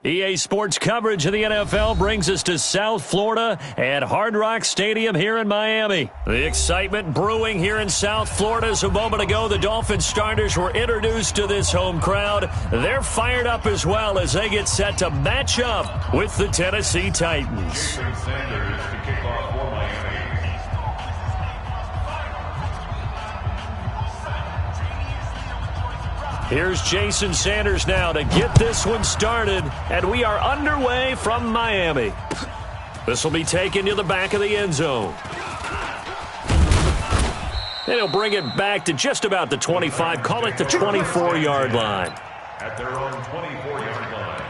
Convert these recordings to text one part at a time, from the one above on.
EA Sports coverage of the NFL brings us to South Florida at Hard Rock Stadium here in Miami. The excitement brewing here in South Florida as a moment ago the Dolphins starters were introduced to this home crowd. They're fired up as well as they get set to match up with the Tennessee Titans. Here's Jason Sanders now to get this one started, and we are underway from Miami. This will be taken to the back of the end zone. And he'll bring it back to just about the 25, call it the 24-yard line. At their own 24-yard line.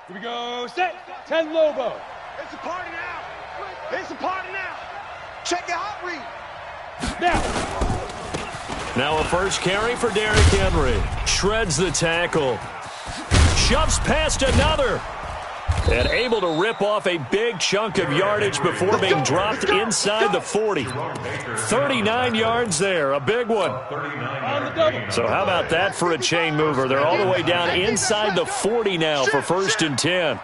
Here we go, set, 10 Lobo. It's a party now. It's a party now. Check your hot read. Now a first carry for Derrick Henry. Shreds the tackle. Shoves past another. And able to rip off a big chunk of yardage before being dropped inside the 40. 39 yards there, a big one. So how about that for a chain mover? They're all the way down inside the 40 now for 1st and 10.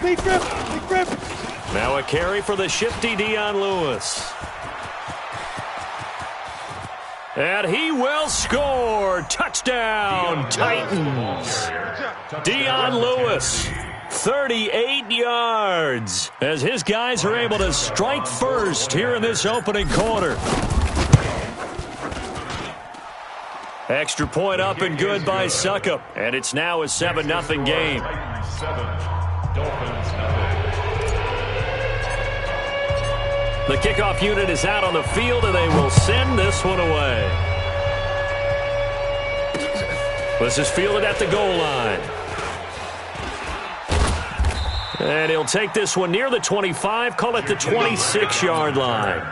Big grip. Now a carry for the shifty Dion Lewis. And he will score. Touchdown, Titans. Dion Lewis, 38 yards, as his guys are able to strike first here in this opening quarter. Extra point up and good by Suckup. And it's now a 7-0 game. The kickoff unit is out on the field, and they will send this one away. This is fielded at the goal line. And he'll take this one near the 25, call it the 26-yard line.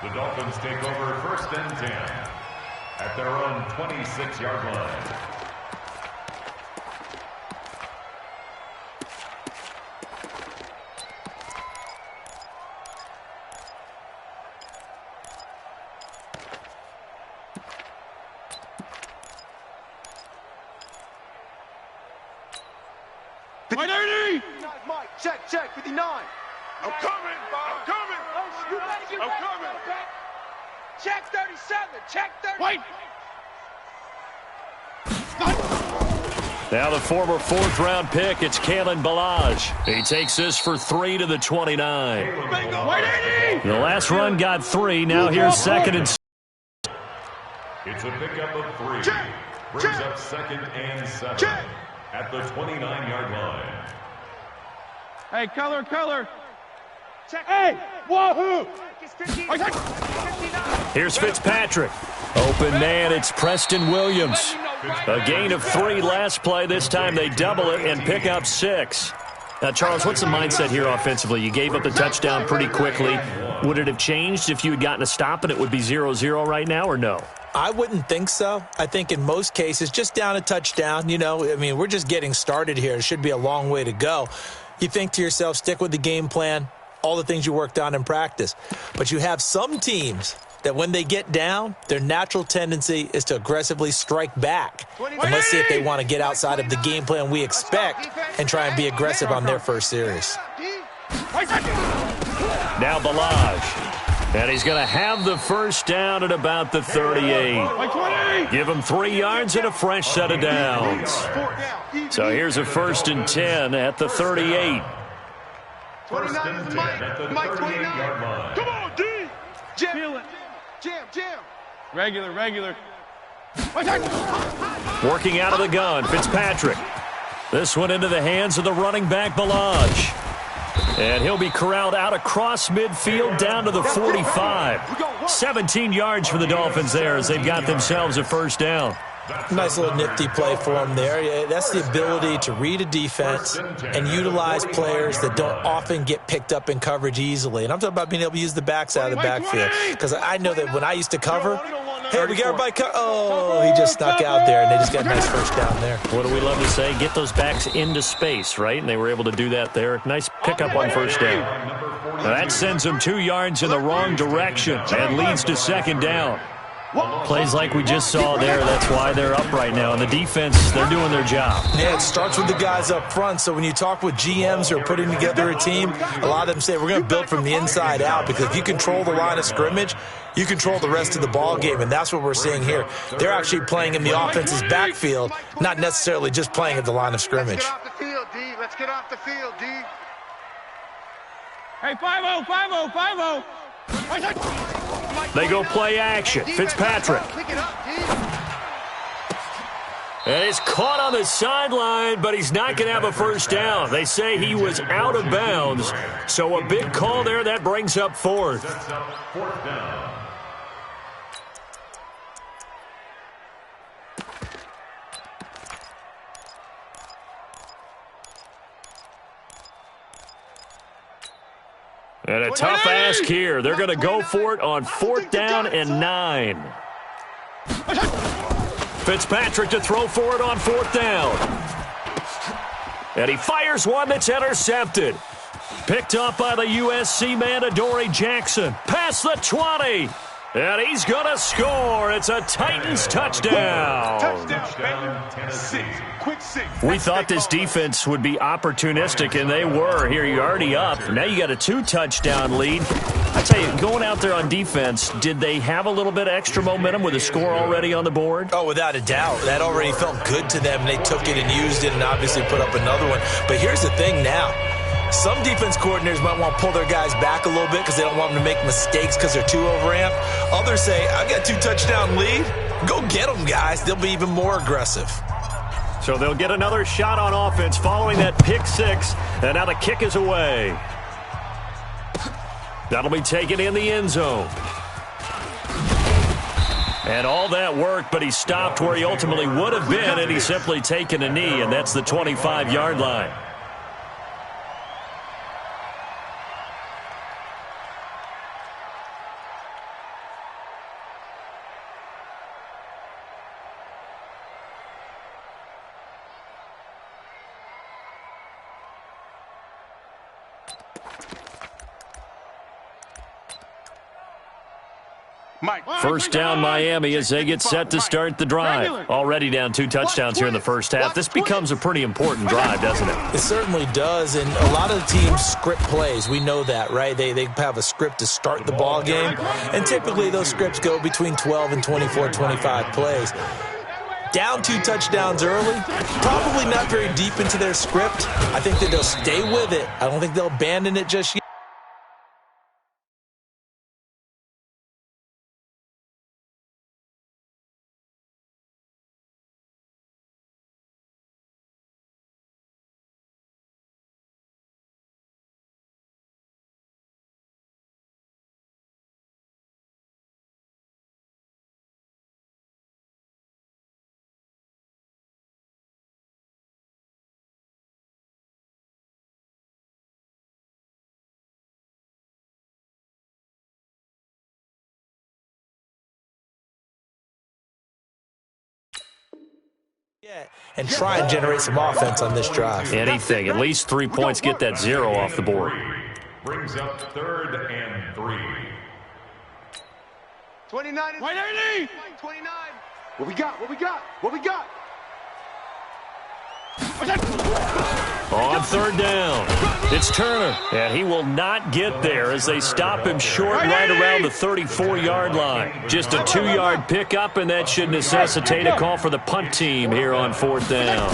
The Dolphins take over 1st and 10 at their own 26-yard line. Mike, check, 59. I'm coming. Check 37, check 30. Wait. Now the former 4th-round pick, it's Kalen Ballage. He takes this for 3 to the 29. The last run got 3. Now here's 2nd and 6. It's a pickup of 3. Brings up 2nd and 7 at the 29-yard line. Hey, color. Check. Hey, wahoo! Here's Fitzpatrick. Open man, it's Preston Williams. A gain of 3 last play. This time they double it and pick up 6. Now, Charles, what's the mindset here offensively? You gave up the touchdown pretty quickly. Would it have changed if you had gotten a stop and it would be 0-0 right now, or no? I wouldn't think so. I think in most cases, just down a touchdown, we're just getting started here. It should be a long way to go. You think to yourself, stick with the game plan, all the things you worked on in practice. But you have some teams that when they get down, their natural tendency is to aggressively strike back. And let's see if they want to get outside of the game plan we expect and try and be aggressive on their first series. Now Ballage. And he's going to have the first down at about the 38. Give him 3 yards and a fresh set of downs. So here's a 1st and 10 at the 38. 1st and 10 at the 38-yard line. Come on, D! Jam. Regular. Working out of the gun, Fitzpatrick. This one into the hands of the running back, Ballage. And he'll be corralled out across midfield down to the 45. 17 yards for the Dolphins there as they've got themselves a first down. Nice little nifty play for him there. That's the ability to read a defense and utilize players that don't often get picked up in coverage easily. And I'm talking about being able to use the backside of the backfield. Because I know that when I used to cover, hey, we got everybody oh, he just snuck out there, and they just got a nice first down there. What do we love to say? Get those backs into space, right? And they were able to do that there. Nice pickup on first down. That sends him 2 yards in the wrong direction and leads to second down. Plays like we just saw there, that's why they're up right now. And the defense, they're doing their job. Yeah, it starts with the guys up front. So when you talk with GMs who are putting together a team, a lot of them say we're going to build from the inside out, because if you control the line of scrimmage, you control the rest of the ball game, and that's what we're seeing here. They're actually playing in the offense's backfield, not necessarily just playing at the line of scrimmage. Let's get off the field, D. Let's get off the field, D. Hey, 5-0, 5-0, 5-0. They go play action. Fitzpatrick. And he's caught on the sideline, but he's not going to have a first down. They say he was out of bounds. So a big call there. That brings up fourth. Fourth down. And a tough ask here. They're going to go for it on 4th down and 9. Fitzpatrick to throw for it on 4th down. And he fires one that's intercepted. Picked up by the USC man, Adoree Jackson. Past the 20. And he's going to score. It's a Titans touchdown. Touchdown, Tennessee. Quick 6. We thought this defense would be opportunistic, and they were. Here, you're already up. Now you got a 2-touchdown lead. I tell you, going out there on defense, did they have a little bit of extra momentum with a score already on the board? Oh, without a doubt. That already felt good to them. They took it and used it and obviously put up another one. But here's the thing now. Some defense coordinators might want to pull their guys back a little bit because they don't want them to make mistakes because they're too overamped. Others say, I've got a 2-touchdown lead. Go get them, guys. They'll be even more aggressive. So they'll get another shot on offense following that pick 6. And now the kick is away. That'll be taken in the end zone. And all that worked, but he stopped where he ultimately would have been, and he's simply taken a knee, and that's the 25-yard line. First down, Miami, as they get set to start the drive. Already down 2 touchdowns here in the first half. This becomes a pretty important drive, doesn't it? It certainly does, and a lot of the teams script plays. We know that, right? They have a script to start the ball game, and typically those scripts go between 12 and 24, 25 plays. Down 2 touchdowns early, probably not very deep into their script. I think that they'll stay with it. I don't think they'll abandon it just yet. And try and generate some offense on this drive. Anything. At least 3 points. Get that 0 off the board. Brings up 3rd and 3. 29 is 29. What we got? What we got? What we got? On 3rd down, it's Turner, and he will not get there as they stop him short right around the 34-yard line. Just a 2-yard pickup, and that should necessitate a call for the punt team here on 4th down.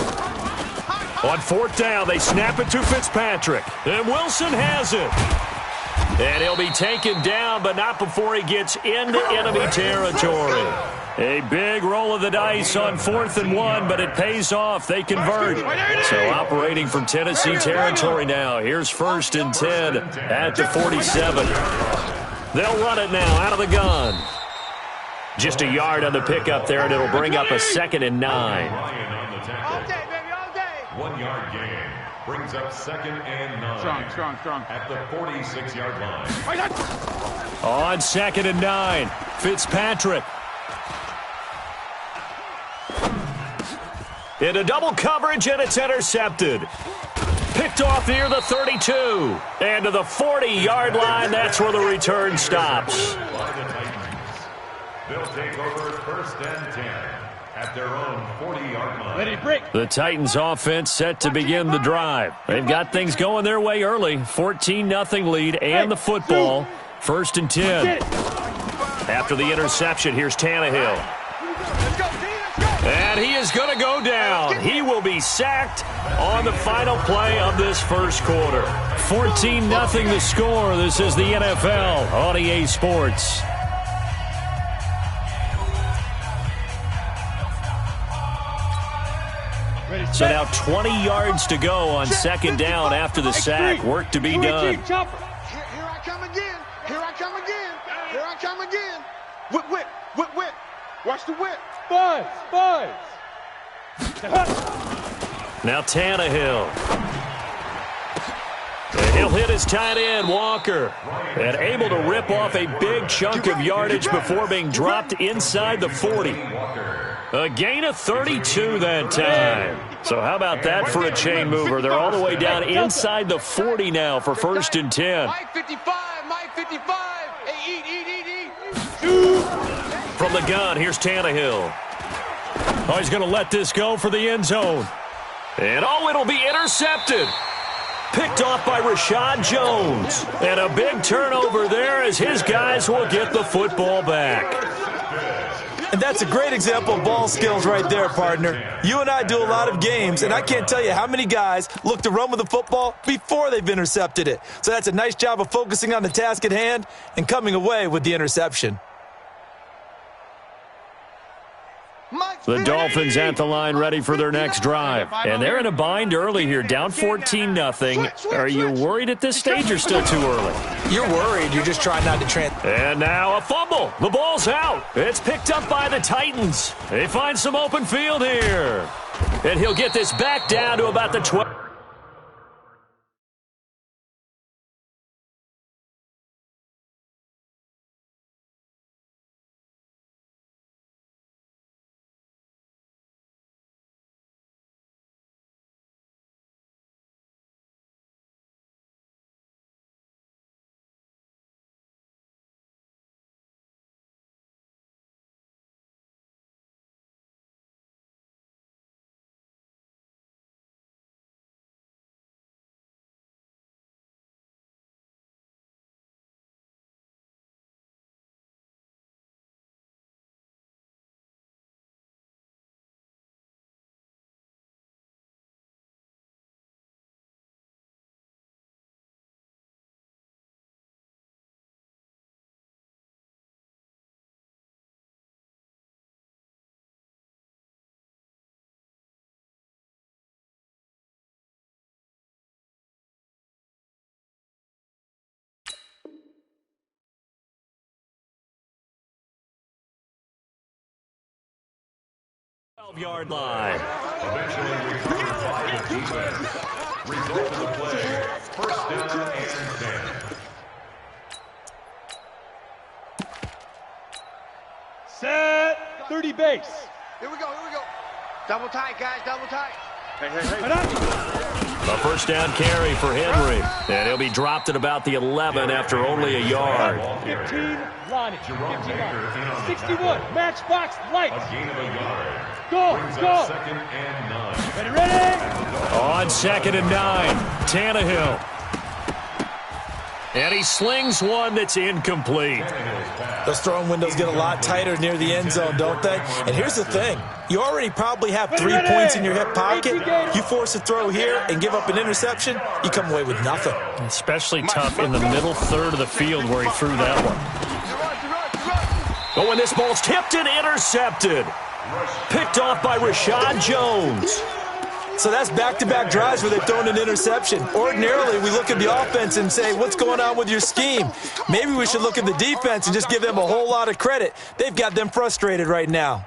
On 4th down, they snap it to Fitzpatrick, and Wilson has it. And he'll be taken down, but not before he gets into enemy territory. A big roll of the dice on 4th and 1, but it pays off. They convert. So operating from Tennessee territory now. Here's 1st and 10 at the 47. They'll run it now out of the gun. Just a yard on the pickup there, and it'll bring up a 2nd and 9. All day, baby, all day. 1-yard gain. Brings up 2nd and 9. Strong. At the 46-yard line. On 2nd and 9, Fitzpatrick. Into double coverage, and it's intercepted. Picked off near the 32. And to the 40-yard line, that's where the return stops. They'll take over 1st and 10 at their own 40-yard line. Ready, break. The Titans offense set to begin the drive. They've got things going their way early. 14-0 lead and the football. 1st and 10. After the interception, here's Tannehill. And he is going to go down. He will be sacked on the final play of this first quarter. 14-0 the score. This is the NFL on EA Sports. So now 20 yards to go on 2nd down after the sack. Work to be done. Here I come again. Here I come again. Here I come again. Whip, whip, whip, whip. Watch the whip. Buzz. Now Tannehill. And he'll hit his tight end, Walker. And able to rip off a big chunk of yardage before being dropped inside the 40. A gain of 32 that time. So how about that for a chain mover? They're all the way down inside the 40 now for 1st and 10. Mike 55. Hey, eat. From the gun, here's Tannehill. Oh, he's going to let this go for the end zone. And it'll be intercepted. Picked off by Rashad Jones. And a big turnover there as his guys will get the football back. And that's a great example of ball skills right there, partner. You and I do a lot of games, and I can't tell you how many guys look to run with the football before they've intercepted it. So that's a nice job of focusing on the task at hand and coming away with the interception. The Dolphins at the line ready for their next drive. And they're in a bind early here, down 14-0. Are you worried at this stage or still too early? You're worried. You're just trying not to And now a fumble. The ball's out. It's picked up by the Titans. They find some open field here. And he'll get this back down to about the 12. Yard line. Eventually recovered by the defense. Result of the play, 1st down and 10. Set. 30 base. Here we go. Double tight, guys, double tight. Hey. A 1st down carry for Henry. And he'll be dropped at about the 11 after only a yard. 15, Lonnie. 61, matchbox light. A gain of a yard. Go. 2nd and 9. Ready? On 2nd and 9, Tannehill. And he slings one that's incomplete. Those throwing windows get a lot tighter near the end zone, don't they? And here's the thing. You already probably have 3 points in your hip pocket. You force a throw here and give up an interception, you come away with nothing. Especially tough in the middle third of the field where he threw that one. Oh, and this ball's tipped and intercepted. Picked off by Rashad Jones. So that's back-to-back drives where they've thrown an interception. Ordinarily, we look at the offense and say, what's going on with your scheme? Maybe we should look at the defense and just give them a whole lot of credit. They've got them frustrated right now.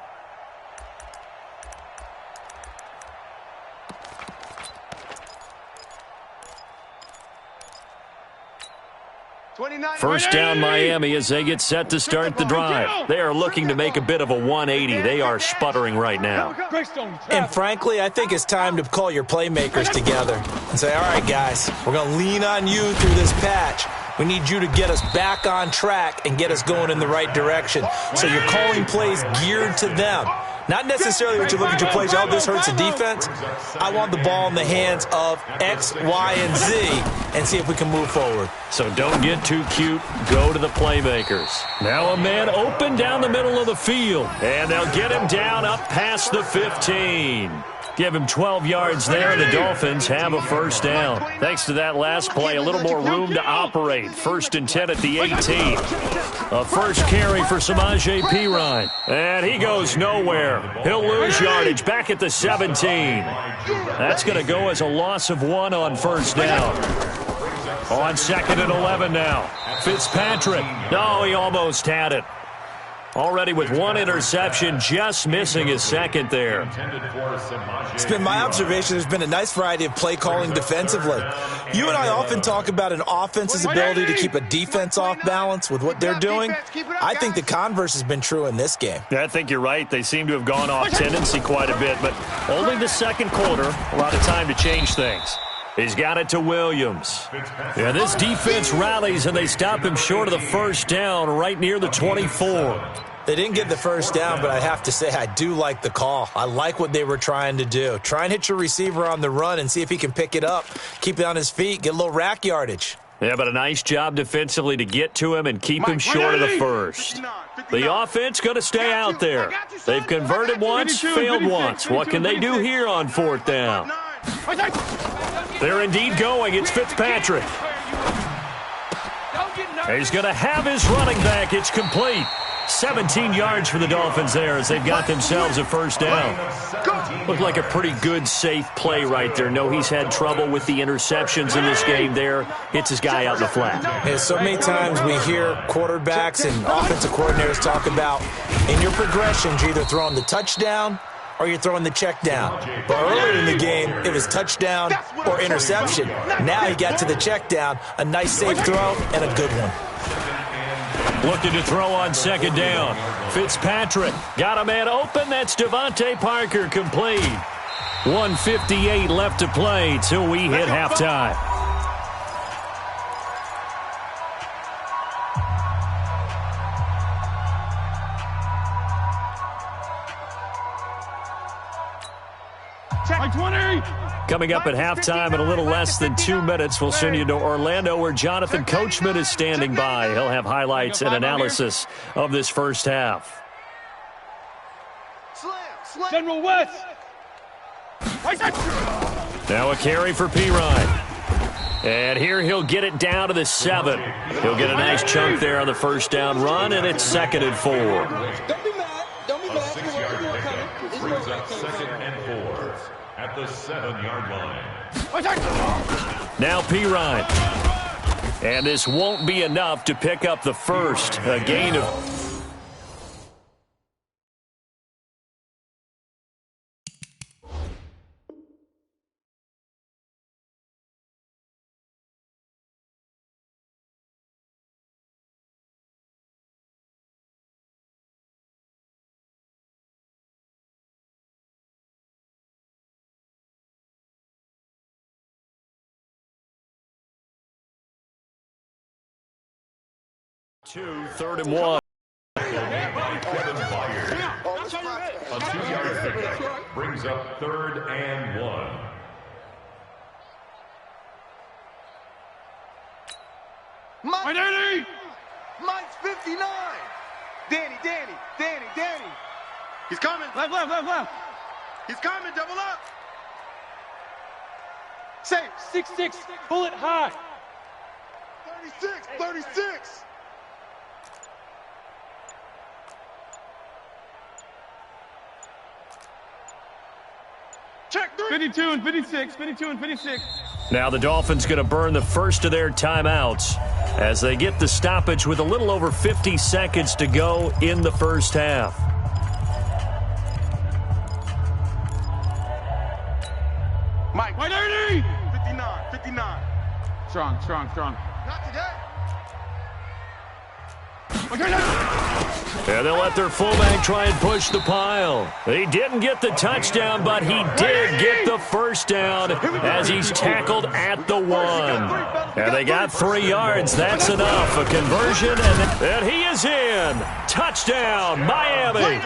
First down Miami as they get set to start the drive. They are looking to make a bit of a 180. They are sputtering right now. And frankly, I think it's time to call your playmakers together and say, all right, guys, we're going to lean on you through this patch. We need you to get us back on track and get us going in the right direction. So you're calling plays geared to them. Not necessarily what you look at your plays, oh, this hurts the defense. I want the ball in the hands of X, Y, and Z and see if we can move forward. So don't get too cute. Go to the playmakers. Now a man open down the middle of the field. And they'll get him down up past the 15. Give him 12 yards there, and the Dolphins have a first down. Thanks to that last play, a little more room to operate. 1st and 10 at the 18. A first carry for Samaje Perine. And he goes nowhere. He'll lose yardage back at the 17. That's going to go as a loss of 1 on first down. On 2nd and 11 now. Fitzpatrick. No, he almost had it. Already with 1 interception, just missing his second there. It's been my observation there's been a nice variety of play calling defensively. You and I often talk about an offense's ability to keep a defense off balance with what they're doing. I think the converse has been true in this game. Yeah, I think you're right. They seem to have gone off tendency quite a bit, but only the second quarter, a lot of time to change things. He's got it to Williams. Yeah, this defense rallies, and they stop him short of the first down right near the 24. They didn't get the first down, but I have to say I do like the call. I like what they were trying to do. Try and hit your receiver on the run and see if he can pick it up, keep it on his feet, get a little rack yardage. Yeah, but a nice job defensively to get to him and keep him short of the first. The offense going to stay out there. They've converted once, failed once. What can they do here on 4th down? They're indeed going. It's Fitzpatrick. He's going to have his running back. It's complete. 17 yards for the Dolphins there as they've got themselves a first down. Looked like a pretty good, safe play right there. No, he's had trouble with the interceptions in this game there. Hits his guy out in the flat. Yeah, so many times we hear quarterbacks and offensive coordinators talk about in your progressions, you're either throwing the touchdown or you're throwing the check down. But earlier in the game, it was touchdown or interception. Now he got to the check down, a nice safe throw, and a good one. Looking to throw on 2nd down. Fitzpatrick got a man open. That's Devontae Parker complete. 1:58 left to play till we hit halftime. Coming up at halftime in a little less than 2 minutes, we'll send you to Orlando where Jonathan Coachman is standing by. He'll have highlights and analysis of this first half. General West. Now a carry for Perine. And here he'll get it down to the 7. He'll get a nice chunk there on the first down run, and it's 2nd and 4. Don't be mad. Don't be mad. A 6-yard pickup brings up 2nd and 4 at the 7-yard line. Now Perine. And this won't be enough to pick up the first. A gain of... Two, 3rd and 1. A 2-yard pickup brings up 3rd and 1. Mike's 59. Danny. He's coming. Left. He's coming. Double up. Safe. 6'6". Bullet high. 36. Check 52 and 56. Now the Dolphins going to burn the first of their timeouts as they get the stoppage with a little over 50 seconds to go in the first half. Mike 59. Strong. Not today. And they'll let their fullback try and push the pile. He didn't get the touchdown, but he did get the first down as he's tackled at the 1. And they got 3 yards. That's enough. A conversion, and he is in. Touchdown, Miami.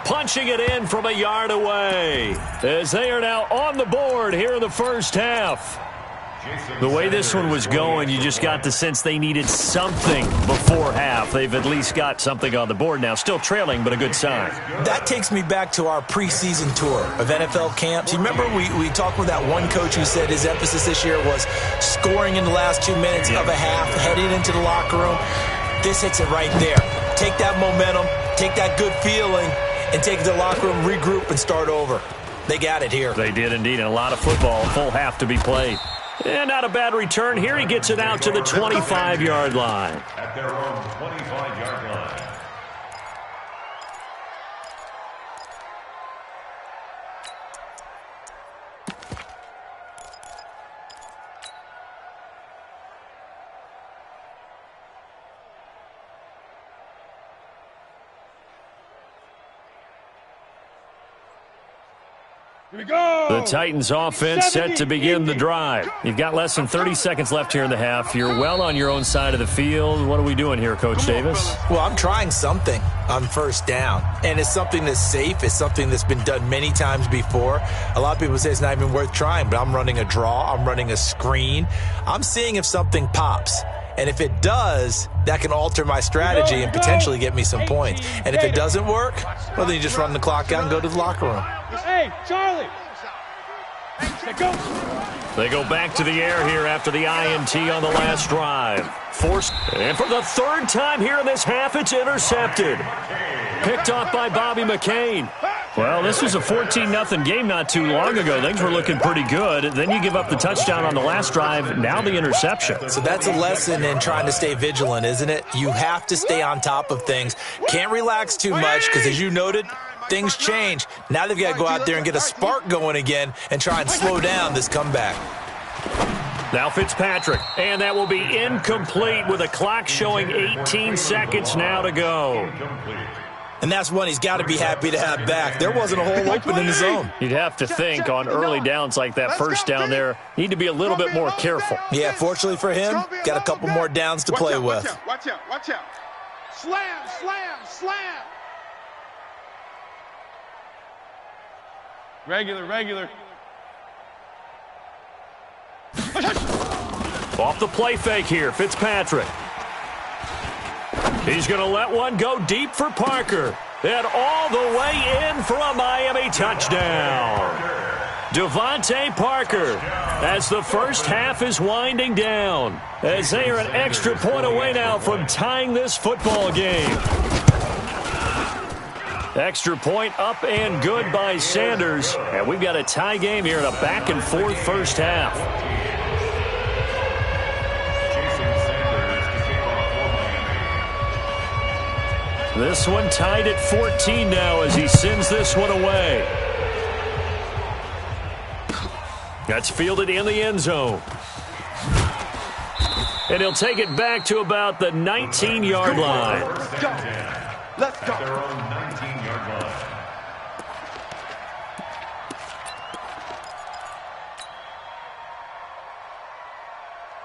Punching it in from a yard away as they are now on the board here in the first half. The way this one was going, you just got the sense they needed something before half. They've at least got something on the board now. Still trailing, but a good sign. That takes me back to our preseason tour of NFL camps. You remember we talked with that one coach who said his emphasis this year was scoring in the last 2 minutes of a half, heading into the locker room. This hits it right there. Take that momentum, take that good feeling, and take it to the locker room, regroup, and start over. They got it here. They did indeed, and a lot of football, full half to be played. And not a bad return. Here he gets it out to the 25-yard line. At their own 25-yard line. Here we go. The Titans offense set to begin the drive. You've got less than 30 seconds left here in the half. You're well on your own side of the field. What are we doing here, Coach Davis? Well, I'm trying something on first down, and it's something that's safe. It's something that's been done many times before. A lot of people say it's not even worth trying, but I'm running a draw. I'm running a screen. I'm seeing if something pops. And if it does, that can alter my strategy and potentially get me some points. And if it doesn't work, well, then you just run the clock out and go to the locker room. Hey, Charlie. Go. They go back to the air here after the INT on the last drive. Forced. And for the 3rd time here in this half, it's intercepted. Picked off by Bobby McCain. Well, this was a 14-0 game not too long ago. Things were looking pretty good. Then you give up the touchdown on the last drive. Now the interception. So that's a lesson in trying to stay vigilant, isn't it? You have to stay on top of things. Can't relax too much because, as you noted, things change. Now they've got to go out there and get a spark going again and try and slow down this comeback. Now Fitzpatrick, and that will be incomplete with a clock showing 18 seconds now to go. And that's one he's got to be happy to have back. There wasn't a hole open in the zone. You'd have to think on early downs like that first down there, need to be a little bit more careful. Yeah, fortunately for him, got a couple more downs to play with. Watch out. Slam. Regular. Off the play fake here, Fitzpatrick. He's going to let one go deep for Parker. And all the way in for a Miami touchdown. Devontae Parker, as the first half is winding down, as they are an extra point away now from tying this football game. Extra point up and good by Sanders. And we've got a tie game here in a back-and-forth first half. This one tied at 14 now as he sends this one away. That's fielded in the end zone. And he'll take it back to about the 19-yard line. Let's go. At their own 19-yard line.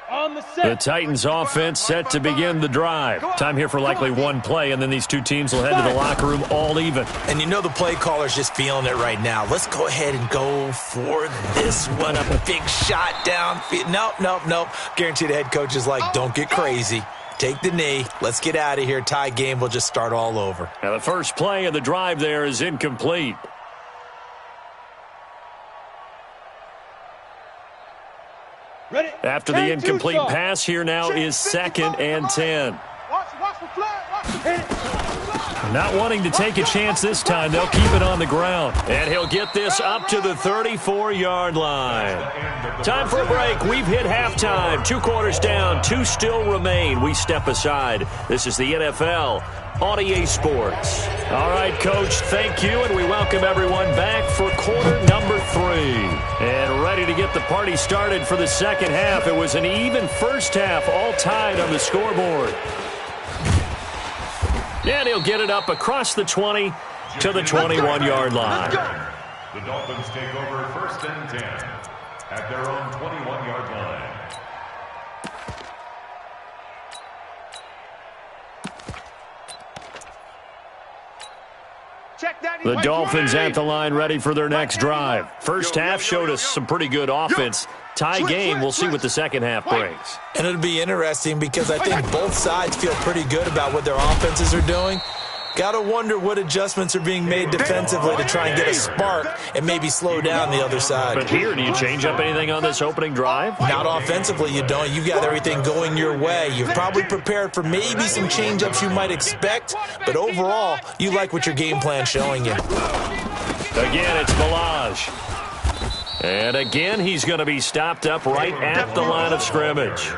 On the set. The Titans offense set to begin the drive. Time here for likely one play, and then these two teams will head to the locker room all even. And you know the play caller's just feeling it right now. Let's go ahead and go for this one. A big shot downfield. Nope. Guarantee the head coach is like, don't get crazy. Take the knee. Let's get out of here. Tie game. We'll just start all over. Now the first play of the drive there is incomplete. Ready? After the incomplete pass, here now is 2nd and 10. Watch the flag. Not wanting to take a chance this time, they'll keep it on the ground. And he'll get this up to the 34-yard line. Time for a break. We've hit halftime. 2 quarters down, 2 still remain. We step aside. This is the NFL on EA Sports. All right, Coach, thank you, and we welcome everyone back for quarter number 3. And ready to get the party started for the second half. It was an even first half, all tied on the scoreboard. And he'll get it up across the 20 to the 21-yard line. The Dolphins take over 1st and 10 at their own 21-yard line. The Dolphins at the line ready for their next drive. First half showed us some pretty good offense. Tie game, we'll see what the second half brings. And it'll be interesting because I think both sides feel pretty good about what their offenses are doing. Got to wonder what adjustments are being made defensively to try and get a spark and maybe slow down the other side. But here, do you change up anything on this opening drive? Not offensively, you don't. You've got everything going your way. You've probably prepared for maybe some change-ups you might expect, but overall, you like what your game plan's showing you. Again, it's Balaj. And again, he's going to be stopped up right at the line of scrimmage.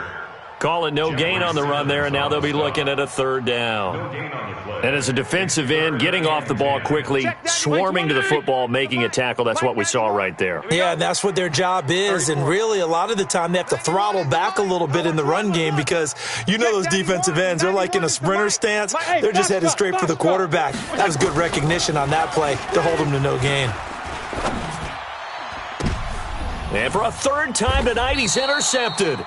Call it no gain on the run there, and now they'll be looking at a 3rd down. And as a defensive end, getting off the ball quickly, swarming to the football, making a tackle, that's what we saw right there. Yeah, and that's what their job is, and really a lot of the time they have to throttle back a little bit in the run game because you know those defensive ends, they're like in a sprinter stance. They're just headed straight for the quarterback. That was good recognition on that play to hold them to no gain. And for a 3rd time tonight, he's intercepted.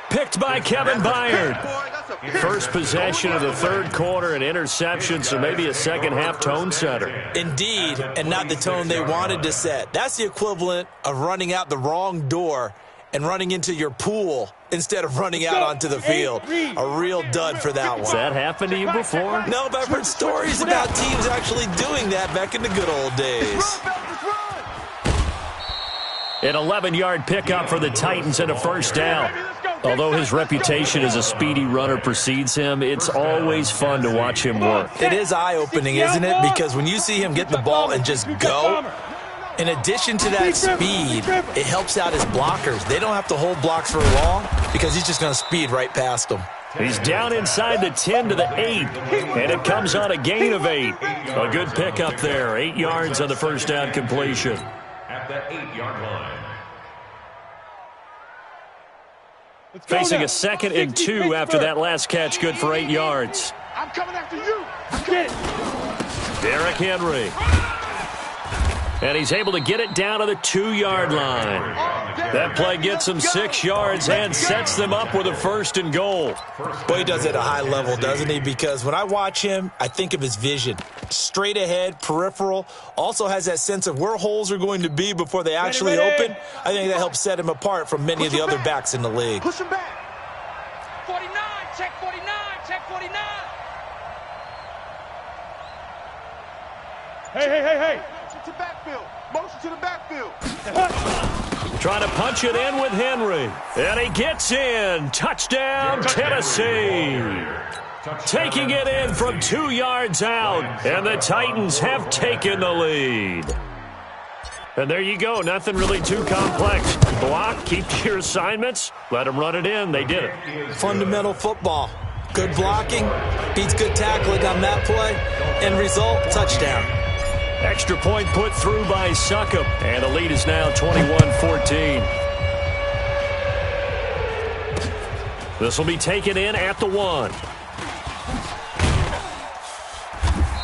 Picked by Kevin Byard. First possession of the 3rd quarter, an interception, so maybe a second-half tone setter. Indeed, and not the tone they wanted to set. That's the equivalent of running out the wrong door and running into your pool instead of running out onto the field. A real dud for that one. Has that happened to you before? No, but I've heard stories about teams actually doing that back in the good old days. An 11-yard pickup for the Titans and a 1st down. Although his reputation as a speedy runner precedes him, it's always fun to watch him work. It is eye-opening, isn't it? Because when you see him get the ball and just go, in addition to that speed, it helps out his blockers. They don't have to hold blocks for long because he's just going to speed right past them. He's down inside the 10 to the 8, and it comes on a gain of 8. A good pickup there, 8 yards on the 1st down completion. At the 8-yard line. Facing a 2nd and 2 after that last catch, good for 8 yards. I'm coming after you. Get it. Derrick Henry. And he's able to get it down to the 2-yard line. That play gets him 6 yards and sets them up with a 1st and goal. Boy, he does it at a high level, doesn't he? Because when I watch him, I think of his vision. Straight ahead, peripheral, also has that sense of where holes are going to be before they actually open. I think that helps set him apart from many of the other backs in the league. Push him back. 49, check 49, check 49. Hey. To backfield. Motion to the backfield. Trying to punch it in with Henry. And he gets in. Touchdown, Tennessee. Taking it in from 2 yards out. And the Titans have taken the lead. And there you go. Nothing really too complex. Block, keep to your assignments. Let them run it in. They did it. Fundamental football. Good blocking. Beats good tackling on that play. End result, touchdown. Extra point put through by Succop, and the lead is now 21-14. This will be taken in at the 1.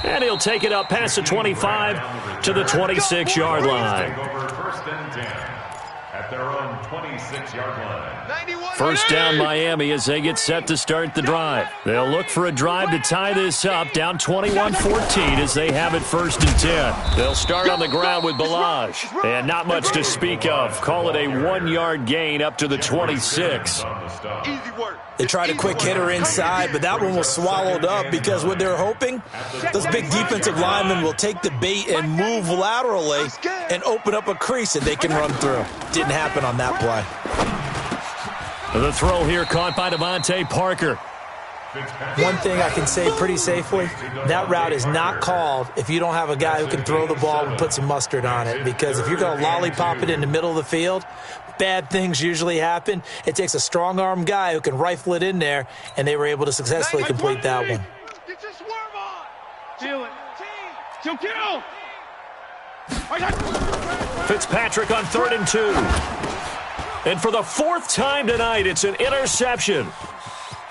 And he'll take it up past the 25 to the 26-yard line. First and 10 at their own 26-yard line. 1st down Miami as they get set to start the drive. They'll look for a drive to tie this up, down 21-14 as they have it 1st and 10. They'll start on the ground with Balaj, and not much to speak of. Call it a 1-yard gain up to the 26. Easy work. They tried a quick hitter inside, but that one was swallowed up because what they're hoping, those big defensive linemen will take the bait and move laterally and open up a crease that they can run through. Didn't happen on that play. The throw here caught by Devontae Parker. One thing I can say pretty safely, that route is not called if you don't have a guy who can throw the ball and put some mustard on it. Because if you're going to lollipop it in the middle of the field, bad things usually happen. It takes a strong-arm guy who can rifle it in there, and they were able to successfully complete that one. Get your swerve on. Do it. Kill, kill. Fitzpatrick on 3rd and 2. And for the 4th time tonight, it's an interception.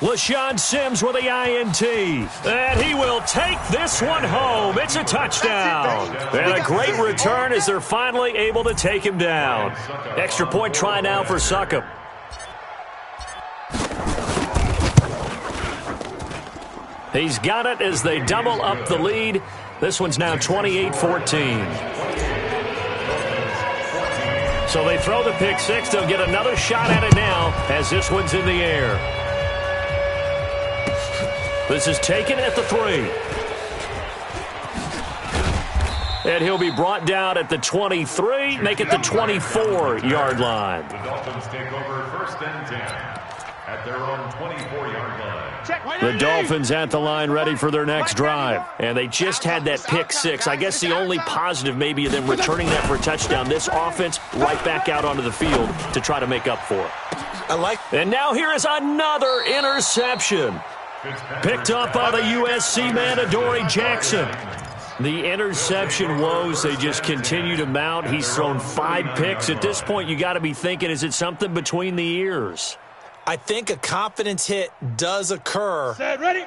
LaShawn Sims with the INT. And he will take this one home. It's a touchdown. And a great return as they're finally able to take him down. Extra point try now for Succop. He's got it as they double up the lead. This one's now 28-14. So they throw the pick six. They'll get another shot at it now as this one's in the air. This is taken at the 3. And he'll be brought down at the 23, make it the 24-yard line. The Dolphins take over 1st and 10 at their own 24-yard line. The Dolphins at the line ready for their next drive. And they just had that pick six. I guess the only positive maybe of them returning that for a touchdown. This offense right back out onto the field to try to make up for it. And now here is another interception. Picked up by the USC man, Adoree Jackson. The interception woes, they just continue to mount. He's thrown 5 picks. At this point, you got to be thinking, is it something between the ears? I think a confidence hit does occur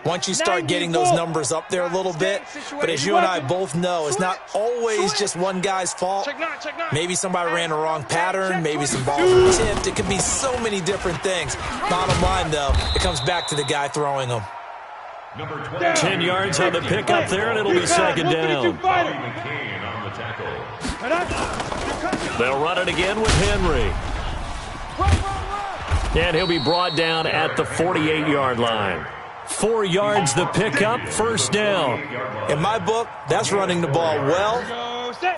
once you start getting those numbers up there a little bit. But as you and I both know, it's not always just one guy's fault. Maybe somebody ran the wrong pattern. Maybe some balls were tipped. It could be so many different things. Bottom line, though, it comes back to the guy throwing them. 10 yards on the pickup there, and it'll be second down. They'll run it again with Henry. And he'll be brought down at the 48-yard line. 4 yards the pickup, first down. In my book, that's running the ball well,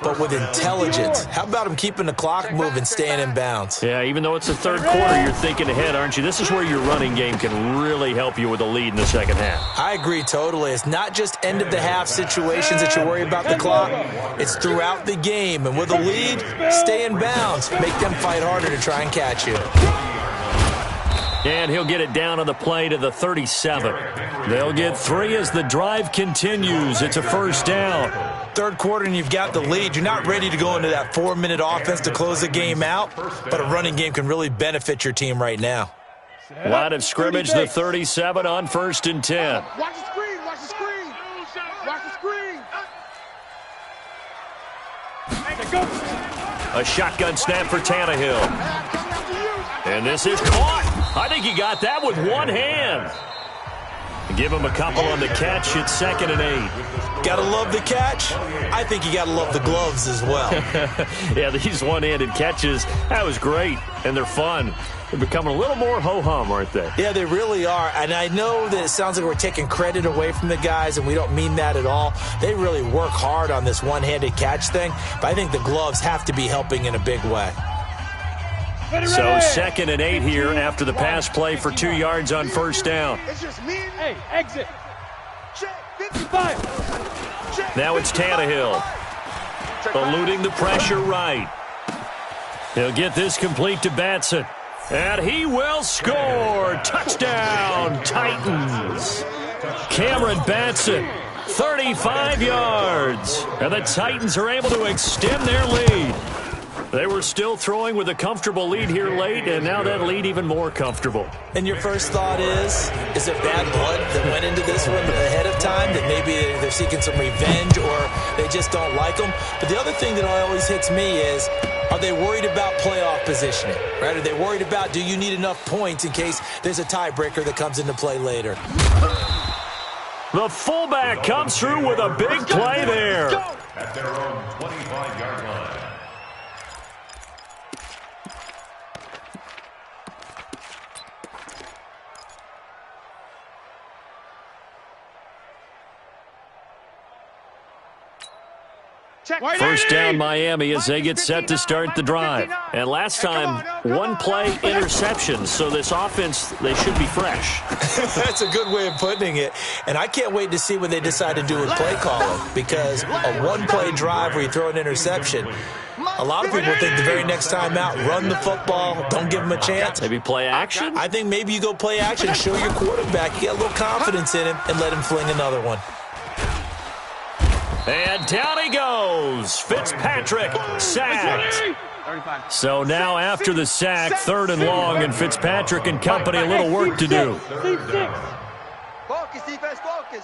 but with intelligence. How about him keeping the clock moving, staying in bounds? Yeah, even though it's the third quarter, you're thinking ahead, aren't you? This is where your running game can really help you with a lead in the second half. I agree totally. It's not just end-of-the-half situations that you worry about the clock. It's throughout the game. And with a lead, stay in bounds. Make them fight harder to try and catch you. And he'll get it down on the play to the 37. They'll get 3 as the drive continues. It's a first down. Third quarter and you've got the lead. You're not ready to go into that 4-minute offense to close the game out, but a running game can really benefit your team right now. Line of scrimmage, the 37 on 1st and 10. Watch the screen, watch the screen. Watch the screen. A shotgun snap for Tannehill. And this is caught. I think he got that with one hand. Give him a couple on the catch. It's 2nd and 8. Gotta love the catch. I think you gotta love the gloves as well. Yeah, these one-handed catches, that was great, and they're fun. They're becoming a little more ho-hum, aren't they? Yeah, they really are. And I know that it sounds like we're taking credit away from the guys, and we don't mean that at all. They really work hard on this one-handed catch thing, but I think the gloves have to be helping in a big way. So 2nd and 8 here after the pass play for 2 yards on first down. Hey, exit. Now it's Tannehill. Eluding the pressure right. He'll get this complete to Batson. And he will score. Touchdown, Titans. Cameron Batson, 35 yards. And the Titans are able to extend their lead. They were still throwing with a comfortable lead here late, and now that lead even more comfortable. And your first thought is it bad blood that went into this one ahead of time, that maybe they're seeking some revenge or they just don't like them? But the other thing that always hits me is, are they worried about playoff positioning? Right? Are they worried about, do you need enough points in case there's a tiebreaker that comes into play later? The fullback comes through with a big play there. At their own 25-yard line. First down Miami as they get set to start the drive. And last time, one play interception. So this offense, they should be fresh. That's a good way of putting it. And I can't wait to see what they decide to do with play calling. Because a one-play drive where you throw an interception, a lot of people think the very next time out, run the football, don't give them a chance. Maybe play action? I think maybe you go play action, show your quarterback, you get a little confidence in him, and let him fling another one. And down he goes. Fitzpatrick sacked. So now after the sack, 3rd and long, and Fitzpatrick and company a little work to do. Focus, defense, focus.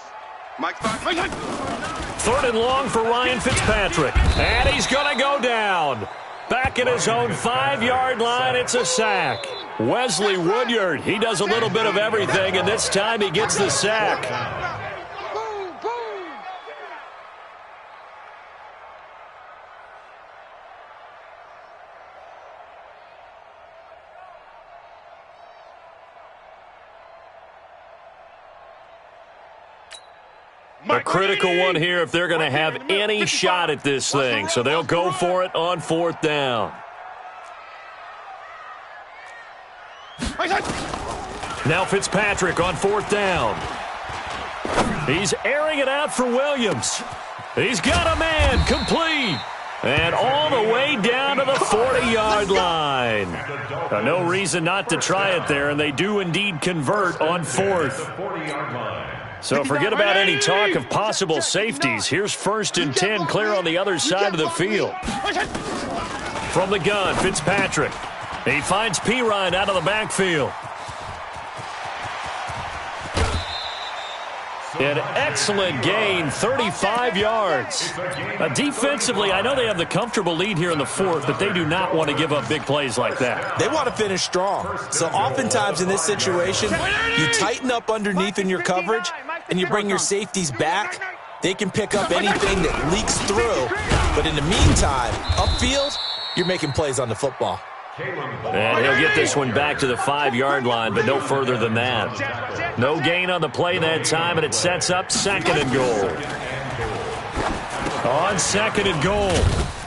3rd and long for Ryan Fitzpatrick. And he's going to go down. Back at his own 5-yard line, it's a sack. Wesley Woodyard, he does a little bit of everything, and this time he gets the sack. Boom, boom. A critical one here if they're going to have any shot at this thing. So they'll go for it on 4th down. Now Fitzpatrick on 4th down. He's airing it out for Williams. He's got a man, complete. And all the way down to the 40-yard line. No reason not to try it there, and they do indeed convert on 4th. So forget about any talk of possible safeties. Here's 1st and 10, clear on the other side of the field. From the gun, Fitzpatrick. He finds Pirine out of the backfield. An excellent gain, 35 yards. Defensively, I know they have the comfortable lead here in the 4th, but they do not want to give up big plays like that. They want to finish strong. So oftentimes in this situation, you tighten up underneath in your coverage, and you bring your safeties back. They can pick up anything that leaks through. But in the meantime, upfield, you're making plays on the football. And he'll get this one back to the 5-yard line, but no further than that. No gain on the play that time, and it sets up 2nd and goal. On 2nd and goal,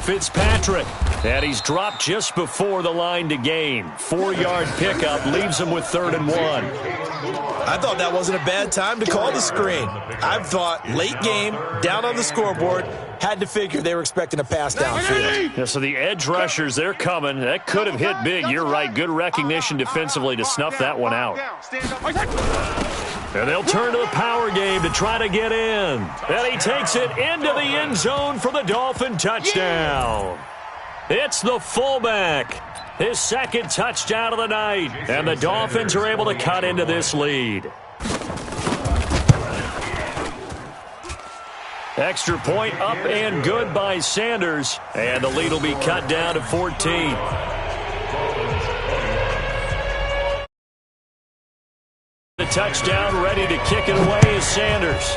Fitzpatrick. And he's dropped just before the line to gain. 4-yard pickup leaves him with 3rd and 1. I thought that wasn't a bad time to call the screen. I thought late game, down on the scoreboard, had to figure they were expecting a pass downfield. Yeah, so the edge rushers, they're coming. That could have hit big. You're right. Good recognition defensively to snuff that one out. And they'll turn to the power game to try to get in. And he takes it into the end zone for the Dolphin touchdown. It's the fullback. His 2nd touchdown of the night. And the Dolphins are able to cut into this lead. Extra point up and good by Sanders. And the lead will be cut down to 14. The touchdown ready to kick it away is Sanders.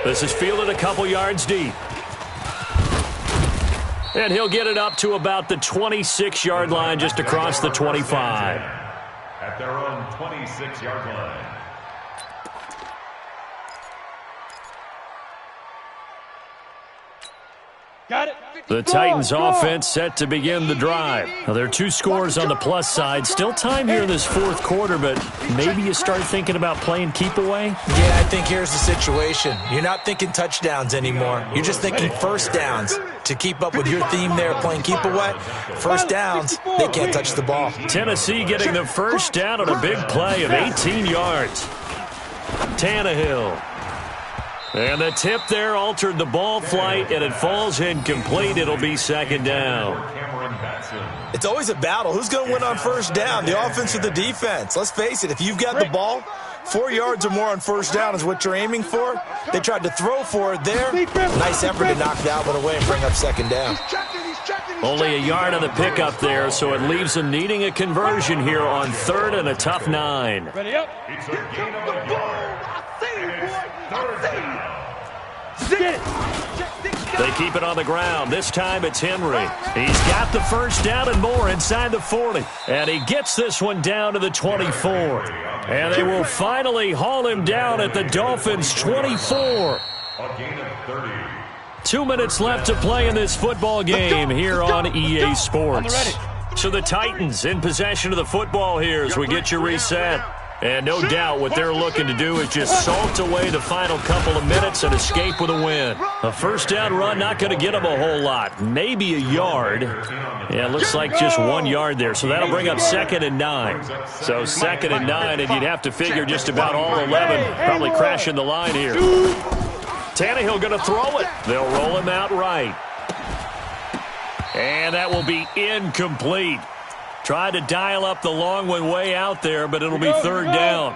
This is fielded a couple yards deep. And he'll get it up to about the 26-yard line just across the 25. At their own 26-yard line. Got it. The Titans offense set to begin the drive. Now, there are 2 scores on the plus side. Still time here in this 4th quarter, but maybe you start thinking about playing keep away? Yeah, I think here's the situation. You're not thinking touchdowns anymore. You're just thinking 1st downs. To keep up with your theme there, playing keep away, 1st downs, they can't touch the ball. Tennessee getting the 1st down on a big play of 18 yards. Tannehill. And the tip there altered the ball flight, and it falls incomplete. It'll be 2nd down. It's always a battle. Who's going to win on 1st down, the offense or the defense? Let's face it, if you've got the ball, 4 yards or more on 1st down is what you're aiming for. They tried to throw for it there. Nice effort to knock that one away and bring up 2nd down. Only a yard on the pickup there, so it leaves them needing a conversion here on 3rd and a tough 9. Ready up. It's a gain of a yard. They keep it on the ground. This time it's Henry. He's got the 1st down and more inside the 40. And he gets this one down to the 24. And they will finally haul him down at the Dolphins' 24. A gain of 30. 2 minutes left to play in this football game here on EA Sports. So the Titans in possession of the football here as we get you reset. And no doubt what they're looking to do is just salt away the final couple of minutes and escape with a win. A first down run, not going to get them a whole lot. Maybe a yard. Yeah, it looks like just 1 yard there. So that'll bring up 2nd and 9. So 2nd and 9, and you'd have to figure just about all 11 probably crashing the line here. Tannehill going to throw it. They'll roll him out right. And that will be incomplete. Tried to dial up the long one way out there, but it'll be 3rd down.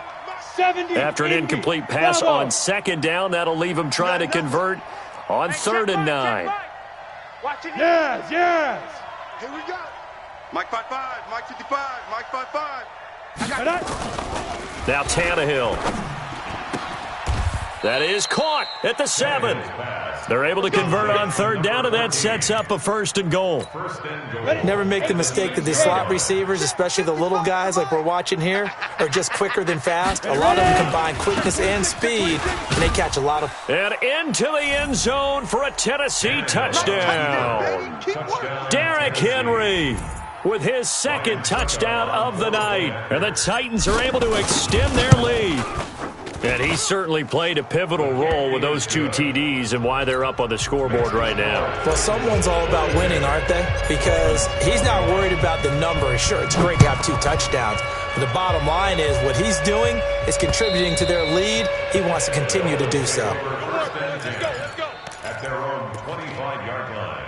After an incomplete pass on 2nd down, that'll leave him trying to convert on 3rd and 9. Yes, yes. Here we go. Mike 5-5, Mike 55, Mike 5-5. Now Tannehill. That is caught at the 7. They're able to convert on 3rd down, and that sets up a 1st and goal. Never make the mistake that these slot receivers, especially the little guys like we're watching here, are just quicker than fast. A lot of them combine quickness and speed, and they catch a lot of... And into the end zone for a Tennessee touchdown. Derrick Henry with his 2nd touchdown of the night. And the Titans are able to extend their lead. And he certainly played a pivotal role with those 2 TDs and why they're up on the scoreboard right now. Well, someone's all about winning, aren't they? Because he's not worried about the number. Sure, it's great to have 2 touchdowns. But the bottom line is what he's doing is contributing to their lead. He wants to continue to do so. Let's go. At their own 25-yard line.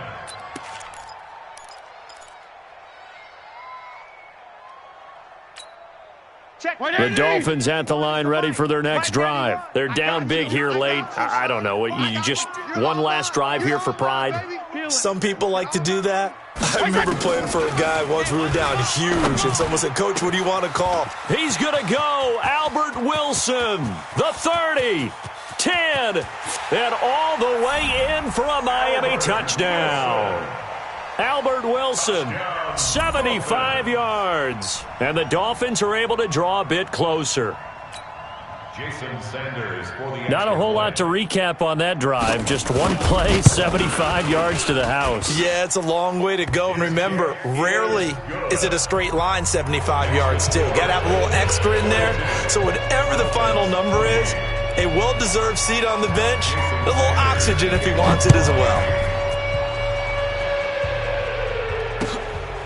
The Dolphins at the line ready for their next drive. They're down big here late. I don't know. You just one last drive here for pride? Some people like to do that. I remember playing for a guy once. We were down huge, and someone said, "Coach, what do you want to call?" He's going to go. Albert Wilson, the 30, 10, and all the way in for a Miami touchdown. Albert Wilson, 75 yards. And the Dolphins are able to draw a bit closer. Jason Sanders for the Not a whole lot to recap on that drive. Just one play, 75 yards to the house. Yeah, it's a long way to go. And remember, rarely is it a straight line 75 yards, too. Got to have a little extra in there. So whatever the final number is, a well-deserved seat on the bench, a little oxygen if he wants it as well.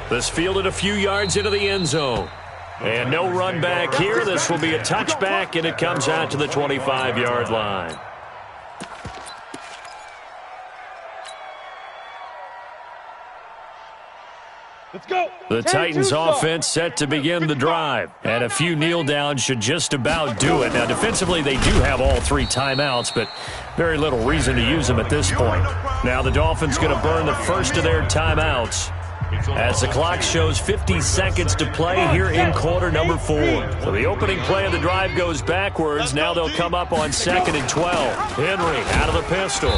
This fielded a few yards into the end zone. And no run back here. This will be a touchback, and it comes out to the 25-yard line. Let's go. The Titans offense set to begin the drive. And a few kneel downs should just about do it. Now, defensively, they do have all 3 timeouts, but very little reason to use them at this point. Now, the Dolphins going to burn the first of their timeouts as the clock shows 50 seconds to play here in quarter number 4. So the opening play of the drive goes backwards. Now they'll come up on 2nd and 12. Henry out of the pistol.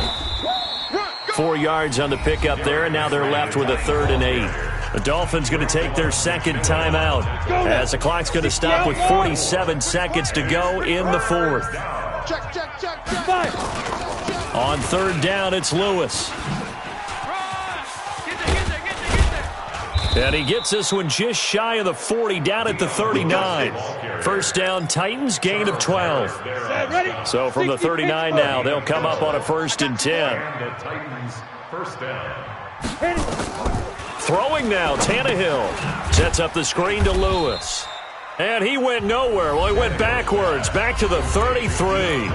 4 yards on the pickup there, and now they're left with a 3rd and 8. The Dolphins going to take their 2nd timeout as the clock's going to stop with 47 seconds to go in the 4th. On 3rd down, it's Lewis. And he gets this one just shy of the 40, down at the 39. First down, Titans, gain of 12. So from the 39 now, they'll come up on a 1st and 10. Throwing now, Tannehill sets up the screen to Lewis. And he went nowhere. Well, he went backwards, back to the 33.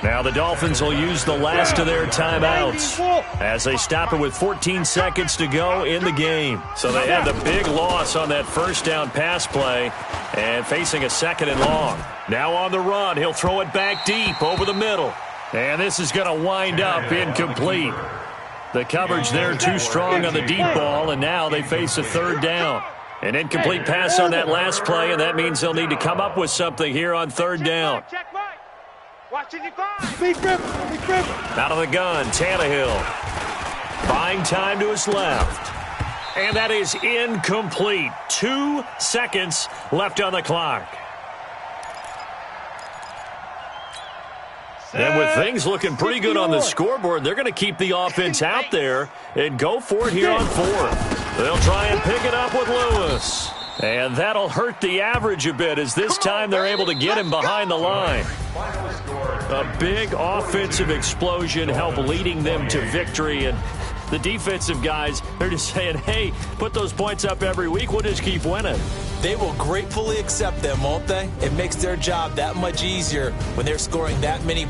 Now the Dolphins will use the last of their timeouts as they stop it with 14 seconds to go in the game. So they had the big loss on that first down pass play and facing a 2nd and long. Now on the run, he'll throw it back deep over the middle. And this is going to wind up incomplete. The coverage there too strong on the deep ball, and now they face a 3rd down. An incomplete pass on that last play, and that means they'll need to come up with something here on 3rd down. Out of the gun, Tannehill. Buying time to his left. And that is incomplete. 2 seconds left on the clock. And with things looking pretty good on the scoreboard, they're going to keep the offense out there and go for it here on 4th. They'll try and pick it up with Lewis. And that'll hurt the average a bit as this time they're able to get him behind the line. A big offensive explosion helped leading them to victory. And the defensive guys, they're just saying, hey, put those points up every week. We'll just keep winning. They will gratefully accept them, won't they? It makes their job that much easier when they're scoring that many.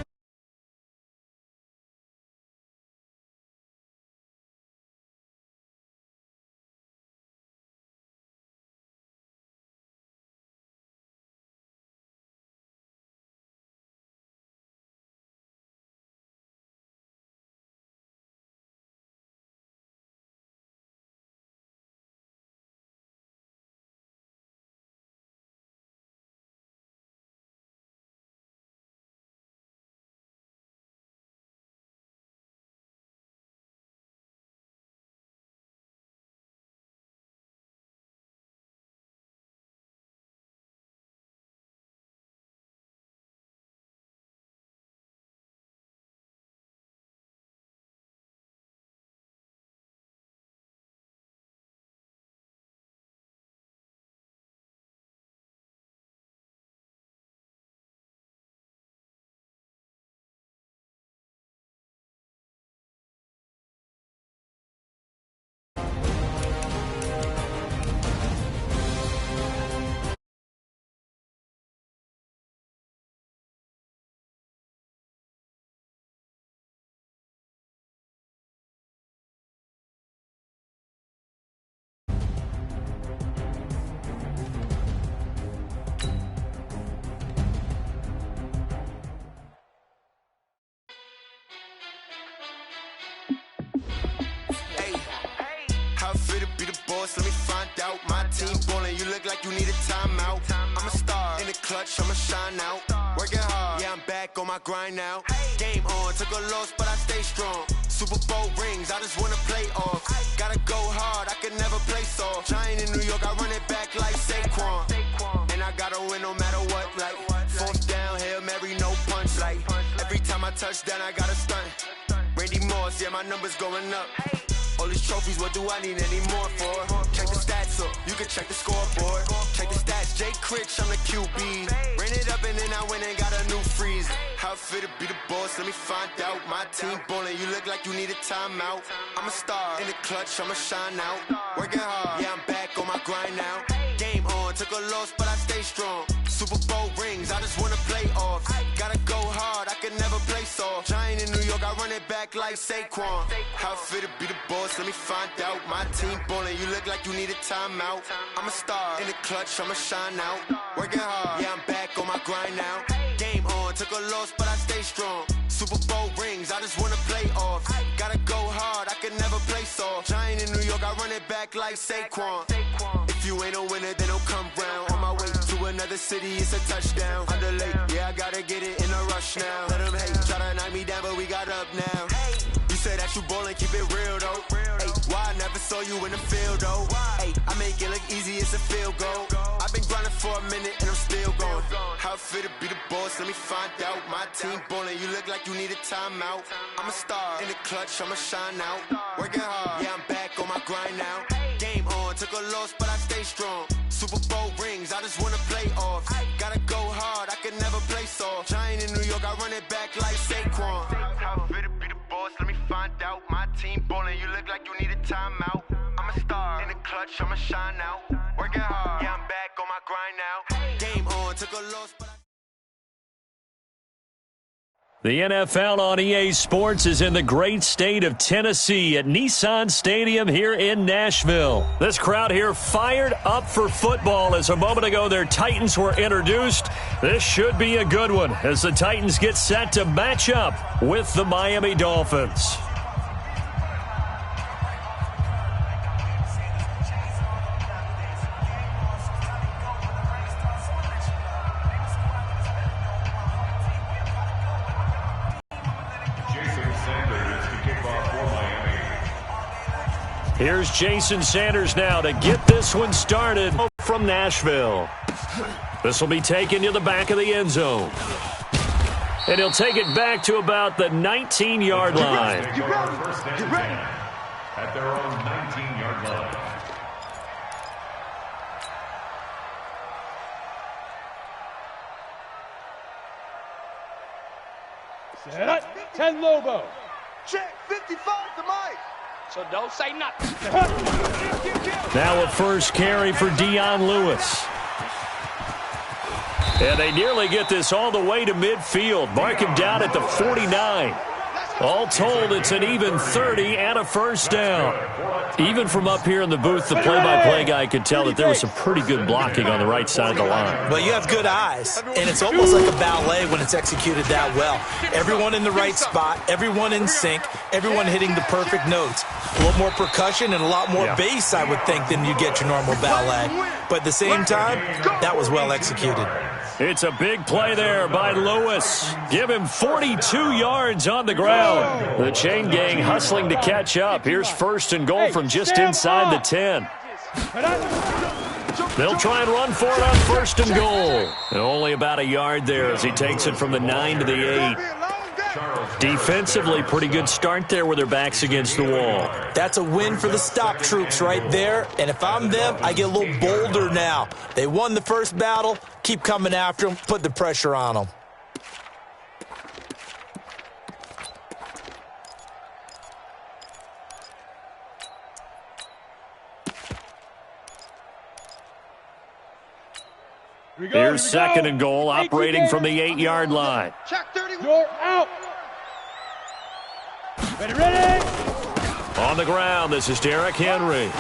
How fit to be the boss? Let me find out. My team ballin', you look like you need a timeout. I'm a star in the clutch, I'ma shine out. Working hard, yeah, I'm back on my grind now. Game on, took a loss, but I stay strong. Super Bowl rings, I just wanna play off. Gotta go hard, I can never play soft. Giant in New York, I run it back like Saquon. And I gotta win no matter what, like fourth down, Hail Mary, no punch. Like every time I touch down, I gotta stunt. Randy Moss, yeah, my numbers going up. All these trophies, what do I need any more for? Check the stats up, you can check the scoreboard. Check the stats, Jay Critch, I'm the QB. Ran it up and then I went and got a new freeze. How fit to be the boss, let me find out. My team ballin', you look like you need a timeout. I'm a star in the clutch, I'ma shine out. Working hard, yeah, I'm back on my grind now. Game on, took a loss, but I stay strong. Super Bowl rings, I just wanna play off. Gotta go hard, I can never play soft. Giant in New York, I run it back like Saquon. How fit to be the boss, let me find out. My team ballin', you look like you need a timeout. I'm a star in the clutch, I'ma shine out. Working hard, yeah, I'm back on my grind now. Game on, took a loss, but I stay strong. Super Bowl rings, I just wanna play off. Gotta go hard, I can never play soft. Giant in New York, I run it back like Saquon. If you ain't a winner, then don't come round. On my way to another city, it's a touchdown. Underlay, yeah, I gotta get it in a rush now. Let them hate, try to knock me down, but we got up now. You said that you ballin', keep it real though. Hey, why I never saw you in the field though? Hey, I make it look easy, it's a field goal. I've been grinding for a minute and I'm still going. How fit to be the boss, let me find out. My team ballin', you look like you need a timeout. I'm a star in the clutch, I'ma shine out. Working hard, yeah, I'm back on my grind now. Game on, took a loss, but I stay strong. Super Bowl rings, I just wanna play off. Gotta go hard, I can never play soft. Giant in New York, I run it back like Saquon. How fit to be the boss, let me find out. My team ballin', you look like you need a timeout. I'm a star in the clutch, I'ma shine out. Working hard, yeah, I'm back on my grind now. Game on, took a loss, but The NFL on EA Sports is in the great state of Tennessee at Nissan Stadium here in Nashville. This crowd here fired up for football as a moment ago their Titans were introduced. This should be a good one as the Titans get set to match up with the Miami Dolphins. Here's Jason Sanders now to get this one started from Nashville. This will be taken to the back of the end zone. And he'll take it back to about the 19-yard line. Get ready. At their own 19-yard line. Set. 10 Lobo. Check 55 to Mike. So don't say nothing. Now a first carry for Dion Lewis. And they nearly get this all the way to midfield. Mark him down at the 49. All told, it's an even 30 and a first down. Even from up here in the booth, the play-by-play guy could tell that there was some pretty good blocking on the right side of the line. Well, you have good eyes, and it's almost like a ballet when it's executed that well. Everyone in the right spot, everyone in sync, everyone hitting the perfect notes. A little more percussion and a lot more bass, I would think, than you get your normal ballet. But at the same time, that was well executed. It's a big play there by Lewis. Give him 42 yards on the ground. The chain gang hustling to catch up. Here's first and goal from just inside the 10. They'll try and run for it on first and goal. And only about a yard there as he takes it from the 9 to the 8. Defensively, pretty good start there with their backs against the wall. That's a win for the stop troops right there. And if I'm them, I get a little bolder now. They won the first battle. Keep coming after them. Put the pressure on them. Here's second and goal, operating from the 8-yard line. Check 31. You're out. Ready. On the ground, this is Derrick Henry.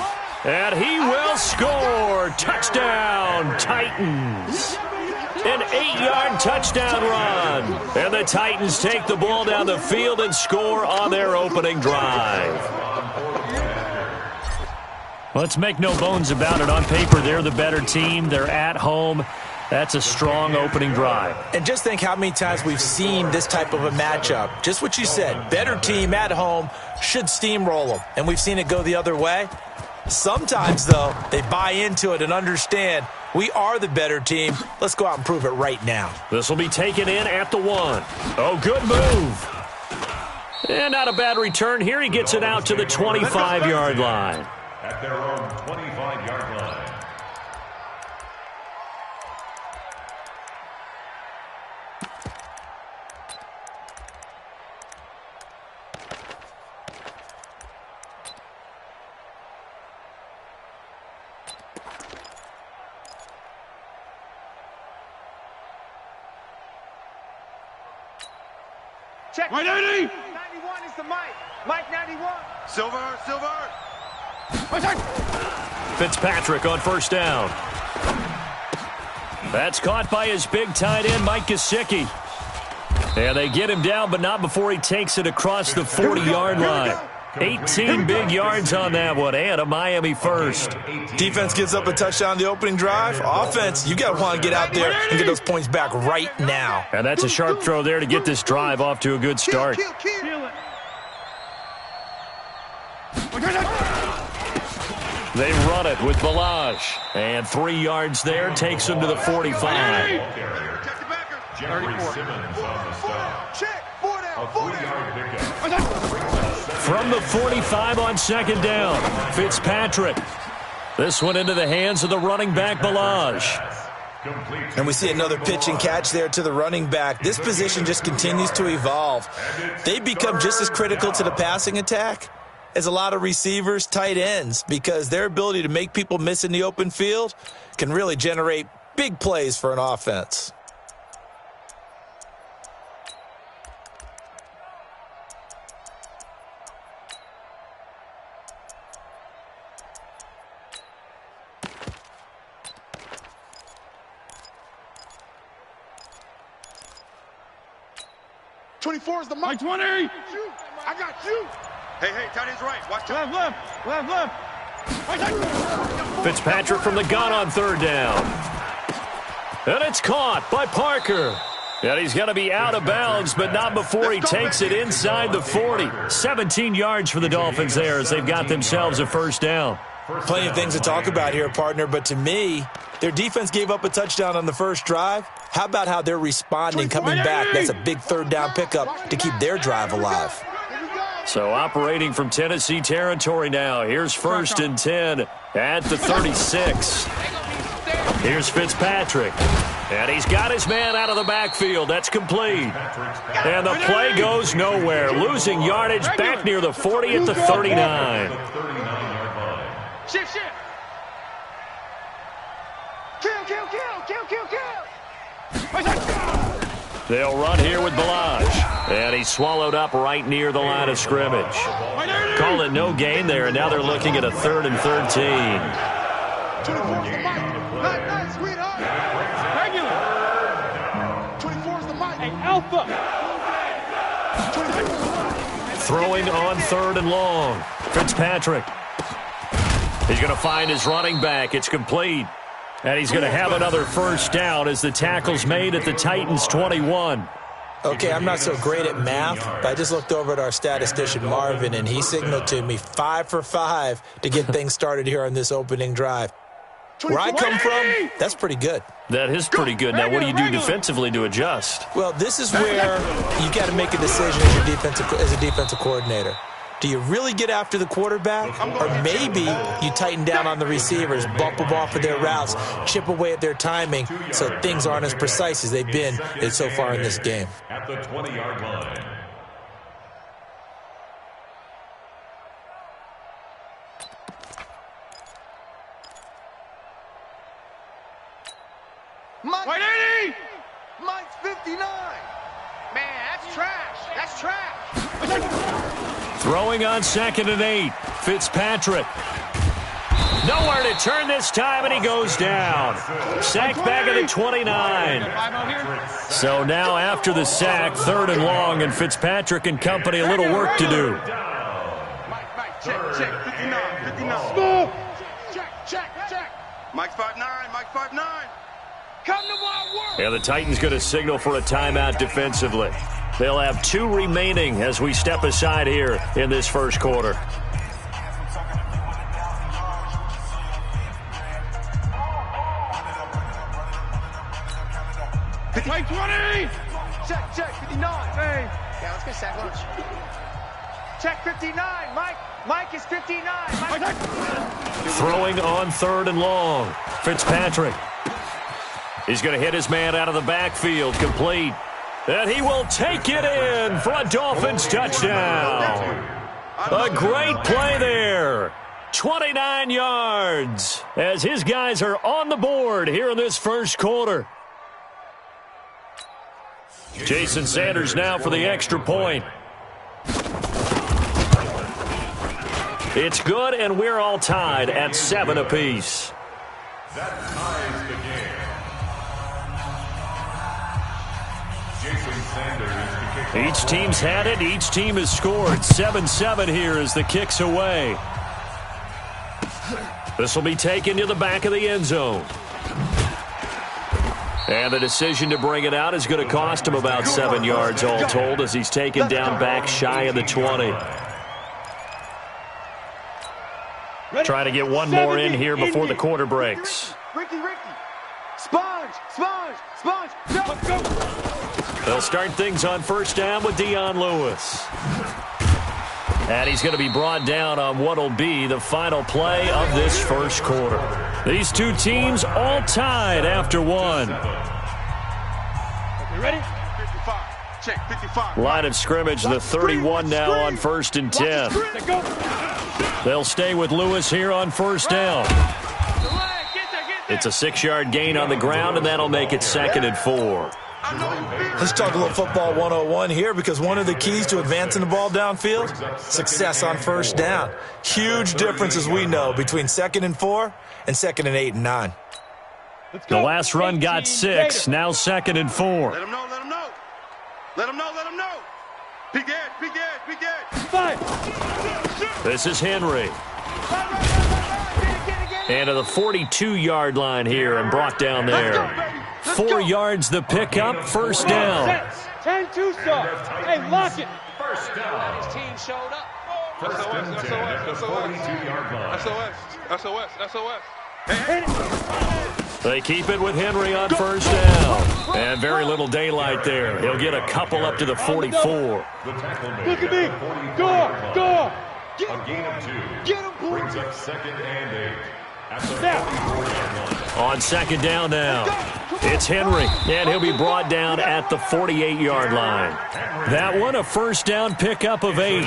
And he will score. Touchdown, Titans. An 8-yard touchdown run. And the Titans take the ball down the field and score on their opening drive. Let's make no bones about it. On paper, they're the better team. They're at home. That's a strong opening drive. And just think how many times we've seen this type of a matchup. Just what you said, better team at home should steamroll them. And we've seen it go the other way. Sometimes, though, they buy into it and understand we are the better team. Let's go out and prove it right now. This will be taken in at the 1. Oh, good move. And not a bad return here. He gets it out to the 25-yard line. At their own 25-yard line. Check. 180. 91 is the Mike. Mike 91. Silver. Fitzpatrick on first down. That's caught by his big tight end, Mike Gesicki. And they get him down, but not before he takes it across the 40-yard line. 18 big yards on that one, and a Miami first. Defense gives up a touchdown the opening drive. Offense, you got to want to get out there and get those points back right now. And that's a sharp throw there to get this drive off to a good start. They run it with Balaj. And 3 yards there takes him to the 45. Jeffrey Simmons on the stop. A 4-yard pickup. From the 45 on second down, Fitzpatrick. This one into the hands of the running back, Balaj. And we see another pitch and catch there to the running back. This position just continues to evolve. They become just as critical to the passing attack as a lot of receivers, tight ends, because their ability to make people miss in the open field can really generate big plays for an offense. Is the Mike 20. I got you. Hey, tight end's right. Watch out. Left. Fitzpatrick from the gun on third down. And it's caught by Parker. And he's going to be out of bounds, but not before he takes it inside the 40. 17 yards for the Dolphins there as they've got themselves a first down. Plenty of things to talk about here, partner, but to me, their defense gave up a touchdown on the first drive. How about how they're responding, coming back? That's a big third down pickup to keep their drive alive. So operating from Tennessee territory now. Here's first and 10 at the 36. Here's Fitzpatrick. And he's got his man out of the backfield. That's complete. And the play goes nowhere. Losing yardage back near the 40 at the 39. Shift. Kill. They'll run here with Balaj. And he's swallowed up right near the line of scrimmage. Call it no gain there, and now they're looking at a 3rd and 13. Alpha. Throwing on 3rd and long. Fitzpatrick. He's going to find his running back. It's complete. And he's going to have another first down as the tackle's made at the Titans' 21. Okay, I'm not so great at math, but I just looked over at our statistician, Marvin, and he signaled to me 5 for 5 to get things started here on this opening drive. Where I come from, that's pretty good. That is pretty good. Now, what do you do defensively to adjust? Well, this is where you got to make a decision as a defensive coordinator. Do you really get after the quarterback? Or maybe you tighten down on the receivers, bump them off of their routes, chip away at their timing so things aren't as precise as they've been so far in this game. At the 20-yard line. White 80! Mike's 59! Man, that's trash. That's trash. Throwing on 2nd and 8. Fitzpatrick. Nowhere to turn this time, and he goes down. Sacked back at the 29. So now after the sack, 3rd and long, and Fitzpatrick and company a little work to do. Mike, check, 59. Small. Check. Mike's 5'9", Mike's 5'9". Come to my work. And the Titans going to signal for a timeout defensively. They'll have 2 remaining as we step aside here in this first quarter. Mike 20. Check, 59. Hey. Yeah, let's get sack lunch. Check 59. Mike is 59. Mike. Throwing on 3rd and long. Fitzpatrick. He's going to hit his man out of the backfield, complete. And he will take it in for a Dolphins touchdown. A great play there. 29 yards as his guys are on the board here in this first quarter. Jason Sanders now for the extra point. It's good, and we're all tied at 7 apiece. That ties the game. Each team's had it. Each team has scored. 7-7 here as the kick's away. This will be taken to the back of the end zone. And the decision to bring it out is going to cost him about 7 yards all told as he's taken down back shy of the 20. Trying to get one more in here before the quarter breaks. Ricky. Sponge. Go. They'll start things on first down with Dion Lewis. And he's going to be brought down on what will be the final play of this first quarter. These two teams all tied after 1. You ready? 55. Check, 55. Line of scrimmage, the 31 now on 1st and 10. They'll stay with Lewis here on first down. It's a 6-yard gain on the ground, and that'll make it 2nd and 4. Let's talk a little football 101 here, because one of the keys to advancing the ball downfield, success on first down. Huge difference, as we know, between 2nd and 4 and 2nd and 8 and 9. The last run got 6, now 2nd and 4. Let him know. Big edge. 5. This is Henry. And to the 42-yard line here and brought down there. 4 yards the pickup, first down. 10-2 stop. Hey, lock it. First down. His team showed up. First and 10 at the 42-yard line. SOS. They keep it with Henry on first down. And very little daylight there. He'll get a couple up to the 44. The tackle made Look at at me. the 42-yard Go. line. A gain of 2. Get him, boy. Brings up 2nd and 8. On second down now, it's Henry, and he'll be brought down at the 48-yard line. That one, a first down pickup of 8.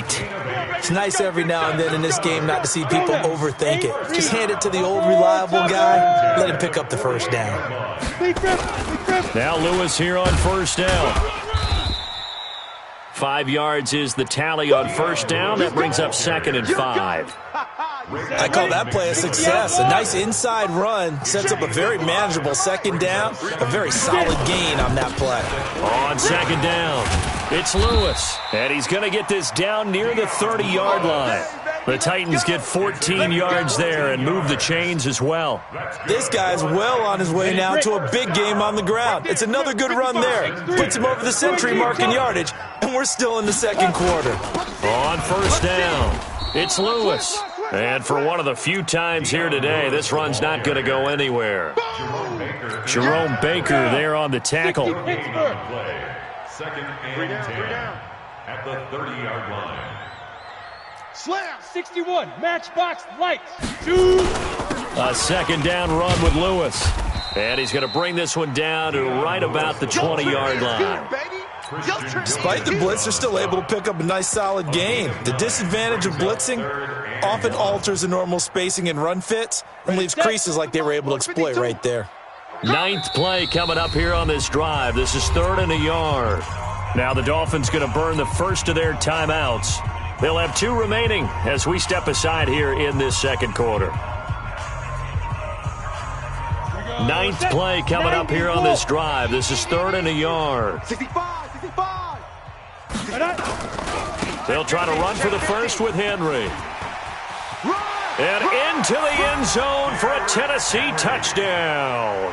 It's nice every now and then in this game not to see people overthink it. Just hand it to the old reliable guy, let him pick up the first down. Now Lewis here on first down. 5 yards is the tally on first down. That brings up 2nd and 5. I call that play a success. A nice inside run sets up a very manageable second down. A very solid gain on that play. On second down, it's Lewis. And he's going to get this down near the 30-yard line. The Titans get 14 yards there and move the chains as well. This guy's well on his way now to a big game on the ground. It's another good run there. Puts him over the century mark in yardage, and we're still in the second quarter. On first down, it's Lewis. And for one of the few times here today, this run's not going to go anywhere. Jerome Baker there on the tackle. 2nd and 10 at the 30-yard line. Slam 61, matchbox lights. A second down run with Lewis. And he's going to bring this one down to right about the 20-yard line. Despite the blitz, they're still able to pick up a nice solid gain. The disadvantage of blitzing often alters the normal spacing and run fits and leaves creases like they were able to exploit right there. 9th play coming up here on this drive. This is 3rd and a yard. Now the Dolphins going to burn the first of their timeouts. They'll have 2 remaining as we step aside here in this second quarter. 9th play coming up here on this drive. This is 3rd and a yard. 65. They'll try to run for the first with Henry. And into the end zone for a Tennessee touchdown.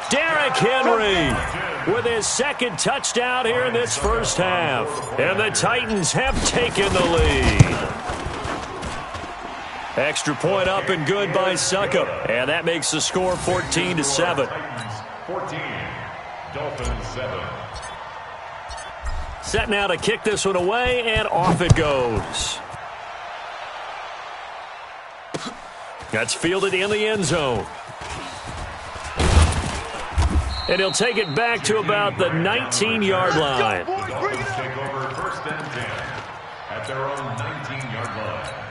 Derrick Henry with his 2nd touchdown here in this first half. And the Titans have taken the lead. Extra point up and good by Succop. And that makes the score 14-7. 14, Dolphins 7. Set now to kick this one away, and off it goes. That's fielded in the end zone. And he'll take it back to about the 19-yard line. Dolphins take over 1st and 10 at their own 19-yard line.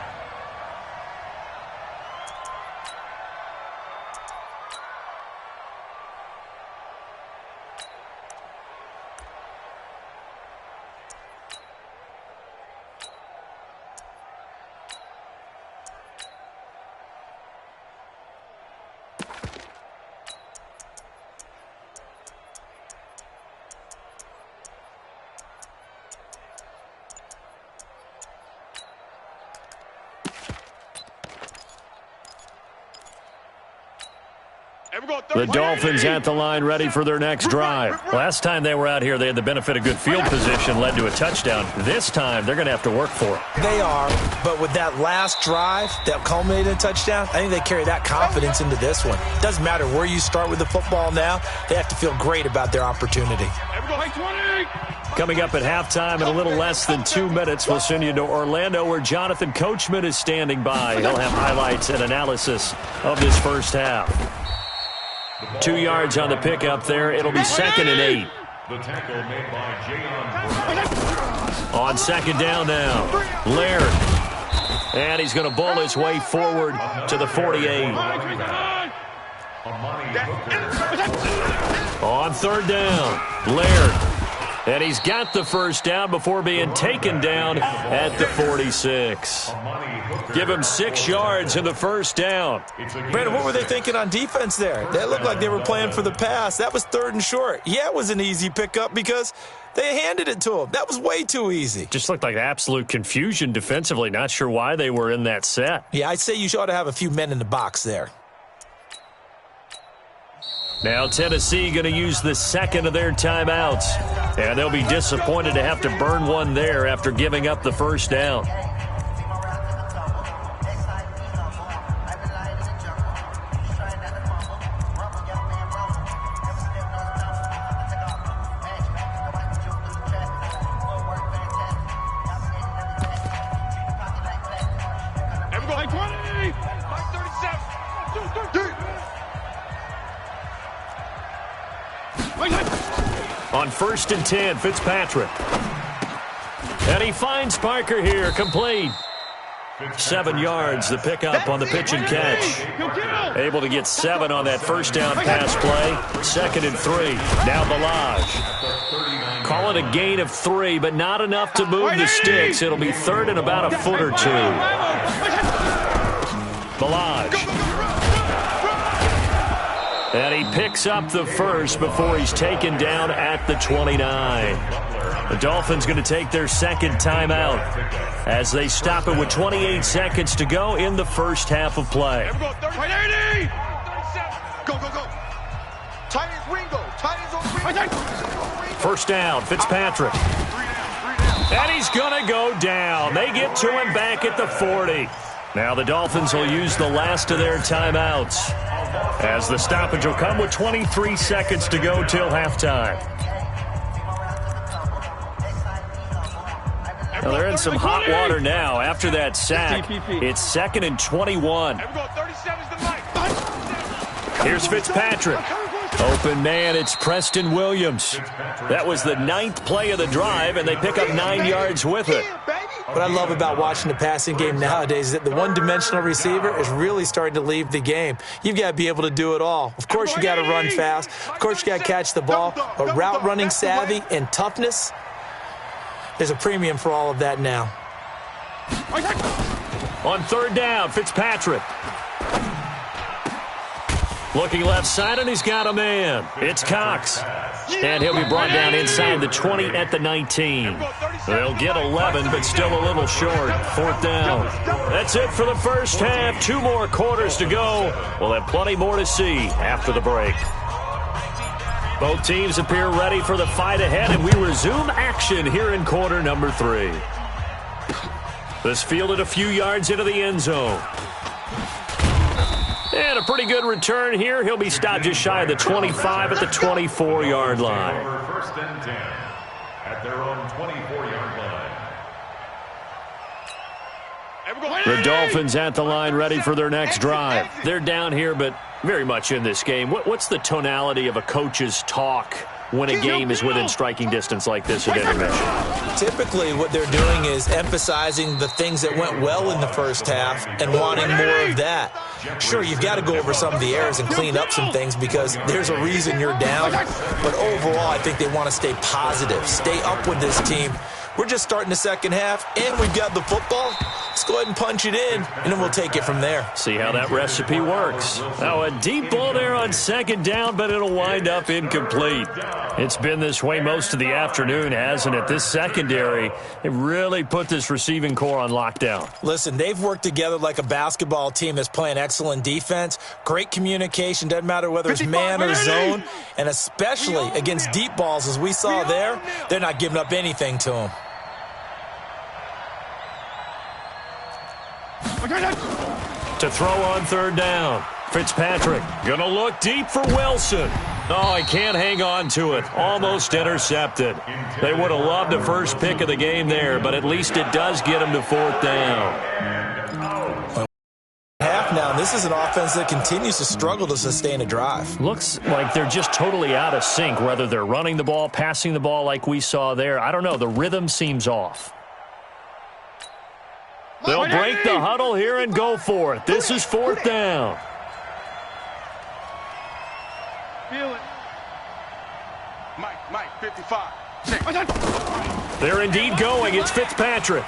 The Dolphins at the line ready for their next drive. Last time they were out here, they had the benefit of good field position, led to a touchdown. This time, they're going to have to work for it. They are, but with that last drive that culminated in a touchdown, I think they carry that confidence into this one. Doesn't matter where you start with the football now, they have to feel great about their opportunity. Coming up at halftime in a little less than 2 minutes, we'll send you to Orlando where Jonathan Coachman is standing by. He'll have highlights and analysis of this first half. 2 yards on the pickup there. It'll be 2nd and 8. The tackle made by Jayon. On second down now, Laird. And he's going to bowl his way forward to the 48. On 3rd down, Laird. And he's got the first down before being taken down at the 46. Give him 6 yards in the first down. Brandon, what were they thinking on defense there? They looked like they were playing for the pass. That was 3rd and short. Yeah, it was an easy pickup because they handed it to him. That was way too easy. Just looked like absolute confusion defensively. Not sure why they were in that set. Yeah, I'd say you ought to have a few men in the box there. Now Tennessee going to use the 2nd of their timeouts. And they'll be disappointed to have to burn one there after giving up the first down. On 1st and 10, Fitzpatrick. And he finds Parker here, complete. 7 yards, the pickup on the pitch and catch. Able to get 7 on that first down pass play. 2nd and 3. Now Balaj. Call it a gain of 3, but not enough to move the sticks. It'll be 3rd and about a foot or 2. Balaj. And he picks up the first before he's taken down at the 29. The Dolphins going to take their second timeout as they stop it with 28 seconds to go in the first half of play. Go, go, go. Titans Ringo. Titans on Ringo. First down, Fitzpatrick. And he's going to go down. They get to him back at the 40. Now the Dolphins will use the last of their timeouts as the stoppage will come with 23 seconds to go till halftime. Well, they're in some hot water now after that sack. It's 2nd and 21. Here's Fitzpatrick. Open man, it's Preston Williams. That was the 9th play of the drive, and they pick up 9 yards with it. What I love about watching the passing game nowadays is that the one-dimensional receiver is really starting to leave the game. You've got to be able to do it all. Of course, you got to run fast. Of course, you got to catch the ball. But route running savvy and toughness, there's a premium for all of that now. On 3rd down, Fitzpatrick. Looking left side, and he's got a man. It's Cox. And he'll be brought down inside the 20 at the 19. They'll get 11, but still a little short. 4th down. That's it for the first half. 2 more quarters to go. We'll have plenty more to see after the break. Both teams appear ready for the fight ahead, and we resume action here in quarter number 3. This fielded a few yards into the end zone. And a pretty good return here. He'll be stopped just shy of the 25 at the 24-yard line. First and 10 at their own 24-yard line. The Dolphins at the line ready for their next drive. They're down here, but very much in this game. What's the tonality of a coach's talk when a game is within striking distance like this at intermission? Typically, what they're doing is emphasizing the things that went well in the first half and wanting more of that. Sure, you've got to go over some of the errors and clean up some things because there's a reason you're down. But overall, I think they want to stay positive, stay up with this team. We're just starting the second half, and we've got the football. Let's go ahead and punch it in, and then we'll take it from there. See how that recipe works. Now, a deep ball there on 2nd down, but it'll wind up incomplete. It's been this way most of the afternoon, hasn't it? This secondary, it really put this receiving core on lockdown. Listen, they've worked together like a basketball team that's playing excellent defense. Great communication, doesn't matter whether it's man or zone, and especially against deep balls, as we saw there, they're not giving up anything to them. To throw on 3rd down. Fitzpatrick going to look deep for Wilson. Oh, he can't hang on to it. Almost intercepted. They would have loved the first pick of the game there, but at least it does get him to 4th down. Half now, this is an offense that continues to struggle to sustain a drive. Looks like they're just totally out of sync, whether they're running the ball, passing the ball like we saw there. I don't know. The rhythm seems off. They'll break the huddle here and go for it. This is 4th down. Feel it. Mike, 55. They're indeed going. It's Fitzpatrick.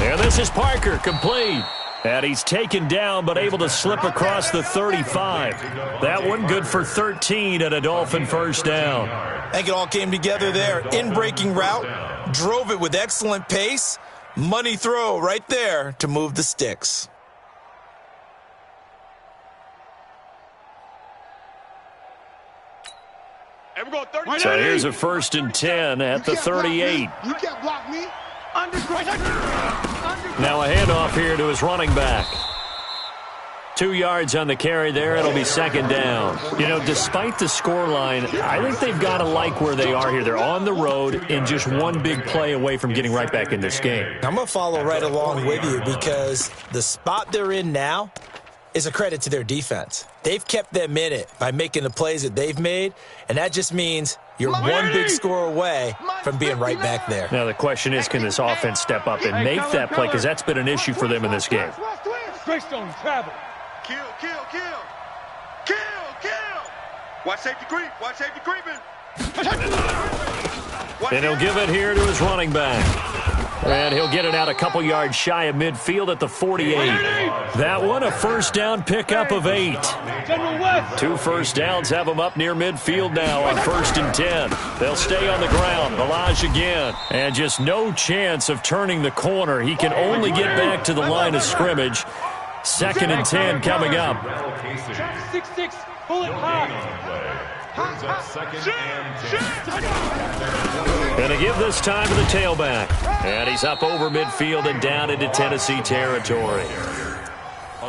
And this is Parker, complete. And he's taken down, but able to slip across the 35. That one good for 13 and a Dolphin first down. I think it all came together there. In-breaking route, drove it with excellent pace. Money throw right there to move the sticks. So here's a 1st and 10 at the 38. You can't block me. Now a handoff here to his running back. 2 yards on the carry there. It'll be 2nd down. You know, despite the scoreline, I think they've got to like where they are here. They're on the road and just one big play away from getting right back in this game. I'm going to follow right along with you because the spot they're in now, is a credit to their defense. They've kept them in it by making the plays that they've made, and that just means you're one big score away from being right back there. Now the question is, can this offense step up and make that play? Because that's been an issue for them in this game. Greystone, travel. Kill, kill, kill. Kill, kill. Watch safety creep. Watch safety creeping. And he'll give it here to his running back. And he'll get it out a couple yards shy of midfield at the 48. That one, a first down pickup of 8. 2 first downs have them up near midfield now on 1st and 10. They'll stay on the ground. Balaj again. And just no chance of turning the corner. He can only get back to the line of scrimmage. 2nd and 10 coming up. 6-6, pull it high. Going to give this time to the tailback. And he's up over midfield and down into Tennessee territory.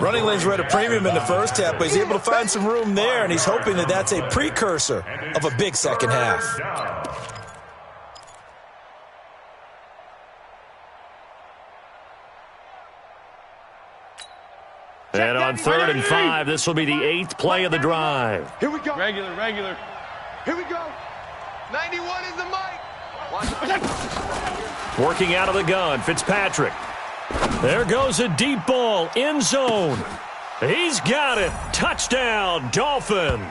Running lanes were at a premium in the first half, but he's able to find some room there, and he's hoping that that's a precursor of a big second half. And on 3rd and 5, this will be the 8th play of the drive. Here we go. Regular. Here we go. 91 is the mic. Working out of the gun, Fitzpatrick. There goes a deep ball, end zone. He's got it. Touchdown, Dolphins.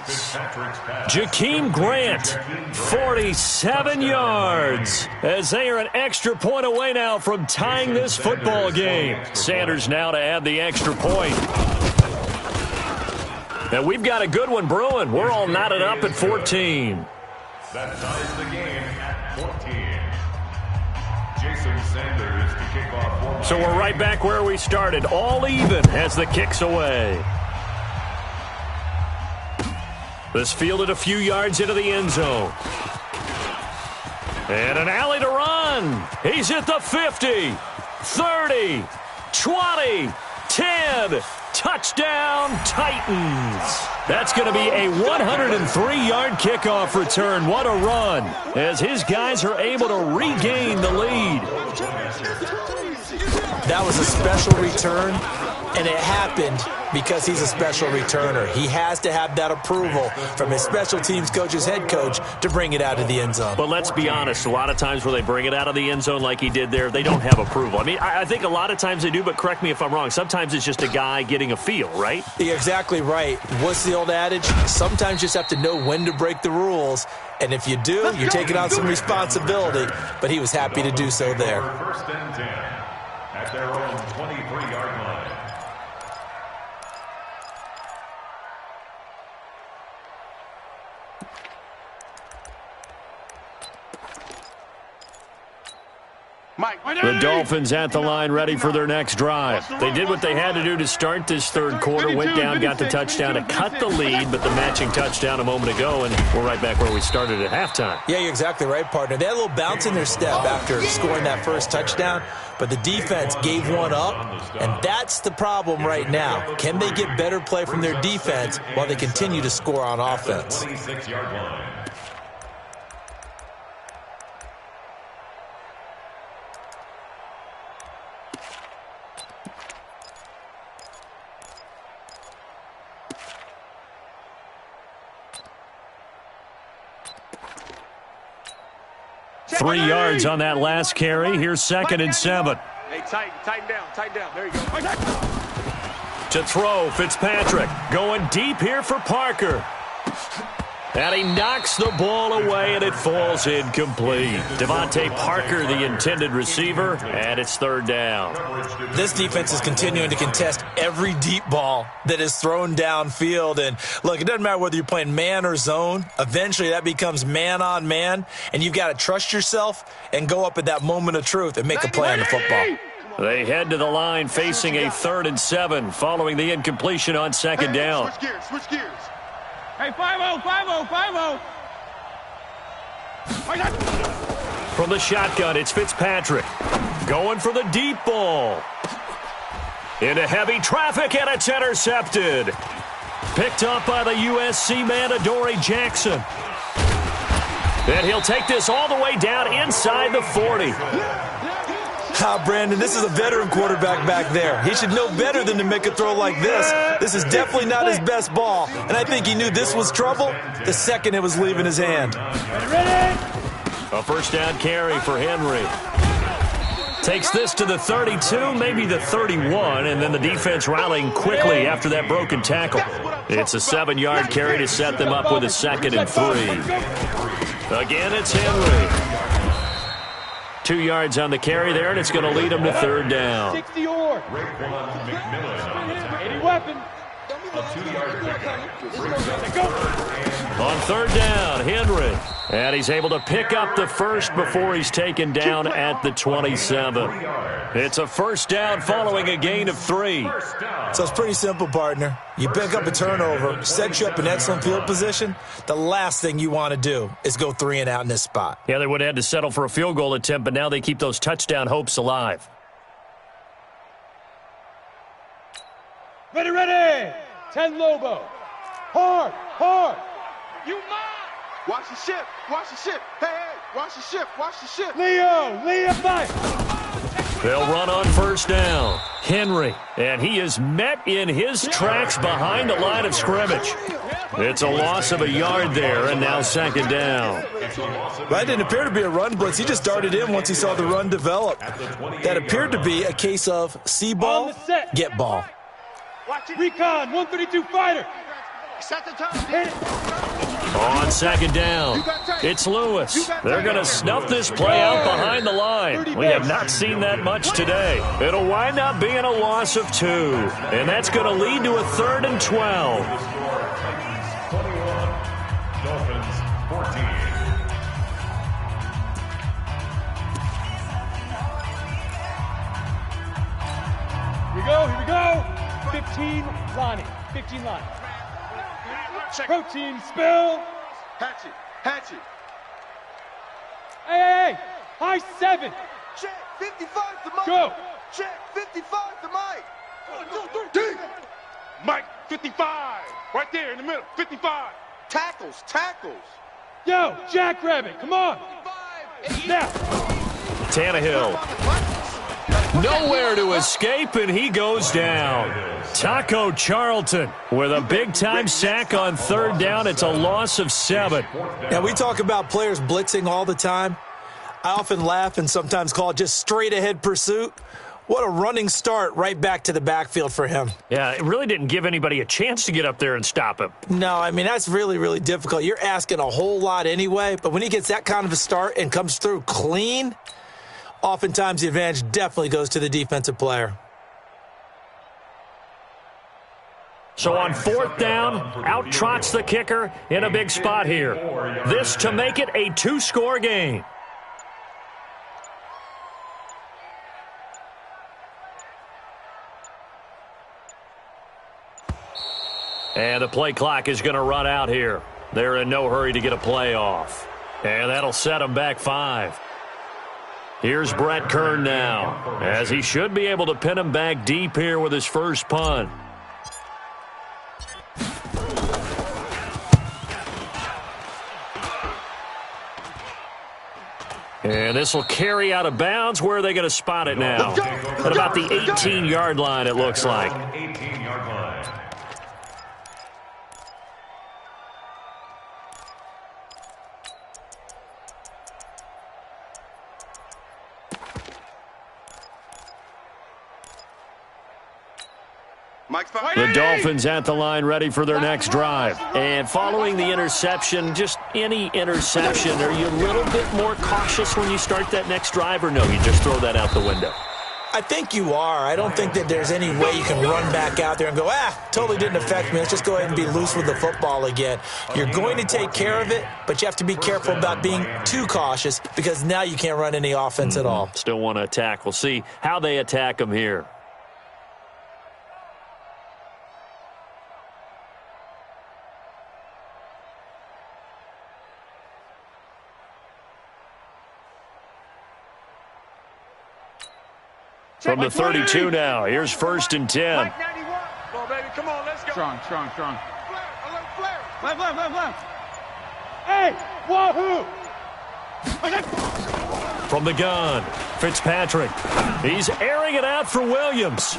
Jakeem Grant, 47 yards, as they are an extra point away now from tying this football game. Sanders now to add the extra point. And we've got a good one brewing. We're all knotted up at 14. That ties the game at 14. Jason Sanders to kick off. So we're right back where we started, all even as the kick's away. This fielded a few yards into the end zone. And an alley to run. He's at the 50, 30, 20, 10. Touchdown, Titans. That's going to be a 103-yard kickoff return. What a run, as his guys are able to regain the lead. That was a special return, and it happened because he's a special returner. He has to have that approval from his special teams coach's head coach to bring it out of the end zone. But let's be honest, a lot of times where they bring it out of the end zone like he did there, they don't have approval. I mean, I think a lot of times they do, but correct me if I'm wrong. Sometimes it's just a guy getting a feel, right? You're exactly right. What's the old adage? Sometimes you just have to know when to break the rules, and if you do, you're taking on some responsibility, but he was happy to do so there. 1st and 10 at their own 23-yard line. The Dolphins at the line, ready for their next drive. They did what they had to do to start this 3rd quarter, went down, got the touchdown to cut the lead, but the matching touchdown a moment ago, and we're right back where we started at halftime. Yeah, you're exactly right, partner. They had a little bounce in their step after scoring that first touchdown, but the defense gave one up, and that's the problem right now. Can they get better play from their defense while they continue to score on offense? 26-yard line. Three yards on that last carry. Here's 2nd and 7. Hey, tighten down. There you go. To throw, Fitzpatrick going deep here for Parker. And he knocks the ball away, and it falls incomplete. Devontae Parker, the intended receiver, and it's 3rd down. This defense is continuing to contest every deep ball that is thrown downfield. And, look, it doesn't matter whether you're playing man or zone. Eventually, that becomes man-on-man, and you've got to trust yourself and go up at that moment of truth and make a play on the football. They head to the line facing a 3rd and 7 following the incompletion on 2nd down. Switch gears. Hey, 5-0. From the shotgun, it's Fitzpatrick. Going for the deep ball. Into heavy traffic, and it's intercepted. Picked up by the USC man, Adoree Jackson. And he'll take this all the way down inside the 40. Brandon, this is a veteran quarterback back there. He should know better than to make a throw like this. This is definitely not his best ball, and I think he knew this was trouble the second it was leaving his hand. Ready? A first down carry for Henry. Takes this to the 32, maybe the 31, and then the defense rallying quickly after that broken tackle. It's a 7-yard carry to set them up with a 2nd and 3. Again, it's Henry. 2 yards on the carry there, and it's going to lead them to 3rd down. 60 or. 80 weapon. On 3rd down, Henry. And he's able to pick up the first before he's taken down at the 27. It's a first down following a gain of 3. So it's pretty simple, partner. You pick up a turnover, set you up in excellent field position. The last thing you want to do is go 3 and out in this spot. Yeah, they would have had to settle for a field goal attempt, but now they keep those touchdown hopes alive. Ready. 10 Lobo. Hard. You mine. Watch the ship. Hey, watch the ship. Leo, fight. They'll run on first down. Henry, and he is met in his tracks behind the line of scrimmage. It's a loss of a yard there, and now 2nd down. That didn't appear to be a run blitz. He just darted in once he saw the run develop. That appeared to be a case of see ball, get ball. Recon, 132 fighter. Set the time. Hit it. On 2nd down, it's Lewis. They're going to snuff this play out behind the line. We have not seen that much today. It'll wind up being a loss of 2, and that's going to lead to a 3rd and 12. 21, Dolphins 14. Here we go. 15 line. Protein spill. Hatchet. Hey. High 7. Check 55 to Mike. Go. Check 55 to Mike. 1, 2, 3. Mike, 55. Right there in the middle. 55. Tackles. Yo, Jackrabbit, come on. Now. Tannehill. Nowhere to escape, and he goes down. Taco Charlton with a big-time sack on 3rd down. It's a loss of 7. Now, we talk about players blitzing all the time. I often laugh and sometimes call it just straight-ahead pursuit. What a running start right back to the backfield for him. Yeah, it really didn't give anybody a chance to get up there and stop him. No, I mean, that's really, really difficult. You're asking a whole lot anyway, but when he gets that kind of a start and comes through clean, oftentimes the advantage definitely goes to the defensive player. So on 4th down, out trots the kicker in a big spot here. This to make it a 2-score game. And the play clock is going to run out here. They're in no hurry to get a play off. And that'll set them back 5. Here's Brett Kern now, as he should be able to pin him back deep here with his first punt. And this will carry out of bounds. Where are they going to spot it now? At about the 18-yard line, it looks like. 18-yard line. The Dolphins at the line ready for their next drive. And following the interception, just any interception, are you a little bit more cautious when you start that next drive, or no, you just throw that out the window? I think you are. I don't think that there's any way you can run back out there and go, totally didn't affect me. Let's just go ahead and be loose with the football again. You're going to take care of it, but you have to be careful about being too cautious because now you can't run any offense at all. Still want to attack. We'll see how they attack them here. From the 32 now, here's 1st and 10. Come on, baby, come on, let's go. Strong. Flare. Flare. Hey, wahoo! From the gun, Fitzpatrick. He's airing it out for Williams.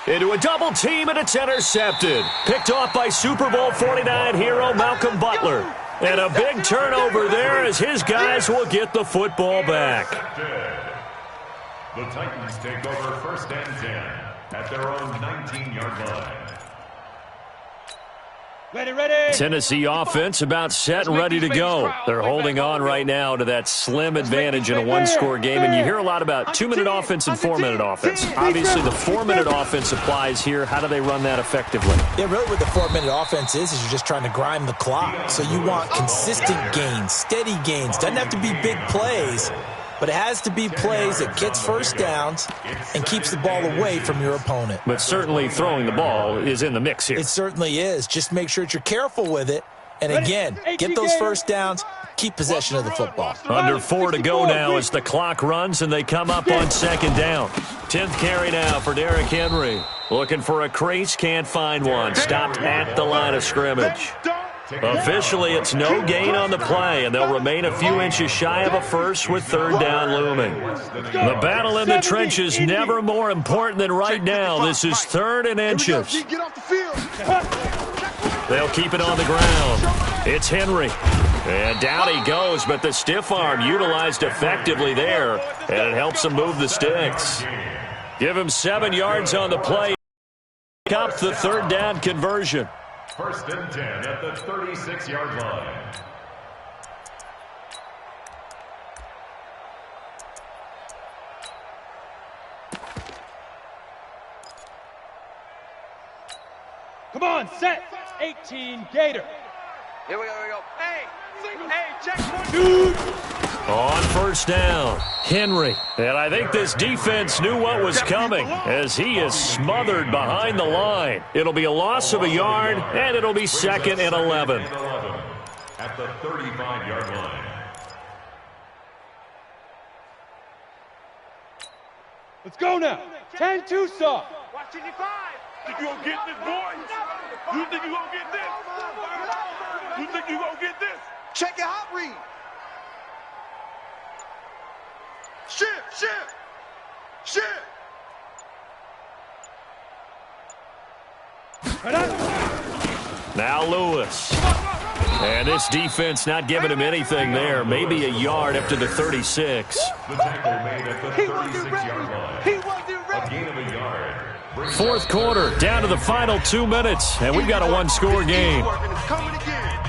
Into a double team, and it's intercepted. Picked off by Super Bowl 49 hero Malcolm Butler. And a big turnover there as his guys will get the football back. The Titans take over 1st and 10 at their own 19-yard line. Ready. Tennessee offense about set and ready to go. They're holding on right now to that slim advantage in a one-score game, and you hear a lot about 2-minute offense and 4-minute offense. Obviously, the 4-minute offense applies here. How do they run that effectively? Yeah, really what the 4-minute offense is you're just trying to grind the clock. So you want consistent gains, steady gains. Doesn't have to be big plays, but it has to be plays that gets first downs and keeps the ball away from your opponent. But certainly throwing the ball is in the mix here. It certainly is. Just make sure that you're careful with it. And again, get those first downs, keep possession of the football. Under 4 to go now as the clock runs and they come up on 2nd down. 10th carry now for Derrick Henry. Looking for a crease, can't find one. Stopped at the line of scrimmage. Officially, it's no gain on the play, and they'll remain a few inches shy of a first with 3rd down looming. The battle in the trenches never more important than right now. This is 3rd and inches. They'll keep it on the ground. It's Henry. And down he goes, but the stiff arm utilized effectively there, and it helps him move the sticks. Give him 7 yards on the play. Up the 3rd down conversion. 1st and 10 at the 36-yard line. Come on, set. 18, Gator. Here we go. Hey, check 1. On 1st down, Henry. And I think this defense knew what was coming as he is smothered behind the line. It'll be a loss of a yard, and it'll be 2nd and 11. At the 35-yard line. Let's go now. 10-2 soft. Watch 55. Think you gonna get this, boy? You think you gonna get this? You think you gonna get this? Check your hot read. Shift. Now Lewis. And this defense not giving him anything there. Maybe a yard up to the 36. The tackle made at the 36-yard line. He wasn't ready. A gain of a yard. 4th quarter, down to the final 2 minutes, and we've got a one-score game. Coming again.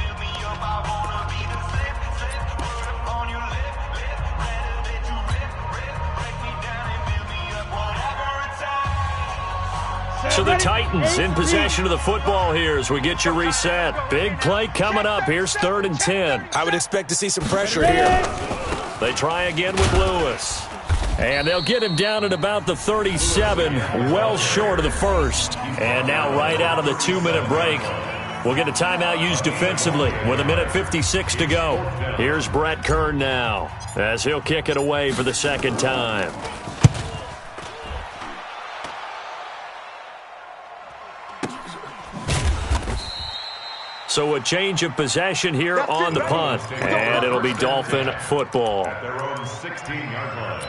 So the Titans in possession of the football here as we get you reset. Big play coming up. Here's 3rd and 10. I would expect to see some pressure here. They try again with Lewis. And they'll get him down at about the 37, well short of the first. And now right out of the 2-minute break, we'll get a timeout used defensively with 1:56 to go. Here's Brett Kern now as he'll kick it away for the 2nd time. So a change of possession here on the punt, and it'll be Dolphin football. At their own 16-yard line.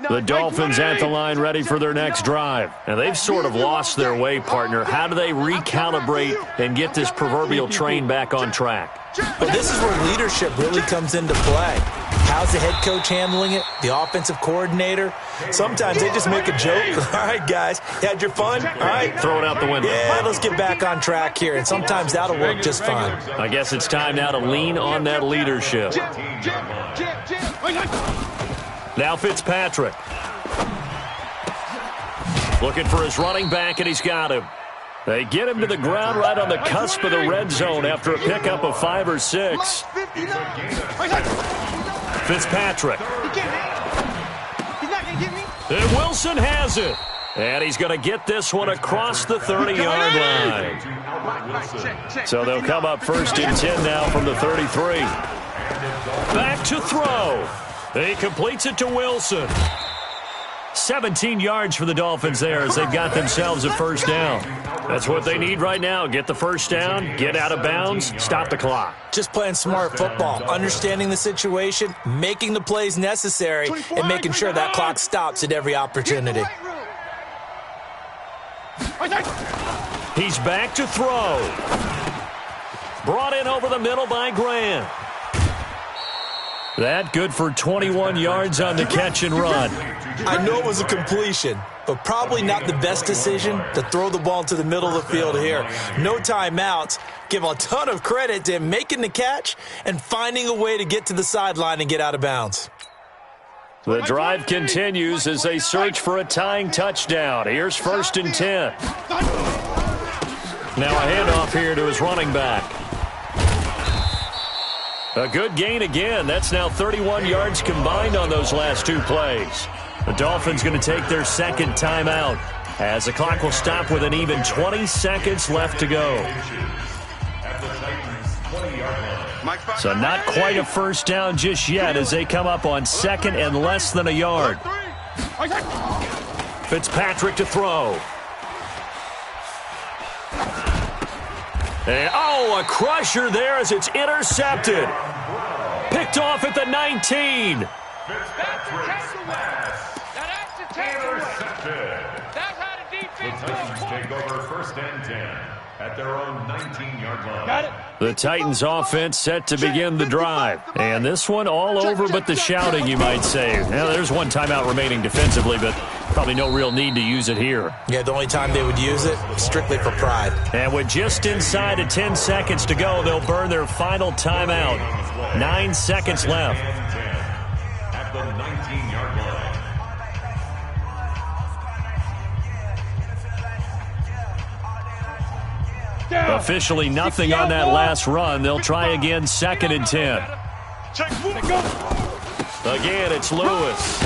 The Dolphins at the line ready for their next drive. And they've sort of lost their way, partner. How do they recalibrate and get this proverbial train back on track? But this is where leadership really comes into play. How's the head coach handling it? The offensive coordinator? Sometimes they just make a joke. All right, guys, you had your fun? All right. Throw it out the window. Yeah, let's get back on track here. And sometimes that'll work just fine. I guess it's time now to lean on that leadership. Now Fitzpatrick. Looking for his running back, and he's got him. They get him to the ground right on the cusp of the red zone after a pickup of 5 or 6. Fitzpatrick. He's not gonna get me. And Wilson has it. And he's going to get this one across the 30-yard line. So they'll come up 1st and 10 now from the 33. Back to throw. He completes it to Wilson. 17 yards for the Dolphins there as they've got themselves a first down. That's what they need right now. Get the first down, get out of bounds, stop the clock. Just playing smart football, understanding the situation, making the plays necessary, and making sure that clock stops at every opportunity. He's back to throw. Brought in over the middle by Grant. That good for 21 yards on the catch and run. I know it was a completion, but probably not the best decision to throw the ball to the middle of the field here. No timeouts. Give a ton of credit to him making the catch and finding a way to get to the sideline and get out of bounds. The drive continues as they search for a tying touchdown. Here's 1st and 10. Now a handoff here to his running back. A good gain again. That's now 31 yards combined on those last two plays. The Dolphins going to take their second timeout as the clock will stop with an even 20 seconds left to go. So not quite a first down just yet as they come up on 2nd and less than a yard. Fitzpatrick to throw. And, a crusher there as it's intercepted. Picked off at the 19. The Titans take over 1st and 10 at their own 19-yard line. Got it. The Titans offense set to begin the drive. And this one all over but the shouting, you might say. Now, there's one timeout remaining defensively, but probably no real need to use it here. Yeah, the only time they would use it, strictly for pride. And with just inside of 10 seconds to go, they'll burn their final timeout. 9 seconds left. At the 19-yard line. Officially nothing on that last run. They'll try again 2nd and 10. Again, it's Lewis.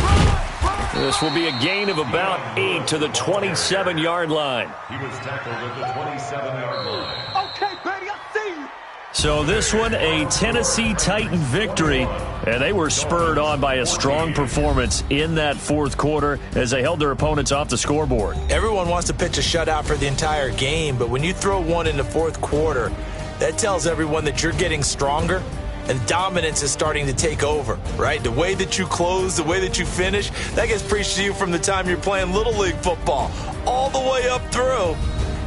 This will be a gain of about 8 to the 27-yard line. He was tackled at the 27-yard line. Okay, baby, I see you. So this one, a Tennessee Titan victory, and they were spurred on by a strong performance in that 4th quarter as they held their opponents off the scoreboard. Everyone wants to pitch a shutout for the entire game, but when you throw one in the 4th quarter, that tells everyone that you're getting stronger and dominance is starting to take over, right? The way that you close, the way that you finish, that gets preached to you from the time you're playing Little League football all the way up through.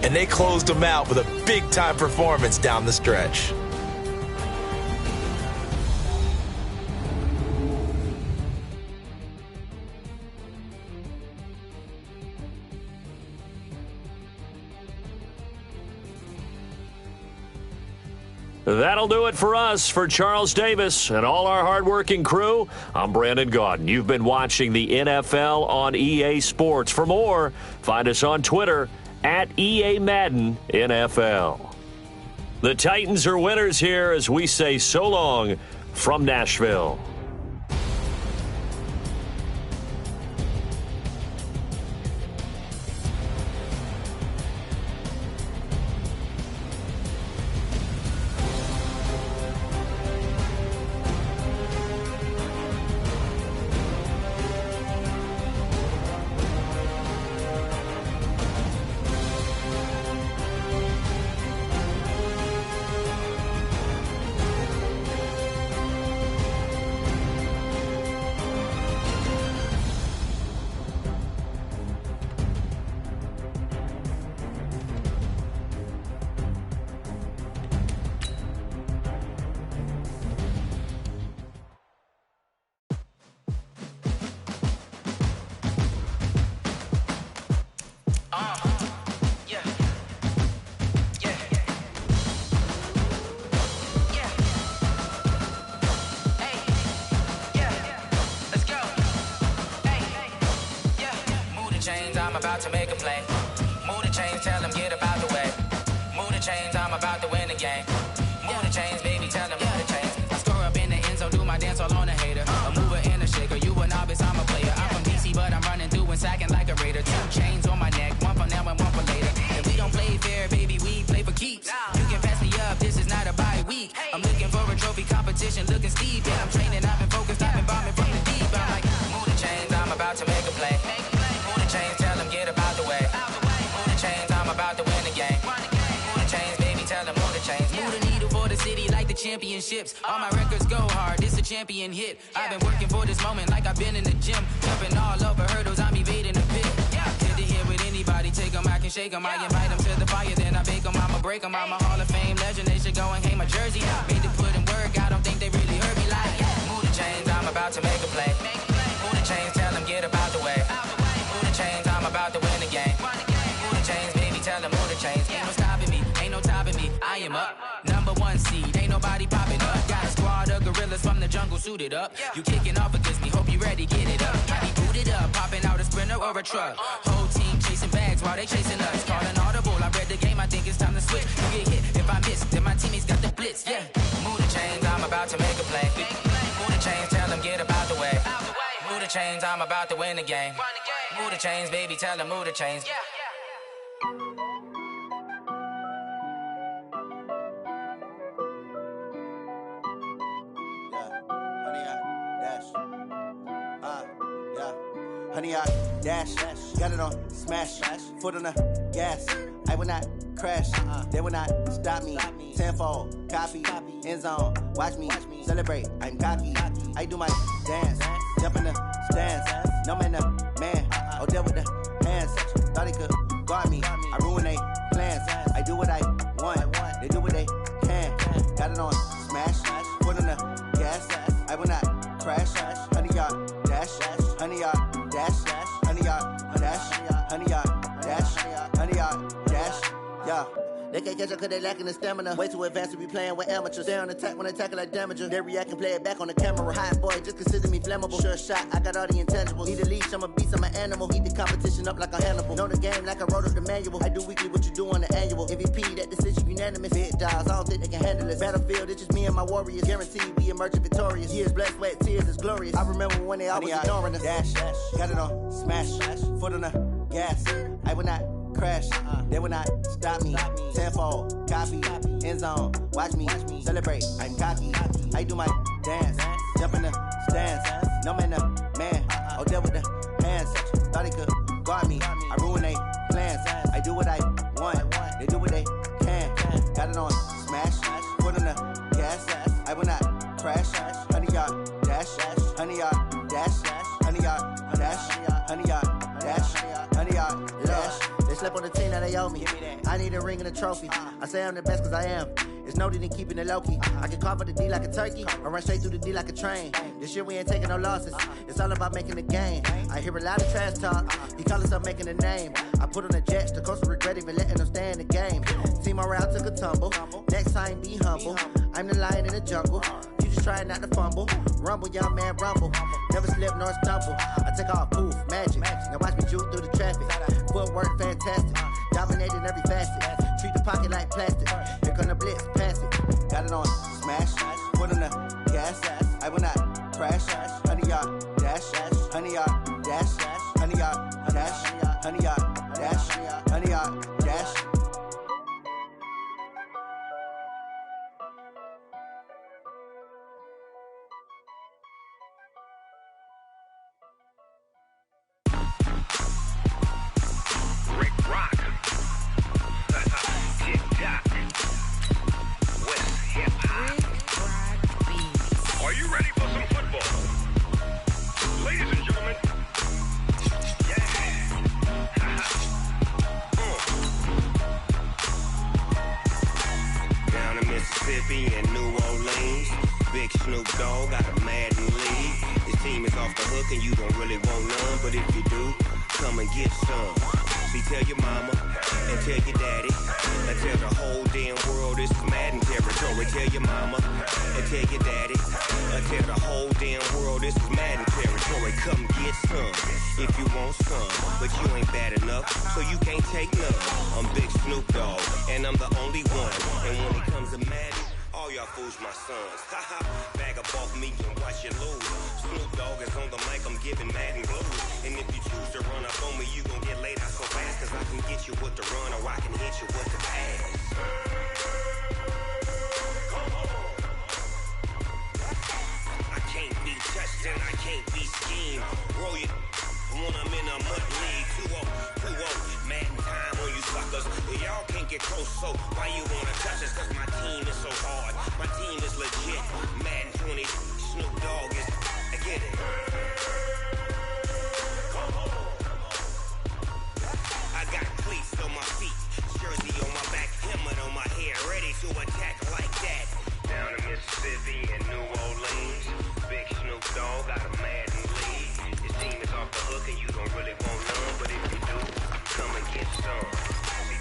And they closed them out with a big-time performance down the stretch. That'll do it for us. For Charles Davis and all our hardworking crew, I'm Brandon Gaudin. You've been watching the NFL on EA Sports. For more, find us on Twitter at EA Madden NFL. The Titans are winners here as we say so long from Nashville. About to make a play. Move the chains, tell them get about the way. Move the chains, I'm about to win the game. Move the chains, baby, tell them move the chains. I score up in the end zone, do my dance all on a hater. A mover and a shaker, you a novice, I'm a player. I'm from DC, but I'm running through and sacking like a raider. 2 chains on my neck, one for now and one for later. And we don't play fair, baby, we play for keeps. You can pass me up, this is not a bye week. I'm looking for a trophy competition, looking steep. And I'm training, I've been focused, I've been bombing from the deep. I'm like, move the chains, I'm about to make a play. championships. All my records go hard, this a champion hit. I've been working for this moment like I've been in the gym. Jumping all over hurdles, I'm evading the pit. Good to hear with anybody, take them, I can shake them. I invite them to the fire, then I bake them, I'ma break them. I'm a Hall of Fame legend, they should go and hang my jersey. Made to put in work, I don't think they really heard me like. Move the chains, I'm about to make a play. Move the chains, tell them get about the way. Move the chains, I'm about to win the game. Move the chains, baby, tell them move the chains. Ain't no stopping me, ain't no topping me, I am up. #1 seed, ain't nobody popping up. Got a squad of gorillas from the jungle suited up. You kicking off against me, hope you ready, get it up. I be booted up, popping out a sprinter or a truck. Whole team chasing bags while they chasing us. Calling audible, I read the game, I think it's time to switch. You get hit, if I miss, then my teammates got the blitz, yeah. Move the chains, I'm about to make a play. Move the chains, tell them get about the way. Move the chains, I'm about to win the game. Move the chains, baby, tell them move the chains. Honey, I dash, got it on smash, foot on the gas. I will not crash, they will not stop me. Tenfold, copy, end zone, watch me celebrate. I'm cocky, I do my dance, jump in the stands. No man, the man, oh, deal with the hands. Thought he could guard me, I ruin they plans. I do what I want, they do what they can. Got it on smash, foot on the gas. I will not crash, honey, y'all dash, honey, y'all dash, honey, y'all dash, honey, y'all dash, honey, y'all dash, yeah. They can't catch up cause they lacking the stamina. Way too advanced to be playing with amateurs. Stay on attack when attack like damager. They react and play it back on the camera. Hot boy, just consider me flammable. Sure shot, I got all the intangibles. Need a leash, I'm a beast, I'm an animal. Heat the competition up like a Hannibal. Know the game like I wrote up the manual. I do weekly what you do on the annual. MVP, that decision unanimous. Big dogs, I don't think they can handle this. Battlefield, it's just me and my warriors. Guaranteed we emerge victorious. Years, blood, sweat, tears, it's glorious. I remember when they always ignoring us. Dash, got it on smash, foot on the gas. I will not crash, they will not stop me. Tenfold, copy, end zone, watch me celebrate. I'm cocky, I do my dance, jump in the stands. No man, the man, oh, deal with the hands. Thought he could guard me, I ruin they plans. I do what I want, they do what they can. Got it on smash, foot on the gas. I will not crash, honey, y'all dash, honey, y'all dash, honey, y'all dash, honey, y'all dash, honey, y'all dash. They slept on the team that they owe me. I need a ring and a trophy. I say I'm the best cause I am. It's no need in keeping it low-key. I can carve up the D like a turkey or run straight through the D like a train. This year we ain't taking no losses. It's all about making the game. I hear a lot of trash talk. He call himself making a name. I put on the Jets. The coach will regret even letting them stay in the game. Team morale took a tumble. Next time be humble. I'm the lion in the jungle. You just try not to fumble. Rumble, young man, rumble. Never slip nor stumble. I take off, poof, magic. Now watch me juke through the traffic. Footwork fantastic. Dominating every facet. Treat the pocket like plastic. Here come the blitz, pass it. Got it on smash, foot on the gas. I will not crash. Honey, y'all dash, honey, y'all dash, honey, y'all dash, honey, y'all dash, honey, y'all dash. And New Orleans, Big Snoop Dogg got a Madden league. His team is off the hook and you don't really want none, but if you do, come and get some. See, tell your mama and tell your daddy and tell the whole damn world this is Madden territory. Tell your mama and tell your daddy and tell the whole damn world this is Madden territory. Come get some if you want some, but you ain't bad enough, so you can't take none. I'm Big Snoop Dogg and I'm the only one. And when it comes to Madden, all y'all fools my sons. Haha, bag up off me and watch you lose. Snoop Dogg is on the mic, I'm giving Madden blues. And if you choose to run up on me, you gon' get laid out so fast. Cause I can get you with the run or I can hit you with the pass. Come on. I can't be touched and I can't be schemed. Roll you when I'm in a mud league. 2-0, Madden time on you suckers. Y'all can't get close close, so why you wanna touch us? Cause my team is so hard. My team is legit. Madden 20, Snoop Dogg is, I get it. I got cleats on my feet, jersey on my back, helmet on my head, ready to attack like that. Down in Mississippi and New Orleans, big Snoop Dogg got a Madden lead. His team is off the hook and you don't really want none, but if you do, come and get some.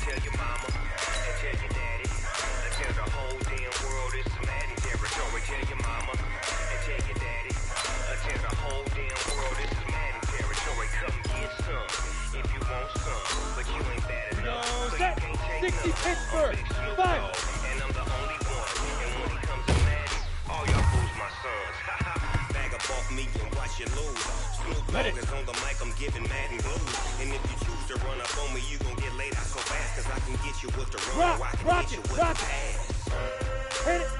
Tell your mama and tell your daddy, and tell the whole damn world it's Madden territory. Tell your mama and tell your daddy, and tell the whole damn world it's Madden territory. Come get some if you want some, but you ain't bad enough, so you can't take 60 none. Pittsburgh, I'm Big Snoop 5. Dogg, and I'm the only one. And when it comes to Madden, all y'all fools my sons. Bag up off me and watch you lose. Snoop Dogg is on the mic, I'm giving Madden blues. And if you choose to run up on me, you gon' get laid out so fast. Cause I can get you with the run, or I can get you with the pass. Hit it.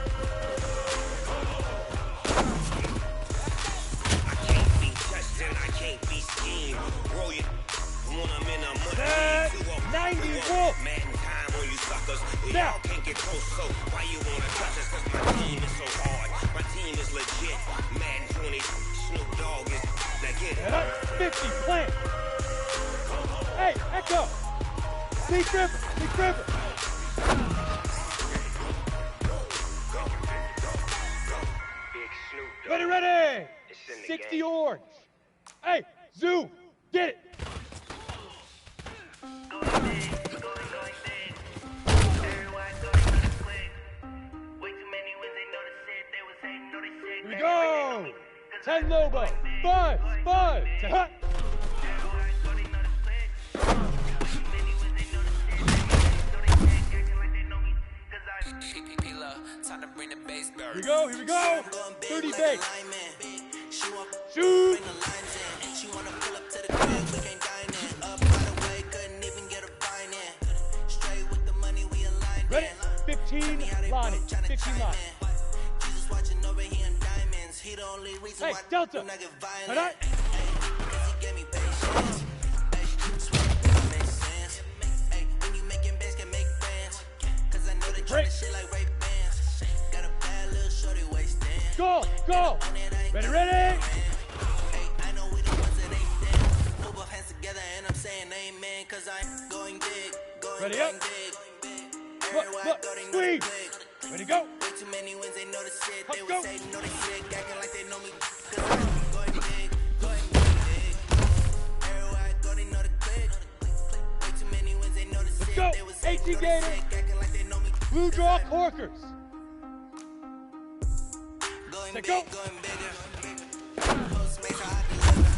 I can't be touched and I can't be schemed. Roll you when I'm in a money. 90 Wolf. Madden time on you suckers. Y'all can't get close, so why you wanna touch us? Cause my team is so hard. My team is legit. Madden 20, Snoop Dogg is, now get it. 50 plant. Hey, Echo. Big River, Big River. Ready, ready. 60 orange. Hey, Zoo, get it. Here we go. 10 Lobo. Buzz, buzz. Hut. Here we go. 30 base. Shoot. She wanna pull up to the crib, we can't dine in. Up right away, couldn't even get a fine in. Straight with the money, we aligned in. Ready? 15 Lonnie. 15 Lonnie. Jesus watching over here in diamonds. He the only reason why Delta. I'm not get violent. All right. Cause he gave me patience. Swear that makes sense. When you making bands, can make friends. Cause I know they try to shit like Ray Bans. Got a bad little shorty waist dance. Go, go. Ready, ready. And I'm saying amen, cause I'm going big, ready up. Look, squeeze. Ready, go. Way too many wins, they know the shit. They go. would say, know the shit, acting like they know me. Cause I'm going big, going big. Everywhere I go, they know the click. Way too many wins, they know the shit. Go. They would say, 18 know the Gators. shit, acting like they know me. Blue draw Corkers. Going big, going bigger. Postmates, how I deliver.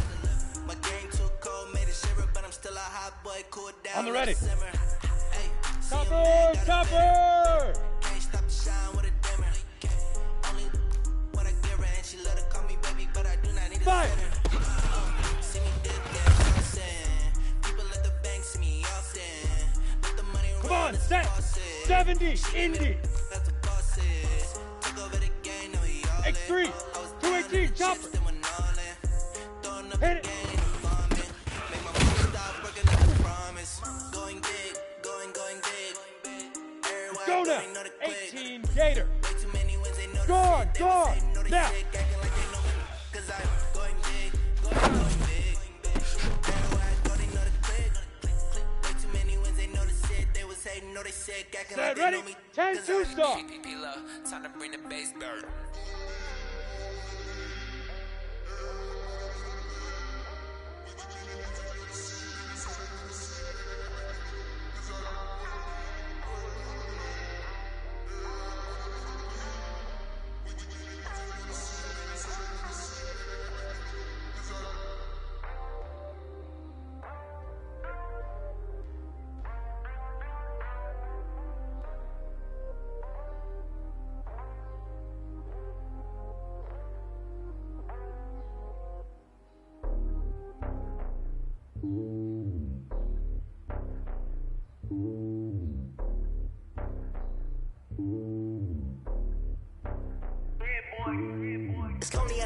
My game too cold, made it shiver, but I'm still a hot boy, cool down. On the ready. Hey, Topper, Topper. Can't stop the shine with a dimmer. Only when I give her, and she let her call me baby, but I do not need a center. See me dip there, tossing. People at the bank see me often. Let the money Come run, on, it's set. bosses. 70, Indy. That's the bosses. Took over the game, now we all in. X3, 218, Chopper. Hit it. Go now. 18 Gator. Gone, gone. Now. Set ready. 10 2-star. Time to bring the bass bird.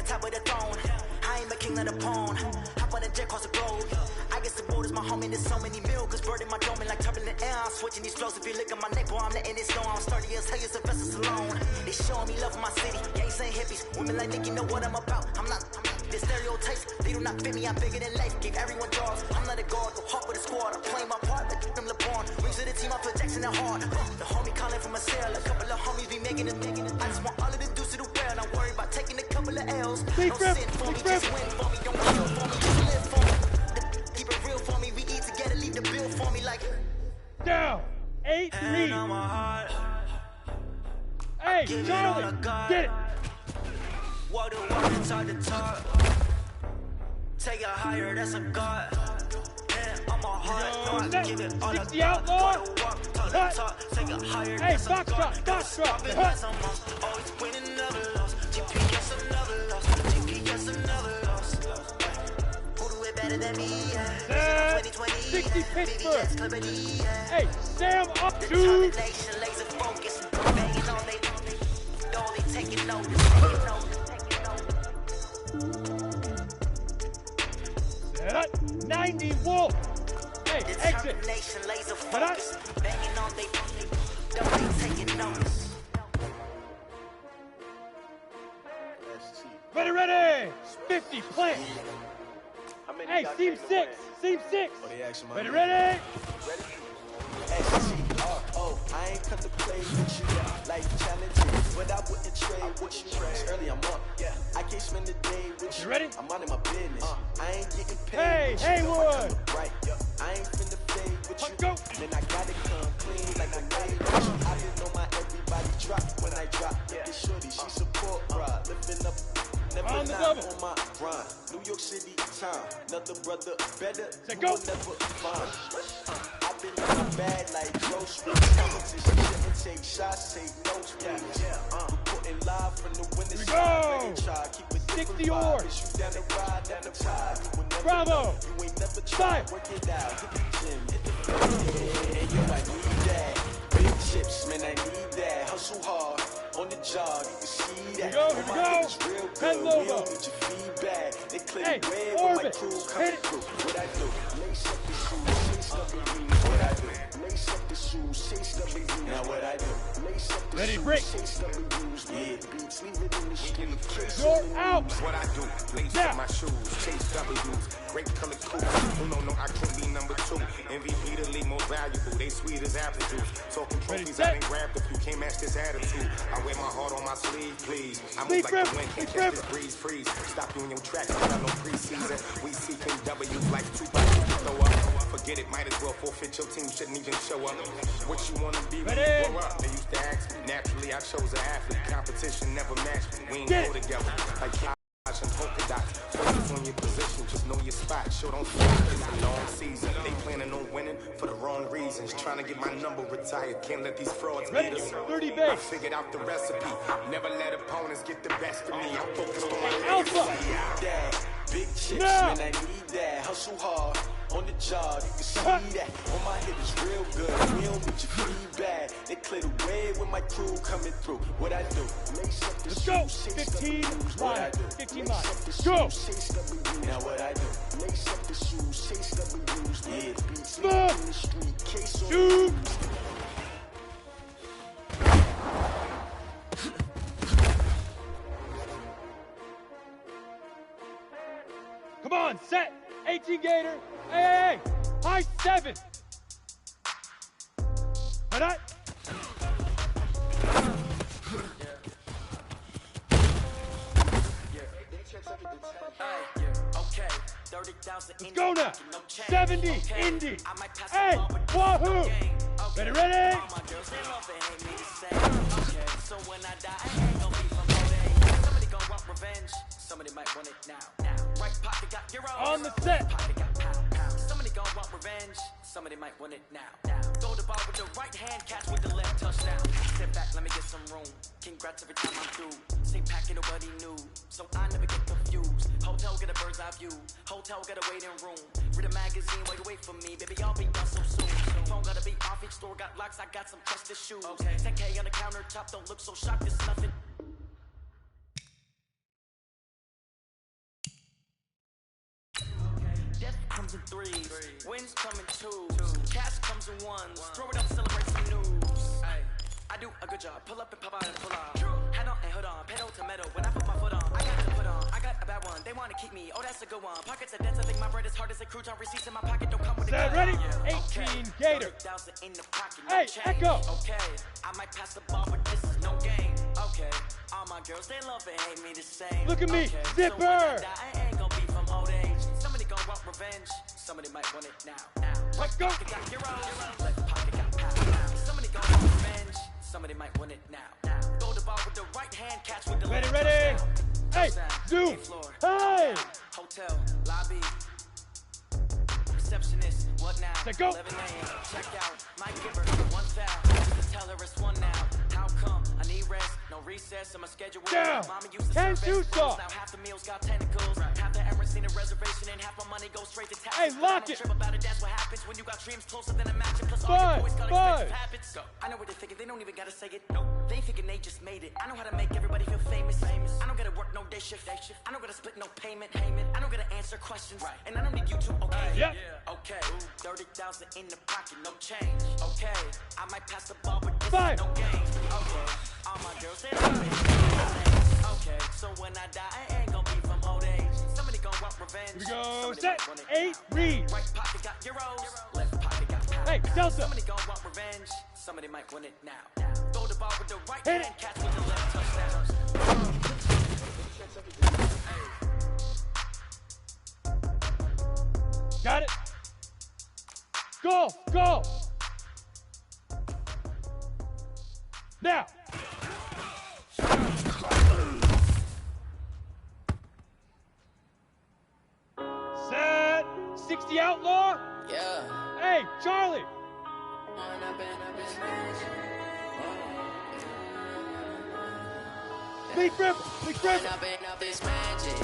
on top of the throne. I ain't the king of the pawn. Hop on a jet across the globe. I get the borders, my homie, there's so many mil. Cause bird in my dome like turbulent air. I'm switching these flows. If you look at my neck, boy, I'm letting it slow. I'm sturdy as hell, it's Sylvester Stallone. They showing me love for my city. Gangs and hippies. Women like Nick, you know what I'm about. I'm not the stereotypes. They do not fit me. I'm bigger than life. Gave everyone jobs. I'm not a guard. Go hard with the squad. I'm playing my part. Like them LeBron. Rings to the team. I put Jackson and hard. The homie calling from a cell. A couple of homies be making it. I just want all of the dudes to do well. Don't worry about taking a couple of L's. No sin for me. Just win for me. Don't kill for me. Just live for me. Keep it real for me. We eat together. Leave the bill for me like. Down. 8-3. Hey, Charlie, get it. Walk the walk and talk the talk. Take it higher, that's a god. I'm a heart, no, I give it all the outlaw. Take it higher, hey, box drop. Always winning, never lost. GPS another loss. GPS another loss. Who do it better than me? 2020. 60 Pittsburgh. Hey, Sam up to. Determination, laser focus. Banging all they taking notice. 90 Wolf. Hey, exit. Laser focus. Banging on they taking notice. Ready. 50 plant. Hey, seam 6. Ready. S-T-R-O, I ain't come to play with you. Life challenges, but I wouldn't trade with you. Early I'm up, yeah. I can't spend the day with you. Ready? I'm minding my business. I ain't getting paid. Hey, Haywood. Right, I ain't finna fade with you. Go. Then I gotta come clean like a made with you. I didn't know my everybody drop when I drop. Look at shorty, she support, bruh. Lifting up. Never on the not double. On my grind. New York City town. Another brother better. Go. Never find. I've been in my bag like groceries. Shouldn't take shots, take notes, please. We're putting live from the winter side. Try keep it 60 yours. You down the ride, down the tide. Bravo. You ain't never tried. Work it out. Hit the gym, hit the bed. And yo, I need that. Big chips, man, I need that. Hustle hard. On the job, you can see that. Here we go. Real good. 10 We Lobo. don't need your feedback. They clear Hey, the way Orbit. when my crew comes Hit it. through. What I do? Lace up the shoes, chase up the rings. What I do? Lace up the shoes, chase up the rings. Now what I do? Lace up the Ready, shoes, break. chase up the rings. Yeah, beats, leave it in the street. You're out. What I do, lace up my shoes, chase W's, great color cool. Who don't know I can be number 2. MVP the league more valuable, they sweet as apple juice. Talking trophies, I didn't grab the few, can't match this attitude. I wear my heart on my sleeve, please. I move like the wind, can't catch this breeze, freeze. Stop you in your tracks, I no preseason. We seeking W's like 2 throw up. Forget it, might as well forfeit your team, shouldn't even show up. What you wanna be when you grow up? They used to ask me, naturally I chose an athlete. Competition never matched me, we ain't go together. Like and polka dots, focus on your position, just know your spot. Show don't stop, it's a long season. They planning on winning for the wrong reasons. Trying to get my number retired, can't let these frauds beat us. 30 I base. figured out the recipe. Never let opponents get the best of me. I'm focused on my Alpha. Big chips, No. man, I need that. Hustle hard on the job, you can see that. On my hit is real good. We don't need your feedback. They clear the way when my crew coming through. What I do? Lace up the Let's go. shoes, 15 What I line. do? 15 Lace line. up the Go. shoes, chase W's. Now what I do? Lace up the shoes, chase W's. Yeah, beats me Move. in the street. Case on Shoot. Come on, set. 18 Gator. Hey. High 7. Ready? Let's go now. 70 Indy. Hey, wahoo. Ready? So when I die, I ain't gonna be from Kodak. Somebody gon' want revenge. Somebody might want it now. Right pocket got your own. On the set. Pocket got pound. Somebody gon' want revenge. Somebody might want it now. Throw the ball with the right hand, catch with the left touchdown. Step back, let me get some room. Congrats every time I'm through. Say packing nobody knew, so I never get confused. Hotel get a bird's eye view. Hotel get a waiting room. Read a magazine while you wait for me, baby. I'll be done so soon. Phone gotta be off, each store got locks. I got some trusted shoes. 10K on the countertop, don't look so shocked. It's nothing. threes. Wins come in twos. Cash comes in ones. Throw it up, celebrate some news. I do a good job. Pull up and pop out and pull out. Head on and hood on. Pedal to metal. When I put my foot on, I got to put on. I got a bad one. They want to keep me. Oh, that's a good one. Pockets are dense. I think my bread is hard as a crouton. Receipts in my pocket don't come with a gun. Ready? Yeah. 18 Gator. In the pocket, Hey, Echo. Okay, I might pass the ball, but this is no game. Okay, all my girls, they love and hate me the same. Look at me, okay. Zipper. So when I die, I ain't gonna be from old age. Somebody gonna want revenge. Somebody might want it now. Let's go. Pocket got heroes. Left pocket got power. Somebody gonna want revenge. Somebody might want it now. Throw the ball with the right hand, catch with the Ready, left. ready. Touchdown. Hey, Touchdown. Zoom. Floor. Hey. Hotel, lobby. Receptionist, what now? Let go. 11 a.m. Check out. Mike Giver, one foul. Just tell her it's one now. How come? I need rest. No recess. I'm a schedule. Down. Mama used to Ten serve shoes off. now half the meals got tentacles. Half the Emirates need a reservation and half my money goes straight to taxes. Hey, lock it. Trip about it. That's what happens when you got dreams closer than a match. And plus all Five, your boys got five. expensive habits. Go. I know what they're thinking. They don't even gotta say it. Nope. They thinking they just made it. I know how to make everybody feel famous. I don't gotta work no day shift. I don't gotta split no payment. I don't gotta answer questions. Right. And I don't need you to. Okay. Yeah. Okay. 30,000 in the pocket, no change. Okay. I might pass the ball, but this Five. is no game. Okay. All my girls, they love it. Okay. So when I die, I ain't gonna be from old age. Somebody gonna want revenge. Here we go. Somebody Set. might want it 8 now. reads. Right pocket got euros. Left pocket got power. Hey, Delta. Somebody gonna want revenge. Somebody might win it now. Throw the ball with the right Hit hand, it. catch with the left touchdown. Got it. Go, go. Now. Set. 60 outlaw. Yeah. Hey, Charlie. Big Ripper. Big Ripper. Up this magic.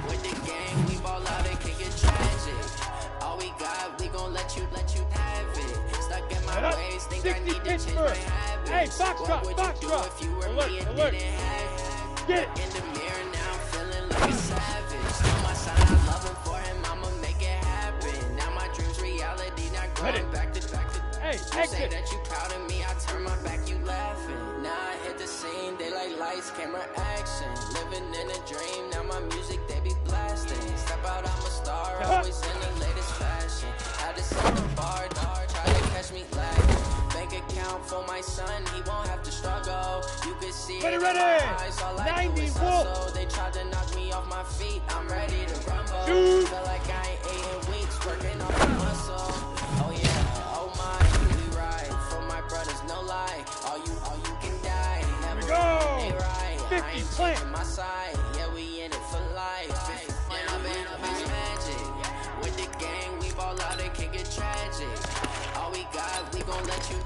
With the gang, we ball out, it can get tragic. All we got, we gon' let you have it. Stuck in my ways, think I need to change my habits. Hey, box what drop, would box you do drop. if you were Alert, me and alert. didn't have it? Get it. In the mirror now, I'm feeling like a savage. Tell my son I love him for him, I'ma make it happen. Now my dreams reality, not going Ready. back to. Hey, You say exit. that you proud of me, I turn my back, you laughing. Now I hit the scene, daylight lights, camera action. Living in a dream, now my music, they be blasting. Step out, I'm a star, always in the latest fashion. Had to set the bar, dog, try to catch me lacking. Bank account for my son, he won't have to struggle. You can see Ready, it in ready. my eyes, all I do 90 is wolf. hustle. They tried to knock me off my feet, I'm ready to rumble. Shoot. Feel like I ain't ate in weeks, working on the muscle. Oh yeah, oh my, we ride for my brothers, no lie. All you can die. Never go. ain't right. 50 I ain't plant. taking my side. Yeah, we in it for life. And I've been up in magic. With the gang, we ball out, it can get tragic. All we got, we gon' let you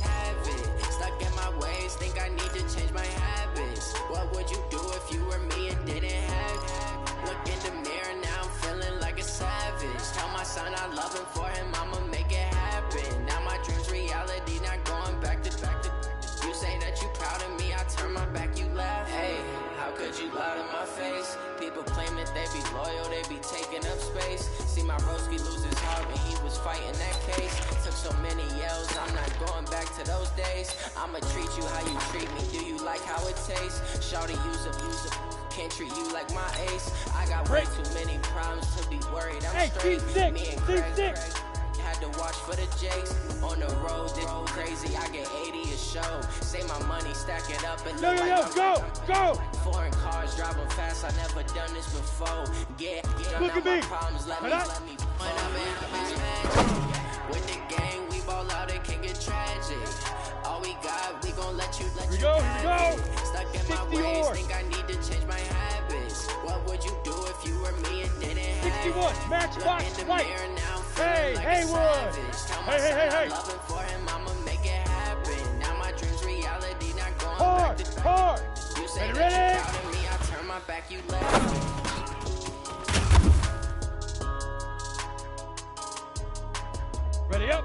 have it. Stuck in my ways, think I need to change my habits. What would you do if you were me and didn't have it? Look in the mirror, now I'm feeling like a savage. Tell my son I love him for him, I'ma make it happen. Now my dreams reality, not going back to. You say that you proud of me, I turn my back, you laugh. Hey, how could you lie to my face? People claim that they be loyal, they be taking up space. See my broski lose his heart when he was fighting that case. Took so many yells, I'm not going back to those days. I'ma treat you how you treat me, do you like how it tastes? Shawty, use up, can't treat you like my ace. I got way too many problems to be worried, I'm Hey, straight. T6, Me and Craig had to watch for the Jakes. On the road, this crazy, I get 80 a show. Say my money, stack it up and Yo, yo, yo, go. Foreign cars driving fast, I never done this before. Yeah, Look now at my me. problems, let me. When I'm in magic. With the gang, we ball out, it can get tragic. All we got, we gon' let you Here we go. have it. Stuck in my 60 ways, oars. think I need to change my habits. What would you do if you were me and didn't have 61, it? Matchbox Look in the White. mirror now, Hey, feeling like a Haywood. savage. Tell my Hey, hey, son hey, I hey. love him for him, I'ma make it happen. Now my dreams reality, not going Hard, back to. hard. You say Ready, that ready? you proud of me, I turn my back, you laugh. Ready up.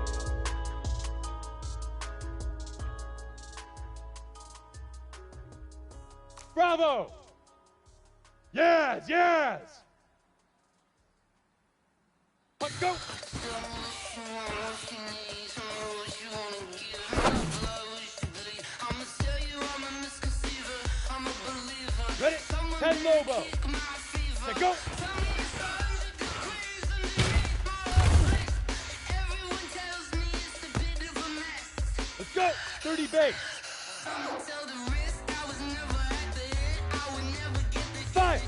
Bravo. Yes, yes. go. Ready? 10 Lobo. Say go. Let's go. 30 base. 5.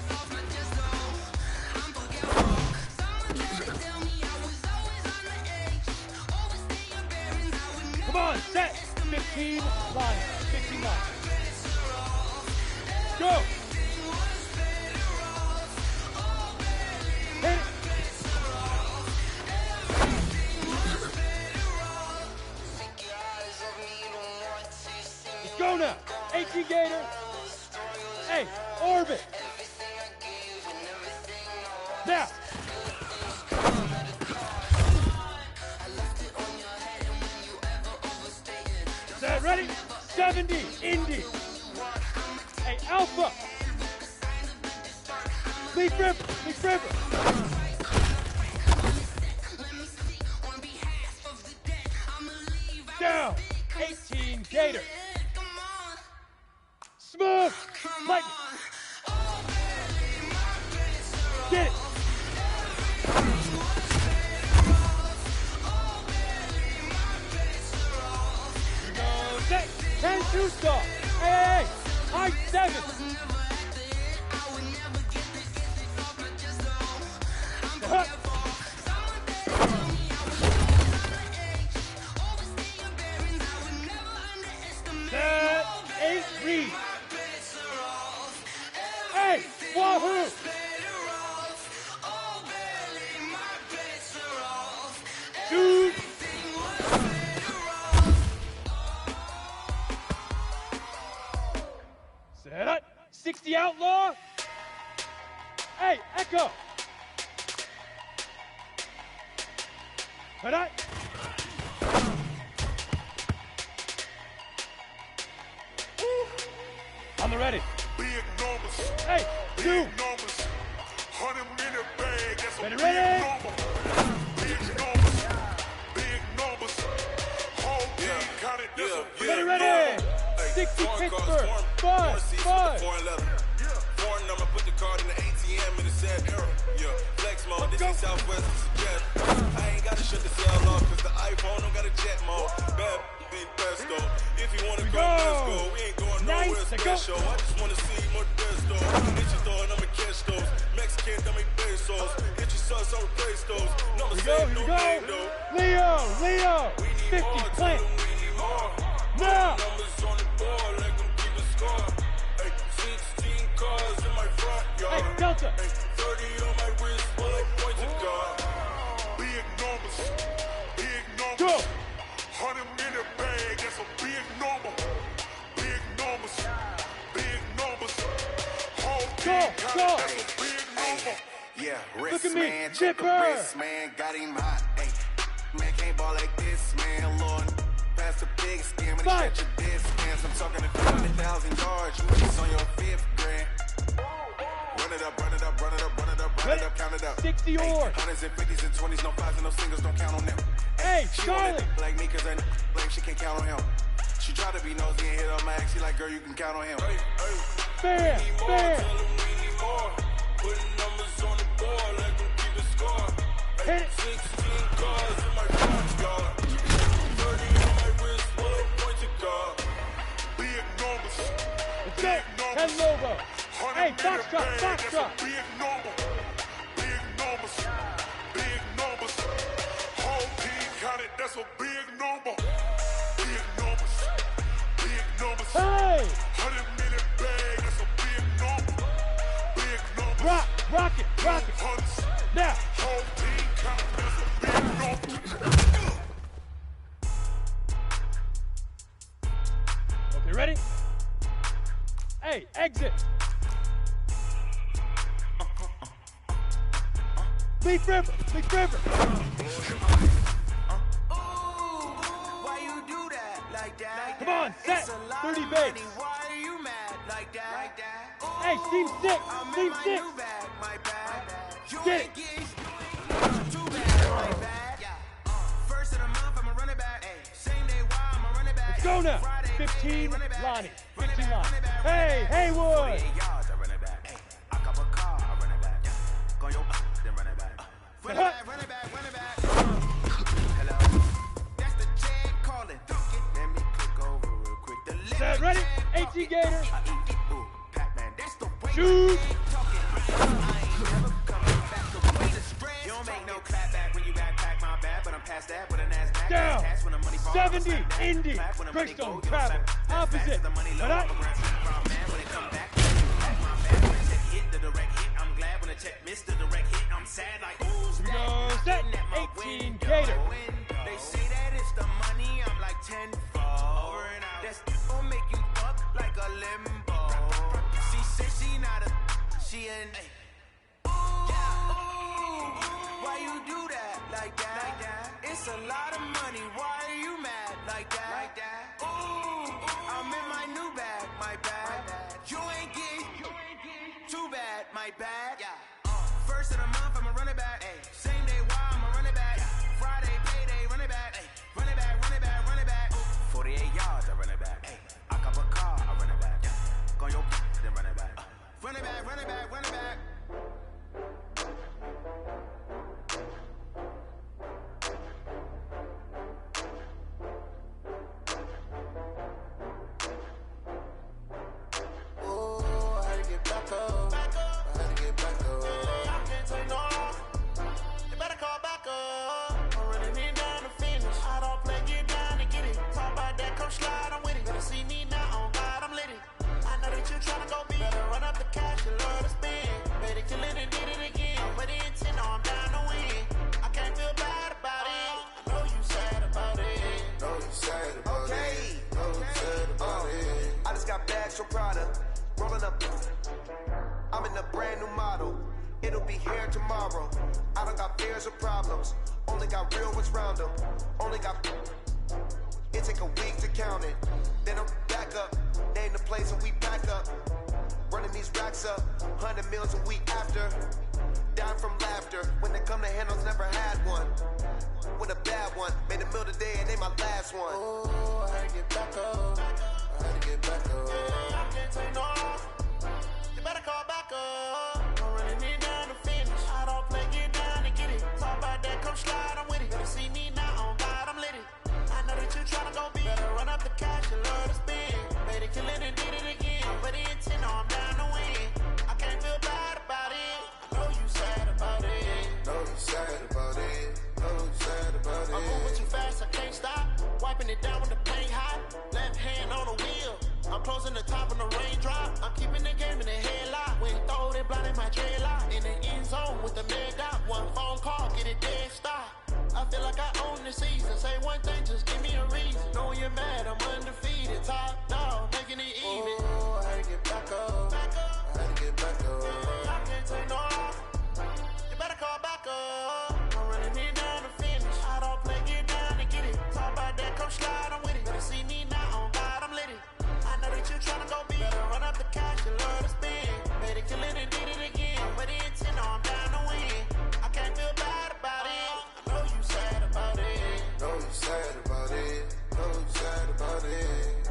Come on, set. 15 line. 15 line. Go. Hit it. Let's go now. 18 Gator. Hey, orbit. Now. Set, ready? 70, Indy. Hey, Alpha. Leaf River, Leaf River. Down. 18, Gator. Smooth. Lightning. Get it. Here we go. Set. 10 2-star. Hey, high 7. Set. 8 Reed. Hey, Wahoo. Dude. Set up. 60 Outlaw. Hey, Echo. Set up. On the ready. Big numbers. Hey, Big 2. numbers. 100-minute bag. That's a Ready, big ready. number. Big numbers. Big numbers. Whole team counted. That's a big Ready, ready. number. 60 Pittsburgh. 5, 5. Foreign number, put the card in the ATM in the sad era. Yeah, flex mode, this is Southwest, this is jet. I ain't gotta shut the cell off, cause the iPhone don't got a jet mode. Bad big pesto. If you wanna go, let's go. We ain't going nowhere special. I just wanna see more pesto. Hit your store and I'ma catch those. Mexican, dummy pesos. Hit your sauce, I'll replace those. Number Here we go. Leo. 50 plant. Now. Numbers on the board, like I'm keeping score. 16 cars in my front yard. Hey, Delta. 30 on my wrist, while I point to God. Big numbers. Big numbers. Go. 100-minute bag. That's a big number. Big numbers. Big numbers. Whole team counted. That's a big number. Yeah, Look wrist at me, man, check Chipper. a wrist man, got him hot. Ay, man can't ball like this, man. Lord, pass the big scam and Five. stretch your distance. I'm talking 200,000 yards, you just on your 5th grand. Run it up, run it up, run it up, run it up, run it up, count it up. 60 or. 100s and 50s and 20s, no 5s and no singles, don't count on them. Hey, She Charlie. wanna like me cause I like she can't count on him. She tried to be nosy and hit on my ex, she like, girl, you can count on him. Fair. Putting numbers on the board, like I'm keeping score. Hit it. 16 cars in my front yard. 30 on my wrist, while I point to God. Big numbers. Let's go. 10 Lobo. Hey, Foxtrot. That's a big number. Big numbers. Big numbers. Whole team counted. That's a big number. Big numbers. Big numbers. Hey. 100-minute bag. That's a big number. Big numbers. Rocket. Hundreds. Now. Whole team counted. That's a big number. Okay, ready? Hey, exit. Leaf River. Why you do that like that? Come on, set. 30 base. Why are you mad like that? Hey, team 6. I'm Team in my 6. new bag, my bag. You Get ain't it. getting too bad. First of the month, I'm a running back. Same day, why I'm a running back. Let's go now. 15, Lonnie. 15, Lonnie. Hey, Haywood. 48 yards, I run it back. I cop a car, I run it back. Go your then run it back. Run it back, run it back, run it back. Hello. That's the Chad calling. Let me click over real quick. Is that ready? 18 Gator. Shoot. You don't make no clap back when you backpack my bad, but I'm past that with a NASDAQ. Down. 70, Indy. Brixton, Brixton, travel. Opposite. But I'm glad when a check missed the direct hit. I'm sad like, who's that? Set 18 Gator. They say that it's the money, I'm like 10-fold. That's gonna make you fuck like a limbo. She said she not a, she an. Why you do that like that? It's a lot of money. Why are you mad like that? Ooh, I'm in my new bag, my bad. You ain't getting too bad, my bad. First of the month, I'm a running back. Same day, why I'm a running back. Friday, payday, running back. Running back, running back, running back. 48 yards, I run it back. I cop a car, I run it back. Go your then run it back. Run it back, run it back, run it back. Rolling up, I'm in a brand new model. It'll be here tomorrow. I don't got fears or problems. Only got real ones round them. Only got. It take a week to count it. Then I'm back up. Name the place and we back up. Running these racks up. 100 meals a week after. Dying from laughter. When they come to handles, never had one. With a bad one. Made a meal today and they my last one. Oh, I had to get back up. I had to get back up. I can't take no off. You better call back up. I'm running it down to finish. I don't play, get down and get it. Talk about that, come slide, I'm with it. Better see me now, on God, I'm lit it. I know that you tryna go big. Better run up the cash, you love to spend. Made it, kill it, and did it again. But the intent, no, I'm down to win. I can't feel bad about it. I know you sad about it. Know you sad about it. Know you sad about it. I'm moving too fast, I can't stop. Wiping it down with the paint hot. Left hand on the wheel. I'm closing the top on the raindrop. I'm keeping the game in the headlock. When throw it, blinding my dreadlock. In the end zone with the mad dot. One phone call, get it dead stop. I feel like I own the season. Say one thing, just give me a reason. Knowing you're mad, I'm undefeated. Top dog, making it even. Oh, I had to get back up. I had to get back up. I can't take no off. You better call back up. I'm running it down to finish. I don't play, get down and get it. Talk about that, come slide, I'm with it. Better see me now, on God, I'm lit it. I know that you tryna go big. Better run up the cash, you love to spend. Made it, kill it, and did it again. But the intent, no, I'm down to win. I can't feel bad about it. I know you sad about it. Know you sad about it. Know you sad about it.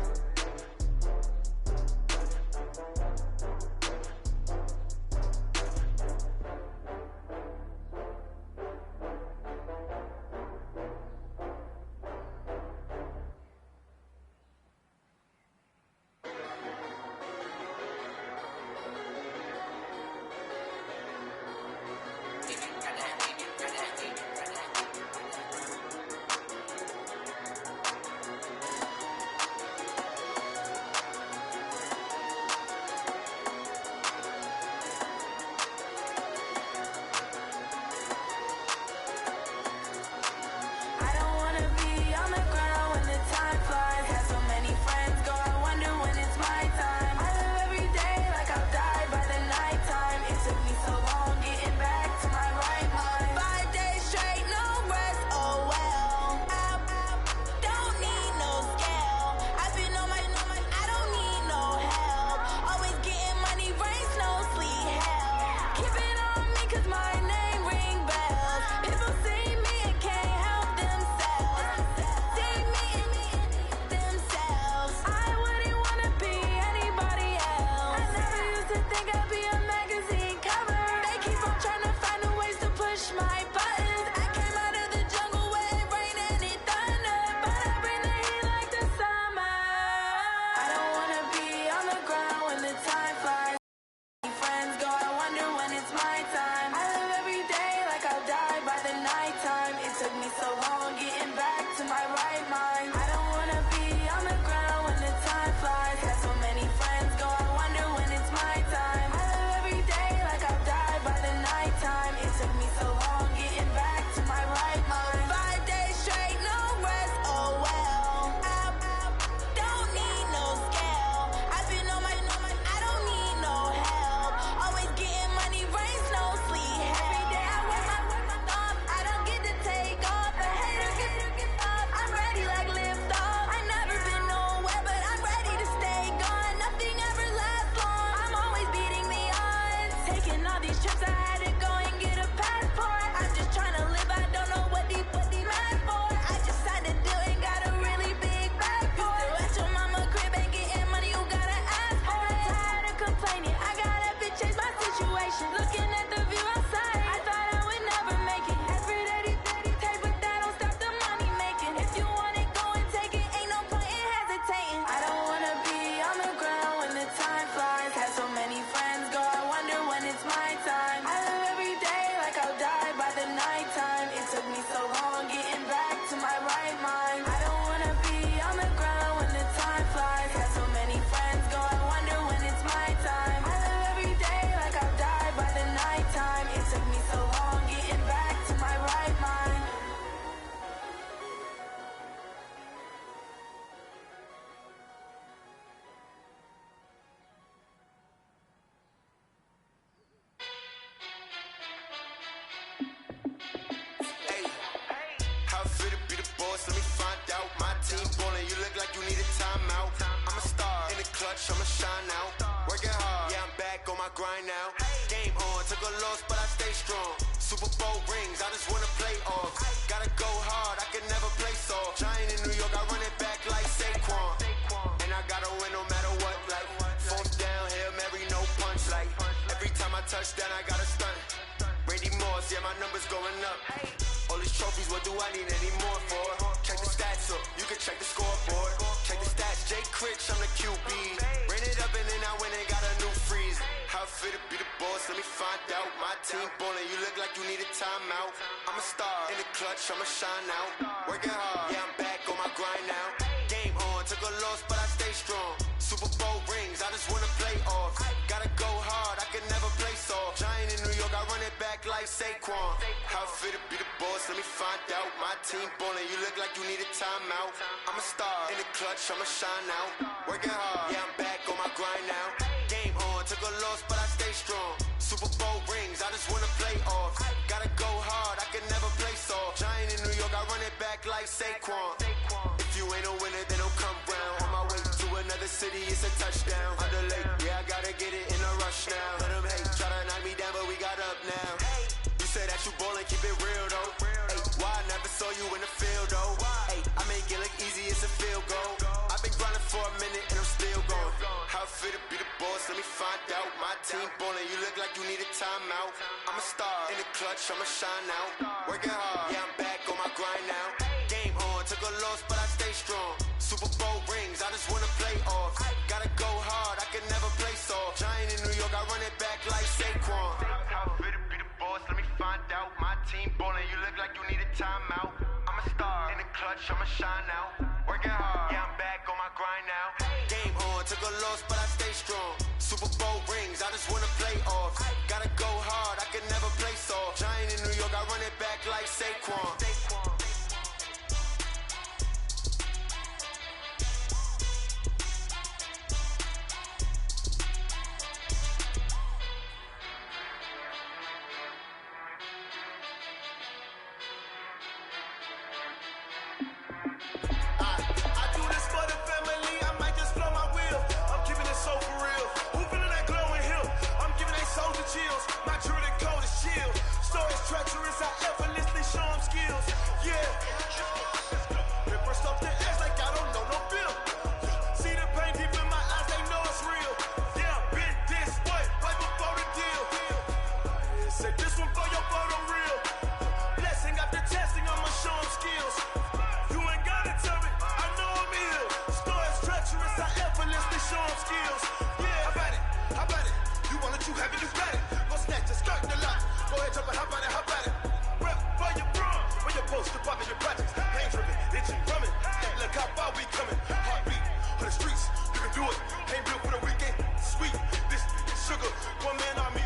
team ballin', you look like you need a timeout. I'm a star in the clutch, I'ma shine out. Working hard, yeah, I'm back on my grind now. Game on, took a loss, but I stay strong. Super Bowl rings, I just wanna play off. Gotta go hard, I can never play soft. Giant in New York, I run it back like Saquon. And I gotta win no matter what, like fourth down, Hail Mary, no punch. Like every time I touch down, I gotta stunt. Randy Moss, yeah, my numbers going up. All these trophies, what do I need any more for? Check the stats up, you can check the scoreboard. Check the stats, Jay Critch, I'm the QB. Ran it up and then I went and got a new freeze. How fit to be the boss, let me find out. My team ballin', you look like you need a timeout. I'm a star in the clutch, I'ma shine out. Working hard, yeah, I'm back on my grind now. Game on, took a loss, but I stay strong. Super Bowl rings, I just wanna play off. Gotta go hard, I can never play soft. Giant in New York, I run it back like Saquon. How fit to be the boss, let me find out. My team ballin', you look like you need a timeout. I'm a star in the clutch, I'ma shine out. Working hard, yeah, I'm back on my grind now. Game on, took a loss, but I stay strong. Super Bowl rings, I just wanna play off. Gotta go hard, I can never play soft. Giant in New York, I run it back like Saquon. If you ain't a winner, then don't come round. On my way to another city, it's a touchdown. Underlay, yeah, I gotta get it in a rush now. Let them hate, try to knock me down, but we got up now. You say that you ballin', keep it real though. Hey, why I never saw you in the field though? Hey, I make it look easy, it's a field goal. I've been grinding for a minute and I'm still going. How fit to be the boss, let me find out. My team ballin', you look like you need a timeout. I'm a star in the clutch, I'ma shine out. Working hard, yeah, I'm back on my grind now. Game on, took a loss, but I stay strong. Super Bowl rings, I just wanna play off. Gotta go hard, I can never play soft. Giant in New York, I run it back like Saquon. How fit to be the boss, let me find out. My team ballin', you look like you need a timeout. I'm a star in the clutch, I'ma shine out. Working hard, yeah, I'm back on my grind now. Game on, took a loss, but I stay strong. Super Bowl rings, I just wanna play off. Gotta go hard, I can never play soft. Giant in New York, I run it back like Saquon. Chills, my truly code is chill. Stories treacherous, I effortlessly show them skills. Yeah, paper stuff the edge like I don't know no bill. See the pain deep in my eyes, they know it's real. Yeah, been this way, right before the deal. Say this one for your photo real. Blessing after testing, I'ma show them skills. You ain't gotta tell me, I know I'm ill. Stories treacherous, I effortlessly show them skills. Yeah, how about it? How about it? You want it, you have it, you got it. Go snatch it, skirt the lot. Go ahead, jump it, how about it, how about it? Rep for your bro, where your post, the pop in your projects. Pain driven, itching, drumming. Hey, look how far we coming. Heartbeat on the streets, you can do it. Ain't built for the weekend, sweet. This sugar, one man army.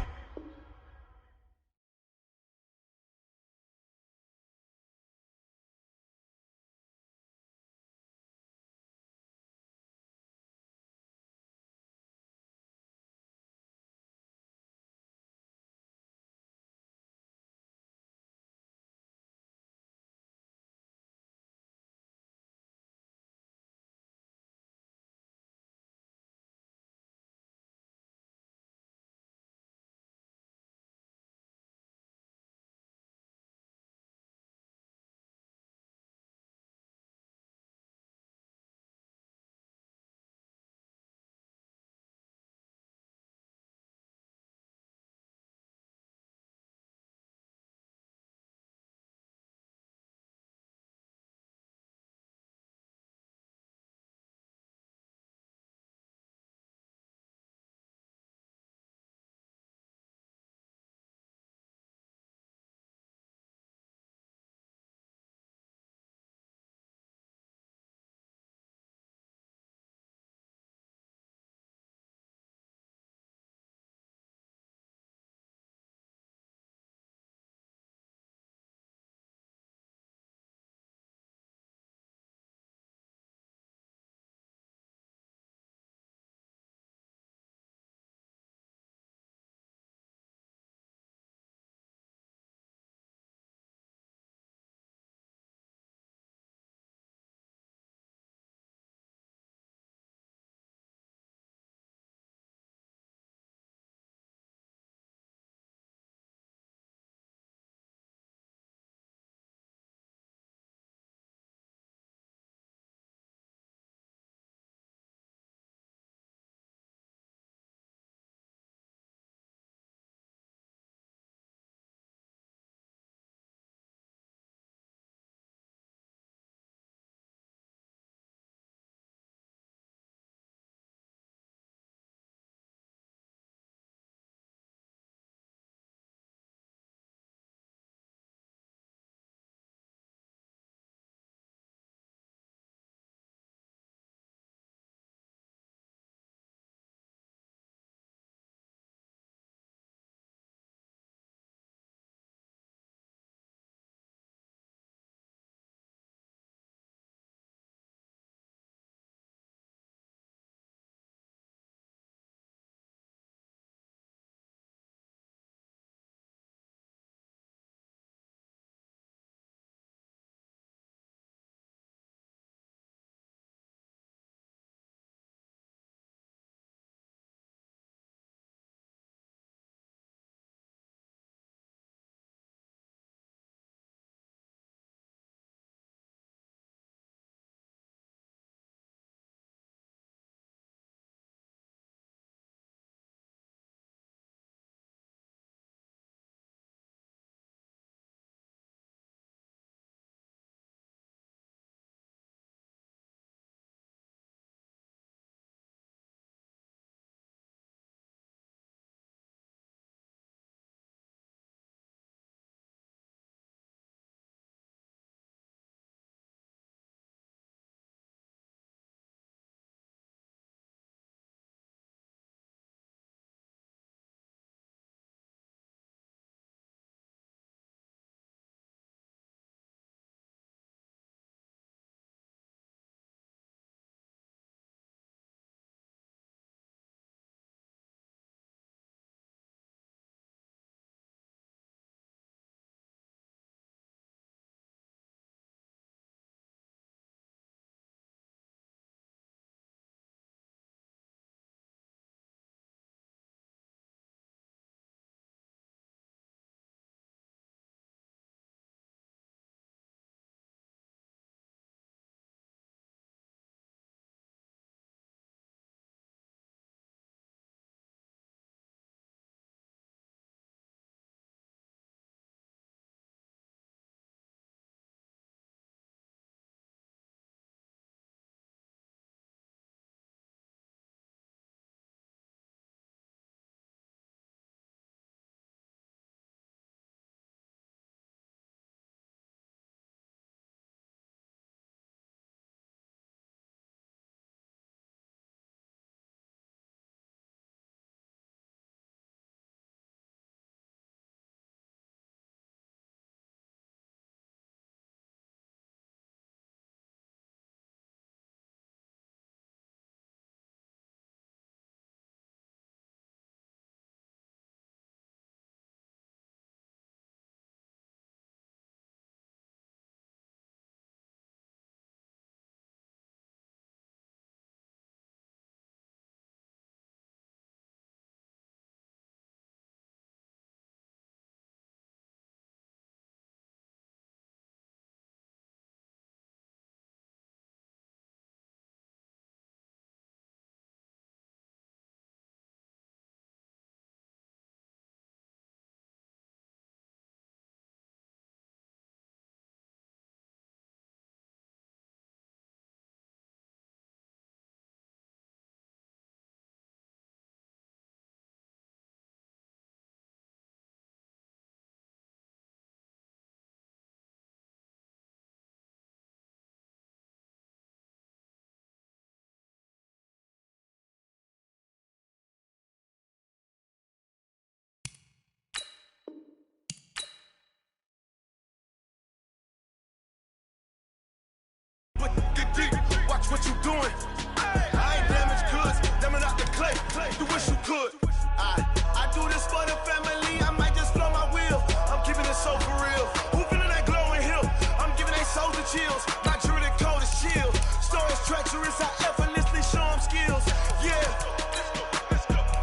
you wish you could. I do this for the family, I might just blow my wheel. I'm keeping it so for real. Who feeling that glowing hill? I'm giving they souls the chills. My jewelry cold is chill. Stories treacherous, I effortlessly show them skills. Yeah.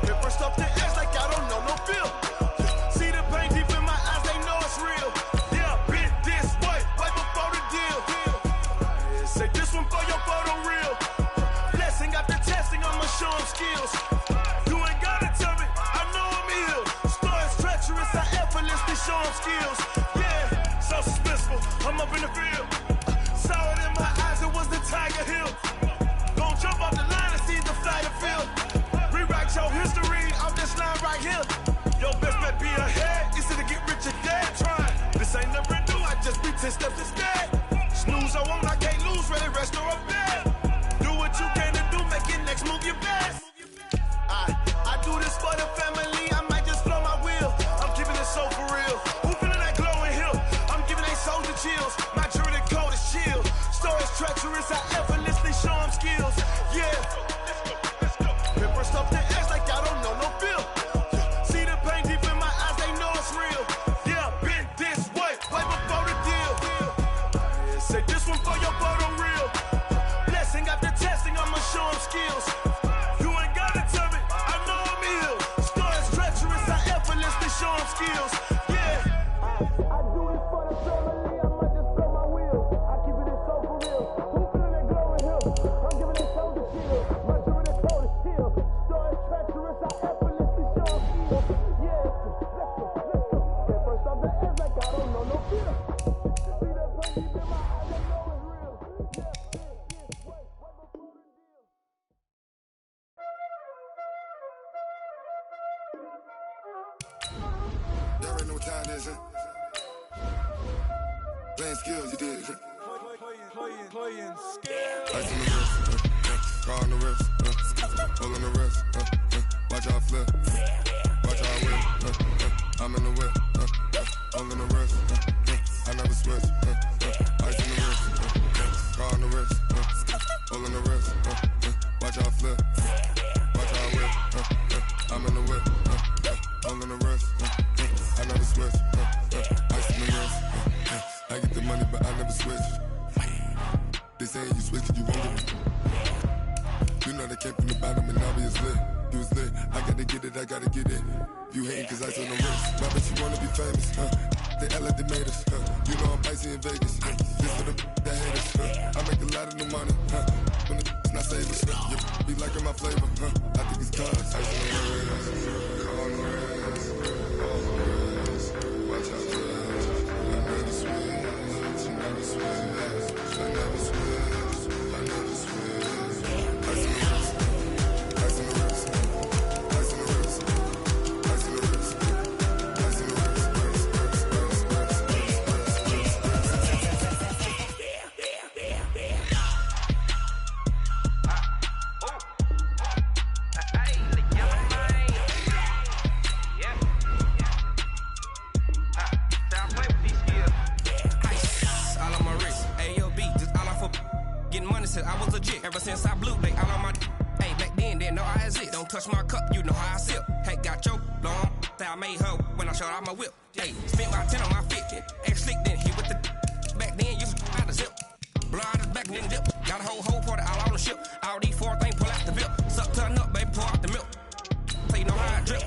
Hit first up the edge like I don't know no feel. See the pain deep in my eyes, they know it's real. Yeah, bit this way, right before the deal. Say this one for your photo reel. Blessing after testing, I'ma show them skills. You ain't gotta tell me, I know I'm ill. Stories treacherous, I effortlessly show them skills. Yeah, so suspenseful, I'm up in the field. Saw it in my eyes, it was the Tiger Hill. Gon' jump off the line and see the flight of field. Rewrite your history off this line right here. Your best bet be ahead, easy to get rich or dead trying. This ain't never new, I just be 10 steps instead. Snooze, I won't, I can't lose, ready, rest or I'm dead. Do what you can to do, make your next move your best. I do this for the family, I might just blow my wheel. I'm keeping it so for real. Who feeling that glowing hill? I'm giving they souls the chills. My jewelry cold is chill. Stories treacherous, I effortlessly show them skills. Yeah. Hit first up the edge like I don't know no feel. See the pain deep in my eyes, they know it's real. Yeah, been this way, way before the deal. Say this one for your photo reel. Blessing after testing, I'ma show them skills. You ain't gotta tell me, I know I'm ill. Stories treacherous, I effortlessly show them skills. Yeah. I do this for the family, I might just blow my wheel. I keep it so for real. Who feeling that glowing hill? I'm giving it so to chill. My jewelry cold is chill. Stories treacherous, I effortlessly show them skills. Yeah. Let's go. Get first off the edge like I don't know no fear. See that pain deep in my eyes, they know it's real. Yeah, this way, way before the deal. You already know what time it is, huh? Playing skills, you did. Playing skills. Ice on the wrist, car on the wrist, hole on the wrist, watch how I flip, watch how I whip, I'm in the whip, hole in the wrist, I never switch, ice on the wrist, car on the wrist, hole in the wrist, watch how I flip, watch how I whip, I'm in the whip, hole in the wrist, I never switch, ice on the wrist, I get the money but I never switch. They saying you switch it, you won't get it. You know they came from the bottom and now we is lit. You was lit, I gotta get it, I gotta get it. You hating cause ice on the wrist. Why bet you wanna be famous, They act like they made us, You know I'm icy in Vegas, This for the that hate us, I make a lot of new money, When it's not savers, You be liking my flavor, I think it's cause ice on the wrist, on the wrist, on the wrist. Watch out for this, I never switch, I never switch. I never switch, I never switch. Ice on the wrist, ice on the wrist, ice on the wrist, ice on the wrist, ice on the I was legit ever since I blew they all on my hey back then didn't know I exist. Don't touch my cup, you know how I sip. Hey, got your long that I made her when I showed out my whip. Hey, spent my 10 on my fit, X slick then hit with the back then used to out the zip. Blow out the back and then dip. Got a whole party all on the ship. All these 4 things pull out the whip. Suck turn up, baby, pour out the milk. So you know how I drip.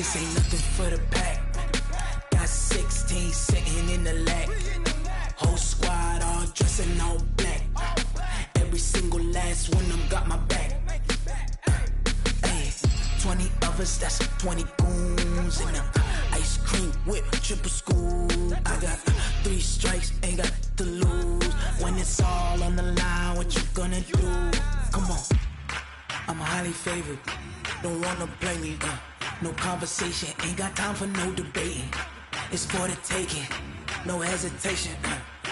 This ain't nothing for the pack. Got 16 sitting in the lag. Whole squad all dressing all black. Every single last one of them got my back. 20 of us, that's 20 goons in the ice cream whip, triple school. I got 3 strikes, ain't got to lose. When it's all on the line, what you gonna do? Come on, I'm highly favored. Don't wanna blame me. No conversation, ain't got time for no debating. It's for the taking, no hesitation.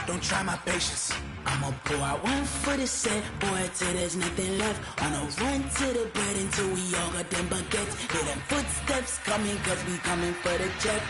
Don't try my patience. I'ma pour out one for the set, boy, till there's nothing left. On a run to the bread until we all got them baguettes. Hear them footsteps coming, cause we coming for the check.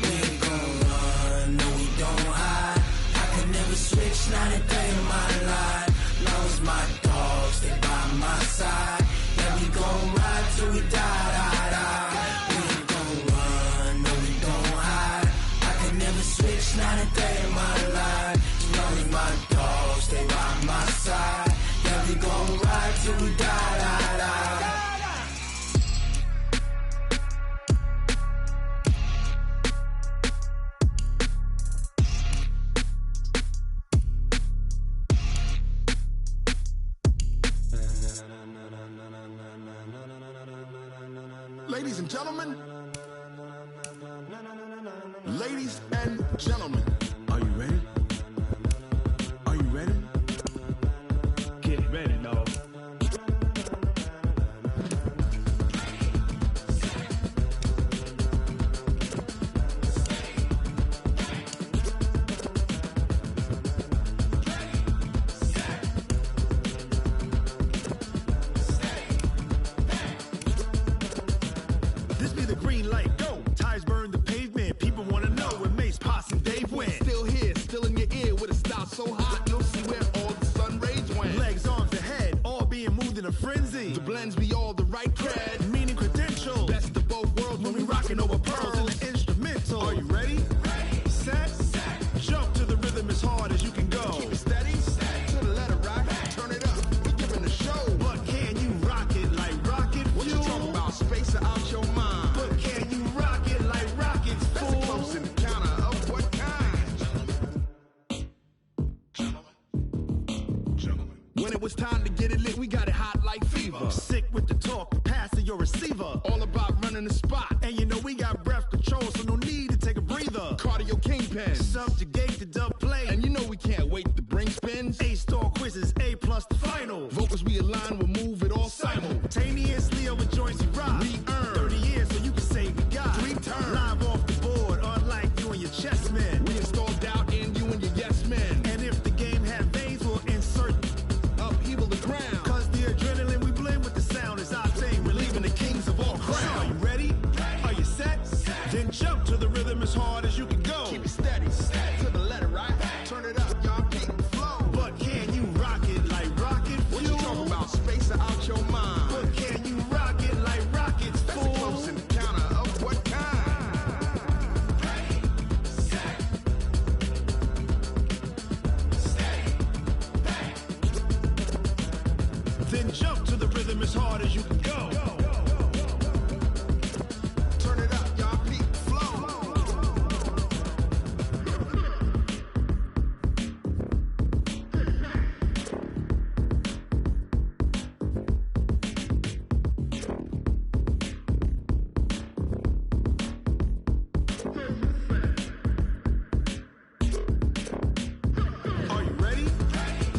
We ain't gon' run, no we don't hide. I can never switch, not a day in my life. Long as my dogs, they by my side. Yeah, we gon' ride till we die, die, die. We ain't gon' run, no we don't hide. I can never switch, not a day in my life. As long as my dogs, they by my side. Yeah, we gon' ride till we die, die, die. Ladies and gentlemen, ladies and gentlemen, are you ready? Are you ready? Get ready, dog. This be the green light, go. Tires burn the pavement. People wanna know where Mace, Posse, and Dave went. Still here, still in your ear with a style so hot, you'll see where all the sun rays went. Legs, arms, and head, all being moved in a frenzy. The blends be all the right cred, meaning credentials. Best of both worlds when we rockin' over pearls in the instrumental. Are you ready? Set, jump to the rhythm as hard as you can go. Keep it steady, to the letter right. Turn it up, we giving a show. But can you rock it like rocket fuel? What you talking about? Space out your mind. But can you rock it like rockets, fool? That's a close encounter of what kind? When it was time to get it lit, we got it hot like fever. Sick with the talk, passing your receiver. All about running the spot. And you know we got breath control, so no need to take a breather. Cardio kingpin, subjugate the dub play. And you know we can't wait to bring spins. A-star quizzes, A+ the final. Vocals we align, we'll move it all simultaneously over joints we rock. We earn 30 years, so you can say we got 3 turns. Live off the board, unlike you and your chess men. We install doubt in you and your yes men. And if the game had veins, we'll insert upheaval the ground. Cause the adrenaline we blend with the sound is our thing, relieving the kings of all crowns. Are you ready? Are you set? Then jump to the rhythm as hard as you can go. Keep it steady, to the letter right. Turn it up, y'all keep the flow. But can you rock it like rocket fuel? What you talking about? Space out your mind. But can you rock it like rockets, fool? That's a close encounter of what kind? Then jump to the rhythm as hard as you can go. Turn it up, y'all keep the flow. Are you ready?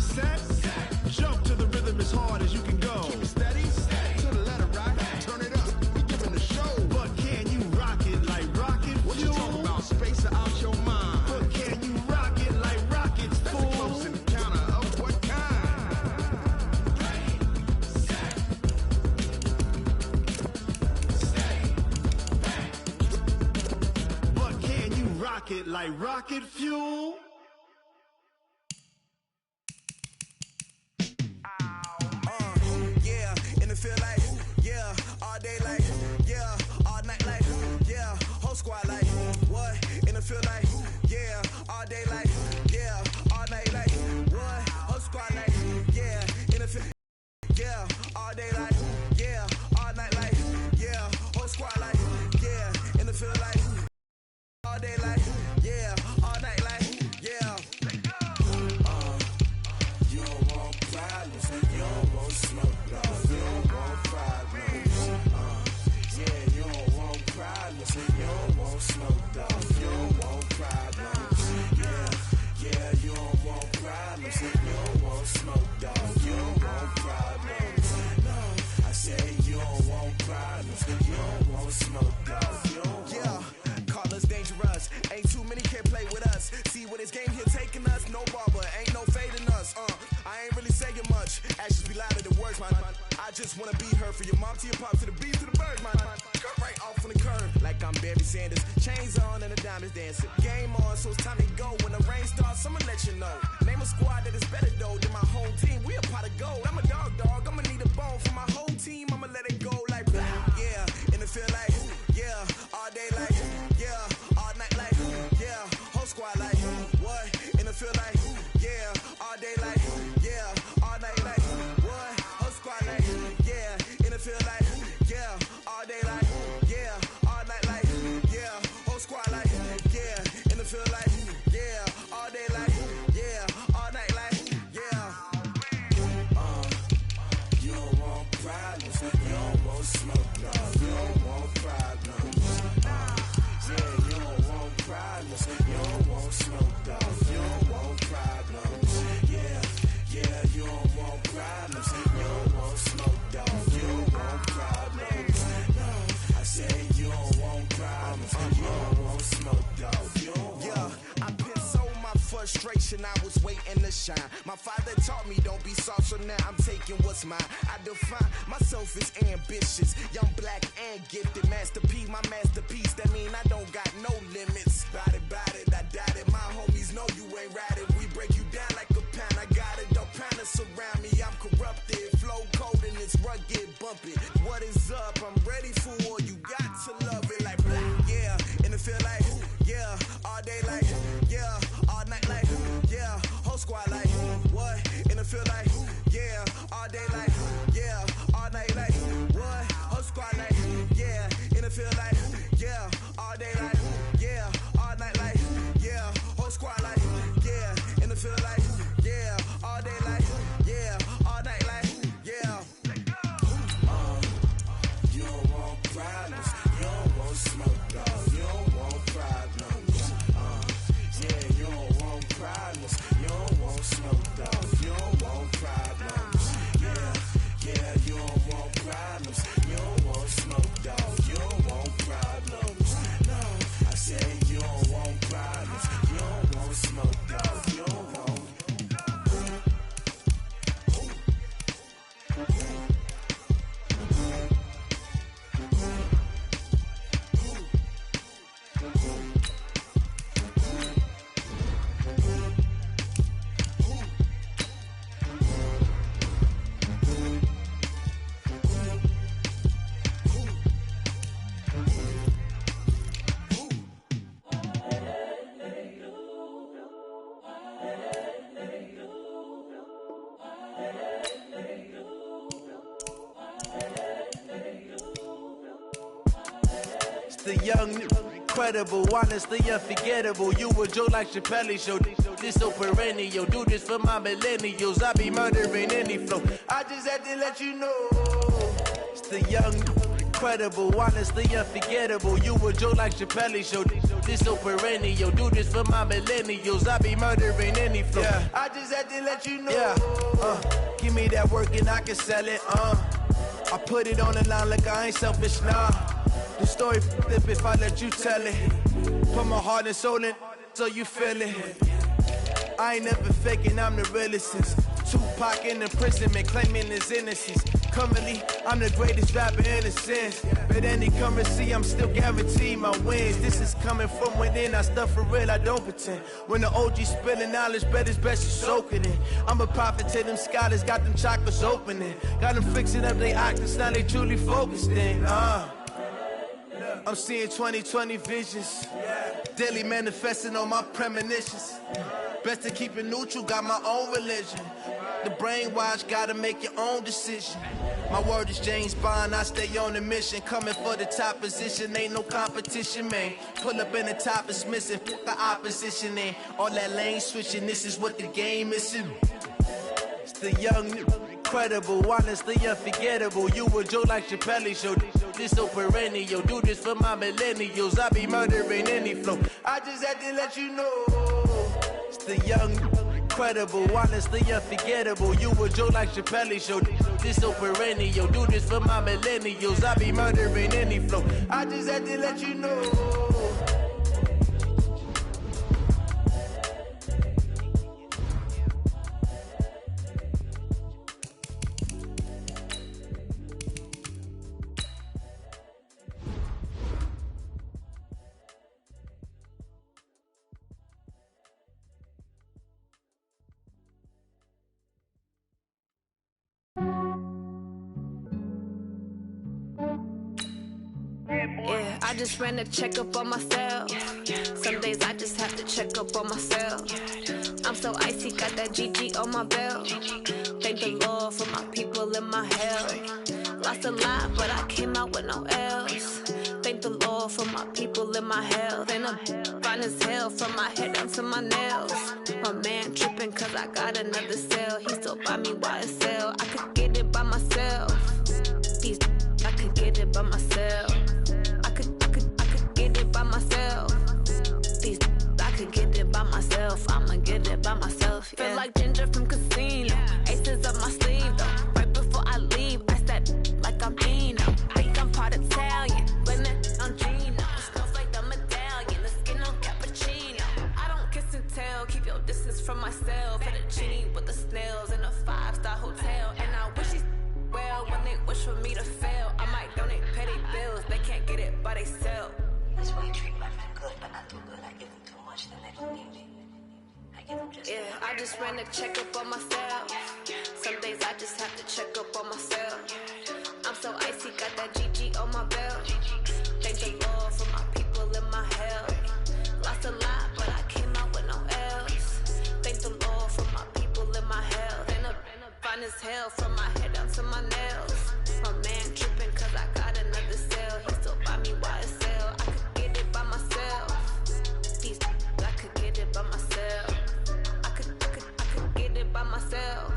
Set, jump to the rhythm as hard as you can go. Keep it steady, to the letter right. Turn it up, we giving the show. But can you rock it like rocket fuel? What you talking about? Space out your mind. But can you rock it like rockets, fool? That's a close encounter of what kind? But can you rock it like rocket fuel? Yeah, and it feel like, yeah, all day like, yeah, all night like, yeah, whole squad like, what? And it feel like, yeah, all day like, yeah, all night like, what? Whole squad like, yeah, and it feel, yeah, all day like, yeah, all night like, Barry Sanders. Chains on and the diamonds dancing. Game on, so it's time to go. When the rain starts, I'ma let you know. Name a squad that is better though than my whole team. We a pot of gold. I'm a dog. I'ma need a bone for my whole team. I'ma let it go like blah. Yeah, and it feel like yeah, all day like yeah, all night like yeah, whole squad like what? And it feel like yeah, all day like yeah, all night like what? Whole squad like yeah, and it feel like yeah, all day like yeah, all night like yeah, whole squad like yeah, and it feel like yeah, all day like yeah, all night like yeah. You don't want problems, you don't want smoke, no. You don't want problems. Yeah, you don't want problems, you don't want smoke, dog. You don't want problems. Yeah, you don't want problems, you don't want smoke, dog. You don't want problems. No, I said you don't want problems, you don't want smoke, dog. You don't want. Yeah, I've been so my frustration, I was waiting to shine. My father taught me don't be soft, so now I'm taking what's mine. I define myself as ambitious, young, black, and gifted. Master P, my masterpiece. That mean I don't got no limits. Bout it, I doubt it. My homies know you ain't riding. We break you down like a pound. I got it, don't pound to surround me. I'm corrupted, flow cold and it's rugged, bumpy. What is up? I'm ready for war. You got to love it like blah, yeah, and it feel like yeah, all day like yeah, all night like yeah, whole squad like what? And it feel like yeah, all day like yeah, all night like what? Whole squad like yeah, and it feel like yeah, all day like yeah, all night like yeah, whole squad like yeah, and it feel like yeah, all day like yeah, all night like yeah. You don't want problems, you don't want smoke, dog. You don't want problems. Yeah, you don't want problems, you don't want smoke, dog. You don't want problems. Yeah, you don't want problems, you don't want smoke, dog. You don't want problems. No, I said you don't want problems, you don't want smoke, dog. You don't want. The young, incredible, honestly unforgettable. You a Joe like Chappelle show. This so perennial. Do this for my millennials. I be murdering any flow. I just had to let you know. It's the young, incredible, honestly unforgettable. You a Joe like Chappelle show. This so perennial. Do this for my millennials. I be murdering any flow. Yeah. I just had to let you know. Yeah. Give me that work and I can sell it. I put it on the line like I ain't selfish, nah. The story flip if I let you tell it. Put my heart and soul in so you feel it. I ain't never faking, I'm the realest since Tupac in imprisonment, claiming his innocence. Currently, I'm the greatest rapper in a sense. But any currency, I'm still guaranteed my wins. This is coming from within, I stuff for real, I don't pretend. When the OG spilling knowledge, bet it's best you soak it in. I'm a prophet to them scholars, got them chakras opening. Got them fixing up they octaves, now they truly focused in. I'm seeing 2020 visions, daily manifesting on my premonitions. Best to keep it neutral, got my own religion. The brainwash, gotta make your own decision. My word is James Bond, I stay on a mission. Coming for the top position, ain't no competition, man. Pull up in the top is missing, put the opposition in. All that lane switching, this is what the game is. It's the young, incredible, honestly unforgettable. You a Joe like Chappelle show. This so perennial. Do this for my millennials. I be murdering any flow. I just had to let you know. It's the young, incredible, honestly unforgettable. You a Joe like Chappelle show. This so perennial. Do this for my millennials. I be murdering any flow. I just had to let you know. I just ran a checkup on myself. Some days I just have to check up on myself. I'm so icy, got that GG on my belt. Thank the Lord for my people in my hell. Lost a lot, but I came out with no L's. Thank the Lord for my people in my hell. Then I'm fine as hell from my head down to my nails. My man tripping cause I got another cell. He still buy me YSL. I could get it by myself. These I could get it by myself. I could get it by myself. These I could get it by myself. I'ma get it by myself. Yeah. Feel like Ginger from Casino. Aces up my sleeve though. Right before I leave, I step like I'm Eno. Think I'm part Italian. Blame it on Gino. Smells like the medallion. The skin on cappuccino. I don't kiss and tell. Keep your distance from myself. Fettuccine with the snails in a 5-star hotel. And I wish he's well when they wish for me to fail. I might donate petty bills. They can't get it by they sell. That's why you treat my friend good, but not too good. I give them too much, then they don't need me. I give them just I just ran a checkup on myself. Some days I just have to check up on myself. I'm so icy, got that GG on my belt. Thank the Lord for my people in my hell. Lost a lot, but I came out with no L's. Thank the Lord for my people in my hell. Then I'm fine as hell from my head down to my nails. My man tripping cause I got another cell. He still buy me YSL. I could get it by myself. These I could get it by myself. I could get it by myself.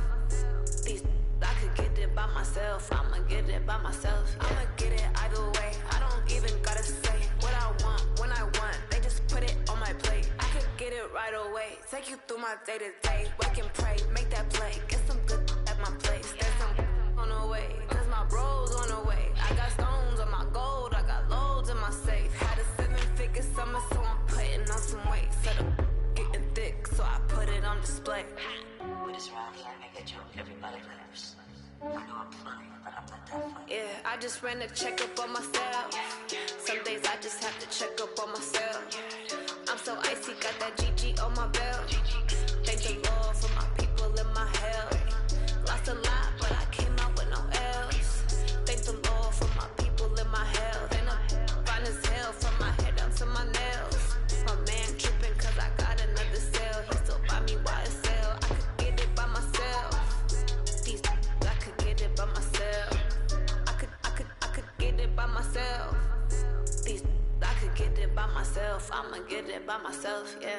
These I could get it by myself. I'ma get it by myself. Yeah. I'ma get it either way. I don't even gotta say what I want when I want. They just put it on my plate. I could get it right away. Take you through my day to day. Wake and pray, make that play. Get some good at my place. There's some on the way, cause my bros on the way. I got stones on my gold. I got loads in my safe. Had a 7-figure summer, so I'm putting on some weight. Said I'm getting thick, so I put it on display. With this round here, I get you everybody laughs. I know I'm funny, but I'm not that funny. Yeah, I just ran a checkup on myself. Some days I just have to check up on myself. I'm so icy, got that GG on my belt. Thank the Lord for my people in my hell. Lost a lot, but I came out with no L's. Thank the Lord for my people in my hell. Then I'm fine as hell from my head down to my nails. My man tripping cause I got another cell. He still buy me YSL. I could get it by myself. These I could get it by myself. I could get it by myself. These I could get it by myself. I'ma get it by myself, yeah.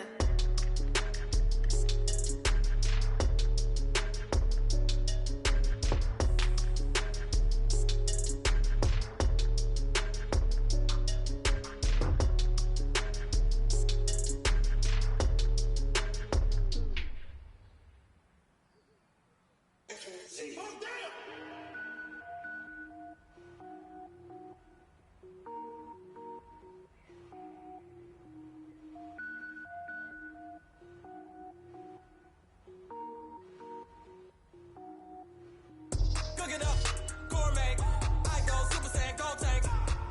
Cook it up, gourmet. I go Super Saiyan, go tank.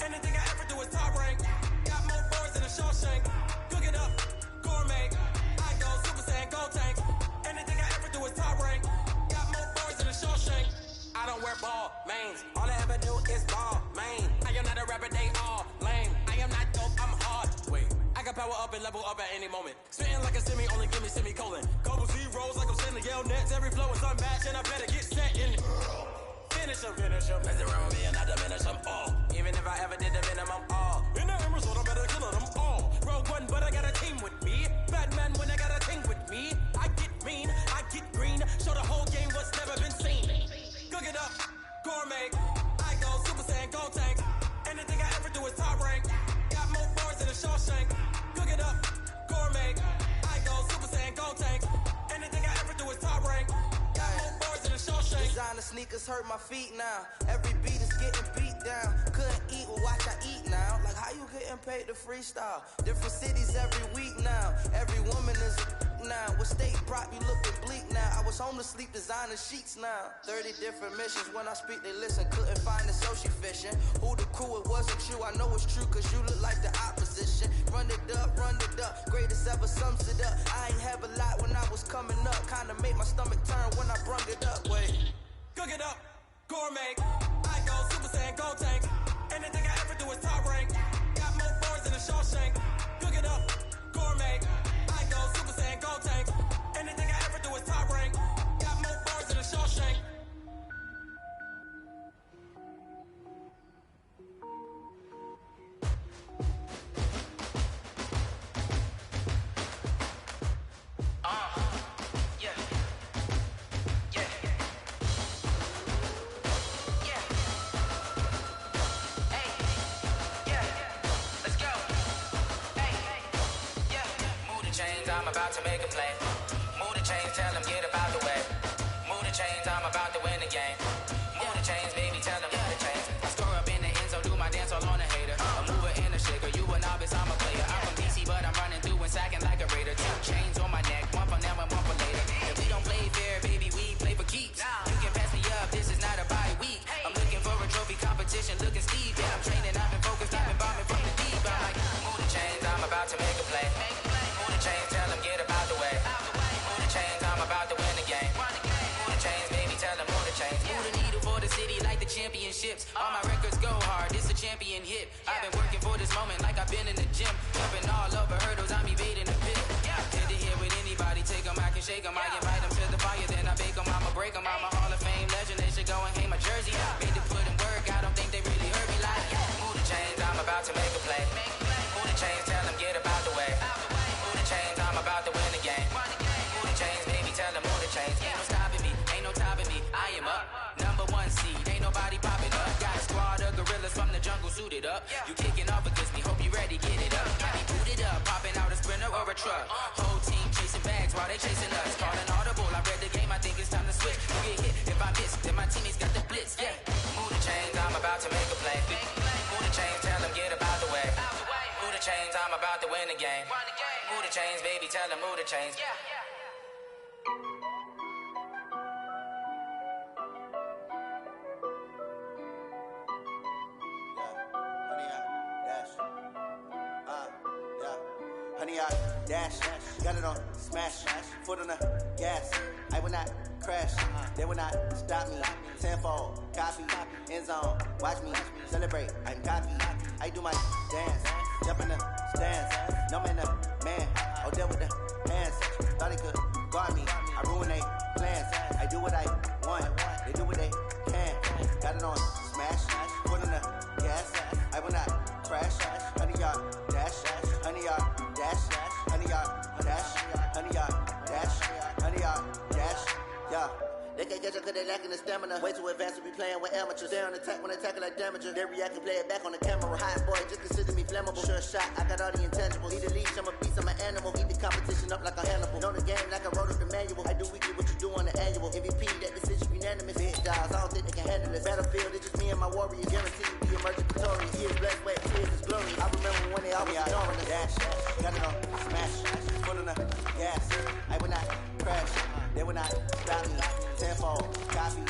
Anything I ever do is top rank. Got more birds than a Shawshank. Cook it up, gourmet. I go Super Saiyan, go tank. Anything I ever do is top rank. Got more birds than a Shawshank. I don't wear ball mains. All I ever do is ball main. I am not a rapper, they all lame. I am not dope, I'm hard. Wait, I got power up and level up at any moment. Spitting like a semi, only give me semicolon. Couple zeros like I'm sending yell nets. Every flow is unmatched and I better get set in. Finish them. Mess around with me and I diminish them all. Even if I ever did the minimum, all. In the Emerald, I better kill them all. Rogue One, but I got a team with me. Batman when I got a team with me. I get mean, I get green. Show the whole game what's never been seen. Cook it up, gourmet. I go Super Saiyan, go tank. Anything I ever do is top rank. Got more bars than a Shawshank. Cook it up, gourmet. I go Super Saiyan, go tank. Anything I ever do is top rank. Got more bars than a Shawshank. Designer sneakers hurt my feet now. Every beat is getting beat down. Couldn't eat, well watch I eat now. Like how you getting paid to freestyle? Different cities every week now. Every woman is a now. What state brought you looking bleak now? I was home to sleep designing sheets now. 30 different missions. When I speak they listen. Couldn't find it so she fishing. Who the crew, it wasn't you. I know it's true cause you look like the opposition. Run it up. Greatest ever sums it up. I ain't have a lot when I was coming up. Kinda made my stomach turn when I brung it up. Wait. Cook it up, gourmet. I go Super Saiyan, go tank. Anything I ever do is top rank. Got chains, I'm about to make a play. Move the chains, tell them get up out the way. Move the chains, I'm about to win the game. Move the chains, baby, tell them move the chains. I score up in the end zone, do my dance all on a hater. A mover and a shaker, you a novice, I'm a player. I'm from DC, but I'm running through and sacking like a raider. 2 chains on my neck, one for now and one for later. If we don't play fair, baby, we play for keeps. You can pass me up, this is not a bye week. I'm looking for a trophy competition, looking steep. Yeah, I'm training, I've been focused, I've been bombing from the deep. I'm like, move the chains, I'm about to make a play. Move the chains, tell them get up out the way. Move the chains, I'm about to win the game. Move the chains, baby, tell them move the chains. Move the needle for the city like the championships. All my records go hard, this a champion hit. I've been working for this moment like I've been in the gym. Jumping all over hurdles, I'm evading the pit. Hit to here with anybody, take them, I can shake them. I invite them to the fire, then I bake them, I'ma break them. I'm a Hall of Fame legend, they should go and hang my jersey. Made to put in work, I don't think they really heard me like. Move the chains, I'm about to make a play. Move the chains, tell them get up out the way. Move the chains, I'm about to win the game. Move the chains, baby, tell them move the chains. Ain't no stopping me, ain't no topping me. I am up, #1 seed, ain't nobody popping up. Got a squad of gorillas from the jungle suited up. You kicking off against me, hope you ready, get it up. Got me booted up, popping out a sprinter or a truck. Whole team chasing bags while they chasing us. Calling audible, I read the game, I think it's time to switch. You get hit, if I miss, then my teammates got the blitz, yeah. Move the chains, I'm about to make a play. Move the chains, tell them get up out the way. Move the chains, I'm about to win the game. Move the chains, baby, tell them move the chains. Honey, I dash, got it on smash, foot on the gas. I will not crash, they will not stop me. Tenfold, copy, end zone, watch me celebrate. I'm cocky, I do my dance, jump in the stands. No man, the man, oh there with the hands. Thought he could guard me, I ruin they plans. I do what I want, they do what they can. Got it on smash, foot on the gas. I will not crash, honey, y'all dash, honey, y'all dash, honey, y'all dash, honey, y'all dash, honey, y'all dash, yeah. They can't catch up cause they lacking the stamina. Way too advanced to be playing with amateurs. They on attack when they tackle like damager. They react and play it back on the camera. Hot boy, just consider me flammable. Sure shot, I got all the intangibles. Need a leash, I'm a beast, I'm an animal. Eat the competition up like a Hannibal. Know the game like I wrote up the manual. I do weekly what you do on the annual. MVP, that decision unanimous. Big dogs, I don't think they can handle this. Battlefield, it's just me and my warriors. Guaranteed to be emerging victorious. Years blessed, wet, tears is glory. I remember when they always ignoring us. Dash, got it on smash, foot on the gas. I will not crash, they will not stop me. Tenfold, copy,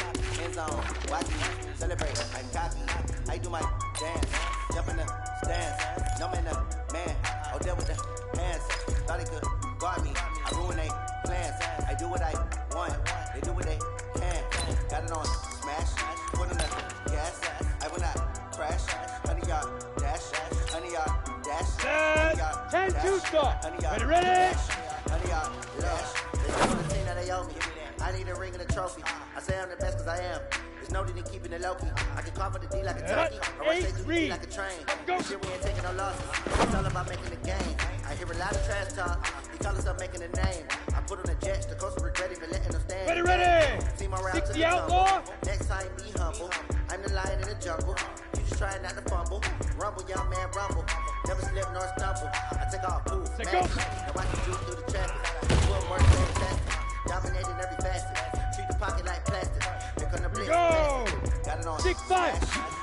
end zone, watch me celebrate. I'm cocky, I do my dance, jump in the stands. No man, the man, oh there with the hands. Thought he could guard me, I ruin they plans. I do what I want, they do what they can. Got it on smash, foot on the gas. I will not crash, honey y'all dash, honey y'all dash, honey y'all dash, 10-2 stop. Honey y'all ready? Dash, honey y'all dash. They know the thing that they owe me. I need a ring and a trophy. I say I'm the best cause I am. There's no need in keeping it low key. I can cover the D like a turkey. Or I say do the D like a train. Shit, we ain't taking no losses. It's all about making the game. I hear a lot of trash talk. He call himself making a name. I put on the jets. The coast regret even letting them stand. Ready? Team around to 60 the outlaw. Next time be humble. I'm the lion in the jungle. You just trying not to fumble. Rumble, young man, rumble. Never slip nor stumble. I take all proof. Now I can do through the traffic. Footwork, fantastic. Dominating every facet. Treat the pocket like plastic. Here come the blitz. Go! Got it on 6-5.